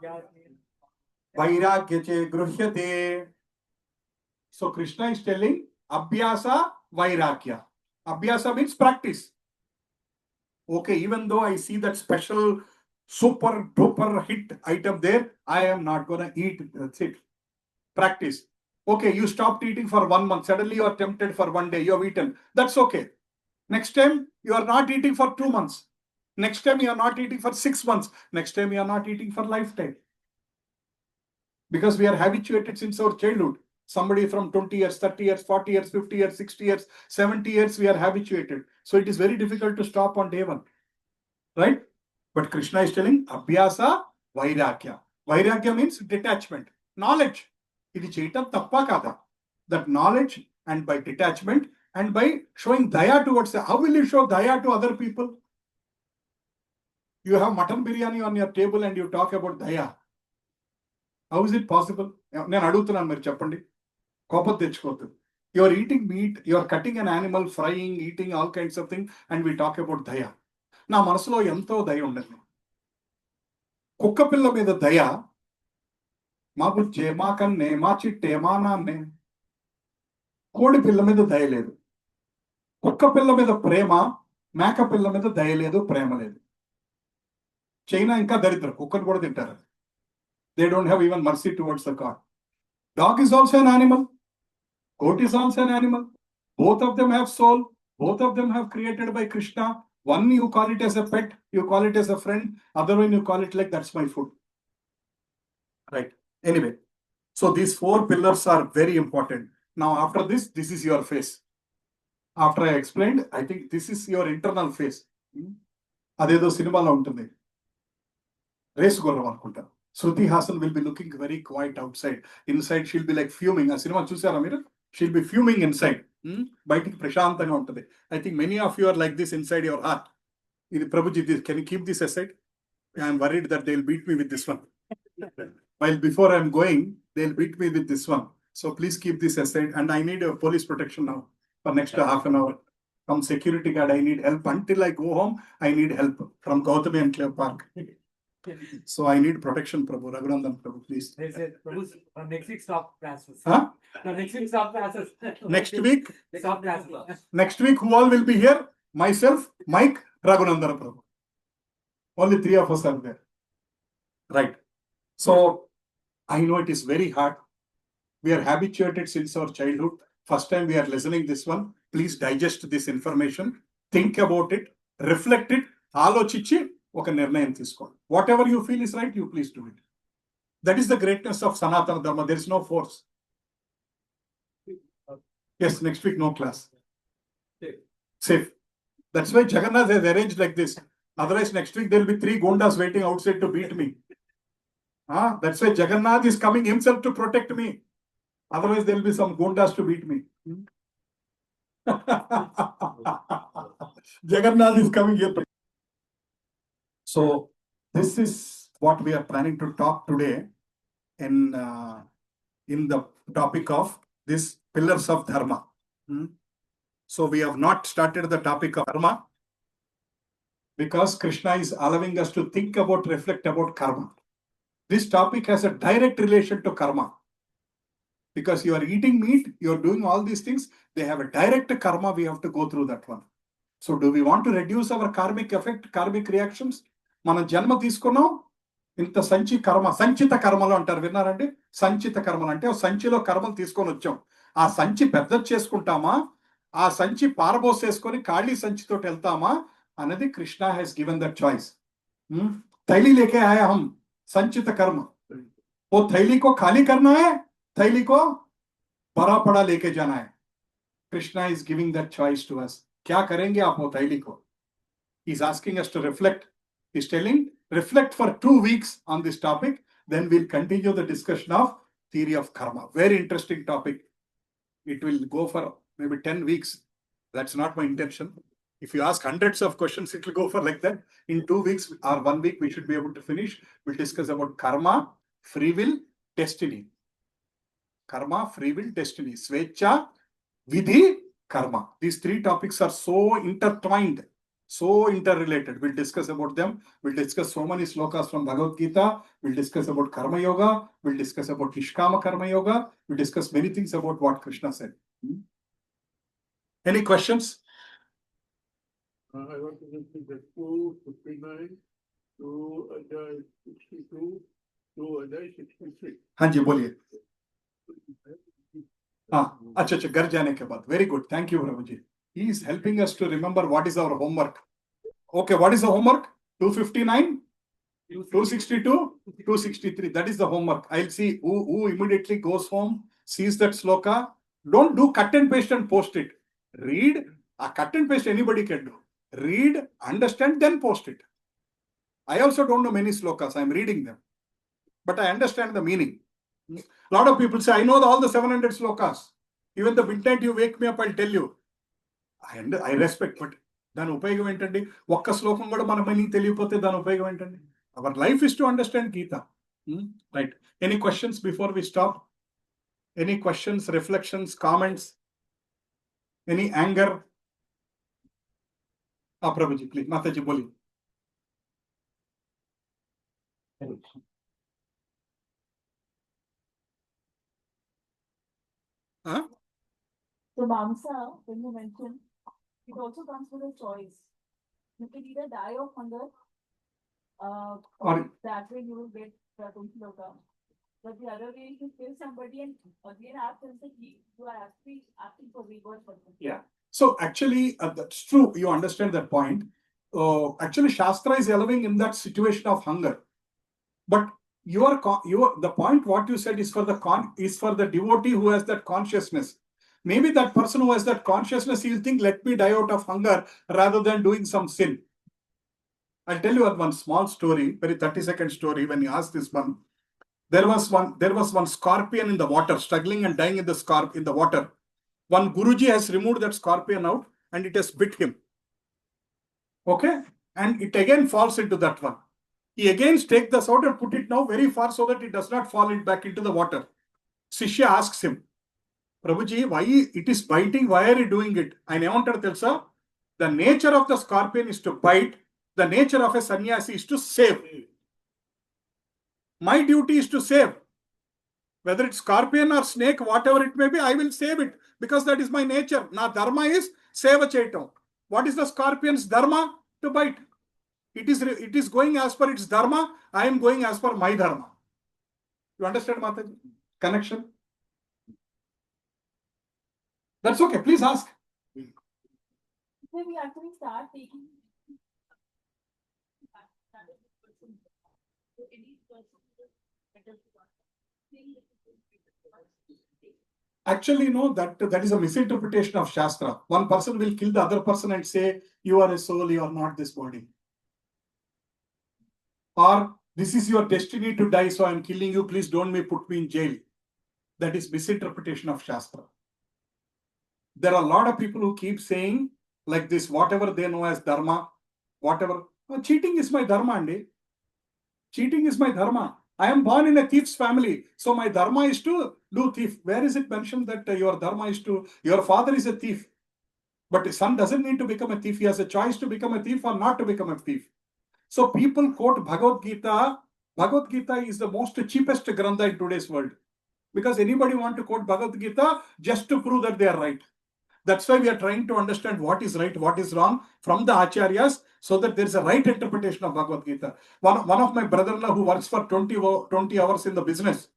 Vairagyache Gruhyate. So Krishna is telling Abhyasa Vairagya. Abhyasa means practice. Okay, even though I see that special super duper hit item there, I am not gonna eat. That's it. Practice. Okay, you stopped eating for 1 month. Suddenly you are tempted for 1 day. You have eaten. That's okay. Next time you are not eating for 2 months. Next time you are not eating for 6 months. Next time you are not eating for lifetime. Because we are habituated since our childhood. Somebody from 20 years, 30 years, 40 years, 50 years, 60 years, 70 years, we are habituated. So it is very difficult to stop on day one. Right? But Krishna is telling Abhyasa Vairagya. Vairagya means detachment. Knowledge. Idi chetam tappa kada. That knowledge and by detachment and by showing daya towards them. How will you show daya to other people? You have mutton biryani on your table and you talk about daya. How is it possible? నేను అడుగుతున్నాను మీరు చెప్పండి. కోపం తెచ్చుకోవద్దు. You are eating meat, you are cutting an animal, frying, eating all kinds of things, and we talk about daya. నా మనసులో ఎంతో దయ ఉండదు. కుక్క పిల్ల మీద దయ, మా బుజ్జే, మా కన్నే, మా చిట్టే, మా నాన్నే. కోడి పిల్ల మీద దయ లేదు. కుక్క పిల్ల మీద ప్రేమ, మేక పిల్ల మీద దయ లేదు, ప్రేమ లేదు. చైనా ఇంకా దరిద్రం, కుక్కను కూడా తింటారు. They don't have even mercy towards the God. Dog is also an animal. Goat is also an animal. Both of them have soul. Both of them have created by Krishna. One you call it as a pet, you call it as a friend. Other one you call it like that's my food. Right. Anyway, so these 4 pillars are very important. Now after this is your face. After I explained, I think this is your internal face. అదేదో సినిమాలో ఉంటుంది, race గుర్రం అనుకుంటా. Shruti Hassan will be looking very quiet outside. Inside she'll be like fuming. ఆ cinema చూసారా మీరు? She'll be fuming inside. బయటికి ప్రశాంతంగా ఉంటుంది. I think many of you are like this inside your heart. ఇది Prabhuji, can you keep this aside? I am worried that they'll beat me with this one. While before I'm going, they'll beat me with this one. So please keep this aside. And I need a police protection now for next half an hour. From security guard, I need help. Until I go home, I need help from Gauthami Enclave Park. So I need protection, Prabhu. Raghunandan, Prabhu, please. Next week stop classes. Huh? No, next week stop classes. Next week? Stop classes. Next week, who all will be here? Myself, Mike, Raghunandan, Prabhu. Only 3 of us are there. Right. So I know it is very hard. We are habituated since our childhood. First time we are listening this one. Please digest this information. Think about it. Reflect it. ఆలోచించి ఒక నిర్ణయం తీసుకోండి. Whatever you feel is right, you please do it. That is the greatness of Sanatana Dharma. There is no force. Yes, next week no class. Safe. That's why Jagannath has arranged like this. Otherwise, next week there will be 3 Gondas waiting outside to beat me. That's why Jagannath is coming himself to protect me. Otherwise, there will be some Gondas to beat me. Jagannath is coming here. So this is what we are planning to talk today in the topic of this pillars of Dharma. So we have not started the topic of Dharma because Krishna is allowing us to think about, reflect about karma. This topic has a direct relation to karma. Because you are eating meat, you are doing all these things, they have a direct karma, we have to go through that one. So do we want to reduce our karmic effect, karmic reactions? మనం జన్మ తీసుకున్నాం, ఇంత సంచి కర్మ, సంచిత కర్మలు అంటారు, విన్నారండి? సంచిత కర్మలు అంటే సంచిలో కర్మలు తీసుకొని వచ్చాం. ఆ సంచి పెద్దది చేసుకుంటామా, ఆ సంచి పారబోసేసుకొని ఖాళీ సంచితో వెళ్తామా అన్నది Krishna has given that choice. थैली लेके आया हम, संचित कर्म. वो थैली को खाली करना है, थैली को बड़ा पड़ा लेके जाना है. Krishna is giving that choice to us. क्या करेंगे आप वो थैली को? He is asking us to reflect. He is telling, reflect for 2 weeks on this topic. Then we'll continue the discussion of theory of karma. Very interesting topic. It will go for maybe 10 weeks. That's not my intention. If you ask hundreds of questions, it will go for like that. In 2 weeks or 1 week, we should be able to finish. We'll discuss about karma, free will, destiny. Karma, free will, destiny. Svecha, Vidhi, Karma. These three topics are so intertwined, so interrelated. We'll discuss about them. We'll discuss so many slokas from Bhagavad Gita. We'll discuss about Karma Yoga. We'll discuss about Nishkama Karma Yoga. We'll discuss many things about what Krishna said. Any questions? I want to just the 259 to 62 to 63. हाँ जी बोलिए. हाँ अच्छा अच्छा घर जाने के बाद. Very good. Thank you Prabhu ji. He is helping us to remember what is our homework. Okay, what is the homework? 259, 262, 263. That is the homework. I'll see who immediately goes home, sees that sloka. Don't do cut and paste and post it. Read. A cut and paste anybody can do. Read, understand, then post it. I also don't know many slokas. I'm reading them. But I understand the meaning. A lot of people say, I know all the 700 slokas. Even the midnight you wake me up, I'll tell you. I respect, but దాని ఉపయోగం ఏంటండి? ఒక్క శ్లోకం కూడా మన meaning తెలియకపోతే దాని ఉపయోగం ఏంటండి? Our life is to understand Gita. Right. Any questions before we stop? Any questions, reflections, comments, any anger? ప్రభుజీ ప్లీజ్, మాతాజీ బోలి. So Mamsa, when you mentioned, it also comes with a choice. You can either die of hunger, or that way you will get Loka. But the other way is to kill somebody and again ask them to keep. You are actually asking for rebirth for them. Yeah. So actually, that's true. You understand that point. Actually, Shastra is allowing in that situation of hunger. But the point what you said is for the devotee who has that consciousness. Maybe that person who has that consciousness, he'll think, let me die out of hunger rather than doing some sin. I'll tell you one small story, very 30-second story. When you ask this one, there was one scorpion in the water, struggling and dying in the water. One Guruji has removed that scorpion out and it has bit him. Okay? And it again falls into that one. He again takes this out and put it now very far so that it does not fall back into the water. Shishya asks him, Prabhuji, why it is biting? Why are you doing it? I never tell sir. The nature of the scorpion is to bite. The nature of a sannyasi is to save. My duty is to save. Whether it's scorpion or snake, whatever it may be, I will save it because that is my nature. Now, dharma is seva chaitam. What is the scorpion's dharma? To bite. It is going as per its dharma. I am going as per my dharma. You understand, Mataji? Connection? That's okay. Please ask. So we actually start taking Actually, no, that is a misinterpretation of Shastra. One person will kill the other person and say, you are a soul, you are not this body. Or, this is your destiny to die, so I am killing you, please don't put me in jail. That is misinterpretation of Shastra. There are a lot of people who keep saying like this, whatever they know as dharma, whatever. Oh, cheating is my dharma, Andy. Cheating is my dharma. I am born in a thief's family, so my dharma is to do thief. Where is it mentioned that your dharma is to, your father is a thief, but his son doesn't need to become a thief. He has a choice to become a thief or not to become a thief. So people quote Bhagavad Gita. Bhagavad Gita is the most cheapest grantha in today's world. Because anybody want to quote Bhagavad Gita just to prove that they are right. That's why we are trying to understand what is right, what is wrong from the Acharyas, so that there is a right interpretation of Bhagavad Gita. One of my brother-in-law who works for 20 hours in the business,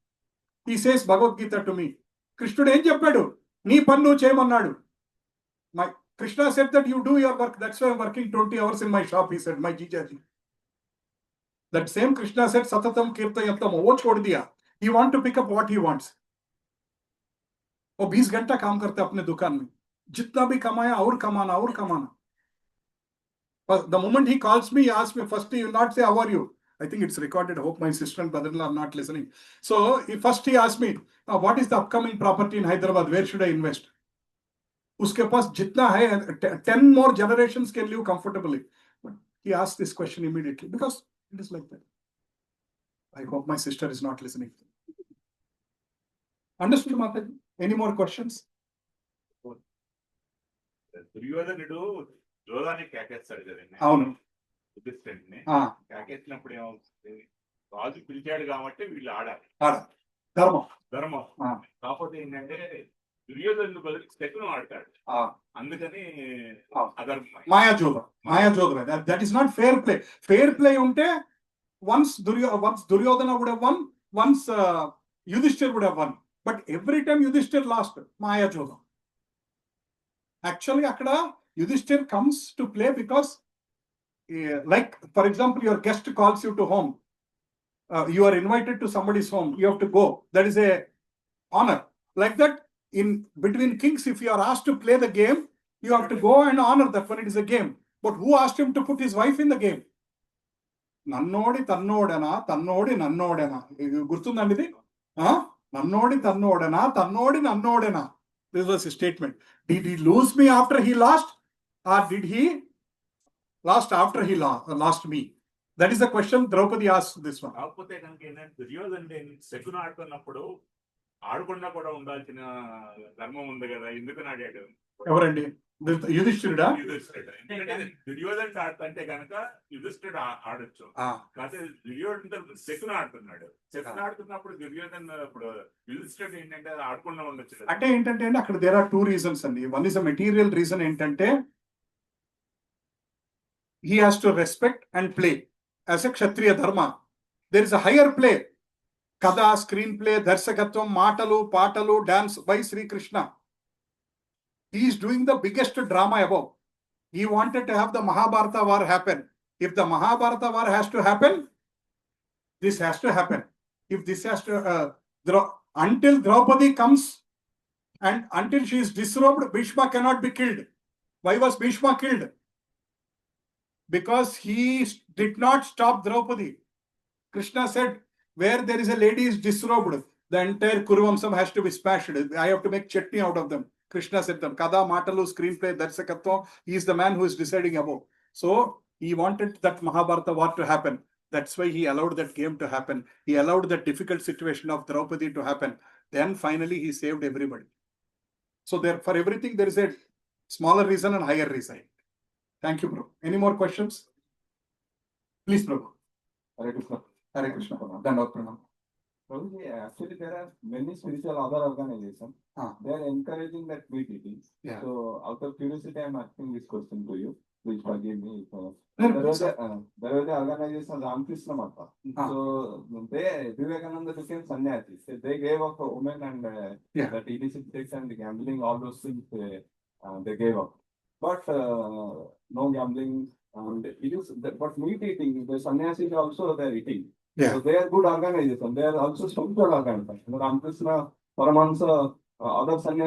he says Bhagavad Gita to me. Krishnudu em cheppadu? Nee pani nu cheyamannadu. My Krishna said that you do your work. That's why I'm working 20 hours in my shop, he said, my Jijaji. That same Krishna said, Satatam Kirtayantam, wo chhod diya. He want to pick up what he wants. वो 20 घंटा काम करते अपने दुकान में, जितना भी कमाया और कमाना. But the moment he calls me, he asks me, first he will not say, how are you? I think it's recorded. I hope my sister and brother-in-law are not listening. So he asked me, what is the upcoming property in Hyderabad? Where should I invest? Uske paas jitna hai, 10 more generations can live comfortably. But he asked this question immediately because it is like that. I hope my sister is not listening. Understood, Mataji? Any more questions? దుర్యోధనుడు జోదానికి కేకేస్తాడు కదండి అవును. యుధిష్ఠిరుడిని. ఆ, కేకేసినప్పుడు ఏమవుతుంది? రాజు పిలిచాడు కాబట్టి వీళ్ళు ఆడాలి. ఆడ. ధర్మం. ధర్మం. ఆ. కాకపోతే ఏంటంటే దుర్యోధనుడు బదులు శకునం ఆడతాడు. ఆ, అందుకని ఆ. అధర్మం. మాయాజోదం. మాయాజోదం. That is not fair play. Fair play ఉంటే once Duryodhana would have won, once Yudhishthir would have won. But every time Yudhishthir lost, మాయాజోదం. Actually, akkada Yudhishthir comes to play because, like, for example, your guest calls you to home. You are invited to somebody's home. You have to go. That is a honor. Like that, in between kings, if you are asked to play the game, you have to go and honor that when it is a game. But who asked him to put his wife in the game? నన్నోడి తన్నోడనా తన్నోడి నన్నోడనా. గుర్తుందండి ఇది? నన్నోడి తన్నోడనా తన్నోడి నన్నోడనా. This was his statement. Did he lose me after he lost, or did he lost after he lost me? That is the question Draupadi asked this one. కాకపోతే కనుక ఏంటంటే దుర్యోధనుడు శకునం ఆడుతున్నప్పుడు ఆడకుండా కూడా ఉండాల్సిన ధర్మం ఉంది కదా, ఎందుకని ఆడాడు? ఎవరండి? యుధిష్ఠిరుడా? యుధిష్ఠిరుడు. ఎందుకంటే దుర్యోధనుడు ఆడుతుంటే కనుక యుధిష్ఠిరుడు ఆడొచ్చు. కాకపోతే దుర్యోధనుడు శకునం ఆడుతున్నాడు. శకునం ఆడుతున్నప్పుడు దుర్యోధను ఇప్పుడు యుధిష్ఠిరుడు ఏంటంటే ఆడకుండా ఉండొచ్చు. అంటే ఏంటంటే అక్కడ దేర్ ఆర్ 2 reasons అండి. One is a material reason. ఏంటంటే he has to respect and play as a క్షత్రియ ధర్మ. There is a higher play. కథ, స్క్రీన్ ప్లే, దర్శకత్వం, మాటలు, పాటలు, dance by Sri Krishna. He is doing the biggest drama above. He wanted to have the Mahabharata war happen. If the Mahabharata war has to happen, this has to happen. If this has to, until Draupadi comes and until she is disrobed, Bhishma cannot be killed. Why was Bhishma killed? Because he did not stop Draupadi. Krishna said, where there is a lady is disrobed, the entire Kuruvamsam has to be smashed. I have to make chutney out of them. Krishna said them. Kada, Matalu, screenplay, Darshakatvam, he is the man who is deciding above. So he wanted that Mahabharata war to happen. That's why he allowed that game to happen. He allowed that difficult situation of Draupadi to happen. Then finally he saved everybody. So there, for everything there is a smaller reason and higher reason. Thank you, bro. Any more questions? Please, Prabhu. Hare Krishna. Hare Krishna. Dandavad Pranam. Prabhuji, actually there are many spiritual other organizations. They are encouraging that meat eating. Yeah. So out of curiosity, I am asking this question to you. Please forgive me. No, There was an organization, Ramkrishna Mata. So they, Vivekananda became sannyasis. They gave up for women and that illicit sex and gambling, all those things they gave up. But no gambling. It is, but meat eating, the sannyasis also they are eating. Yeah. So they are good organization. They are also spiritual organization. Ramkrishna, Paramahansa, other sannyasis.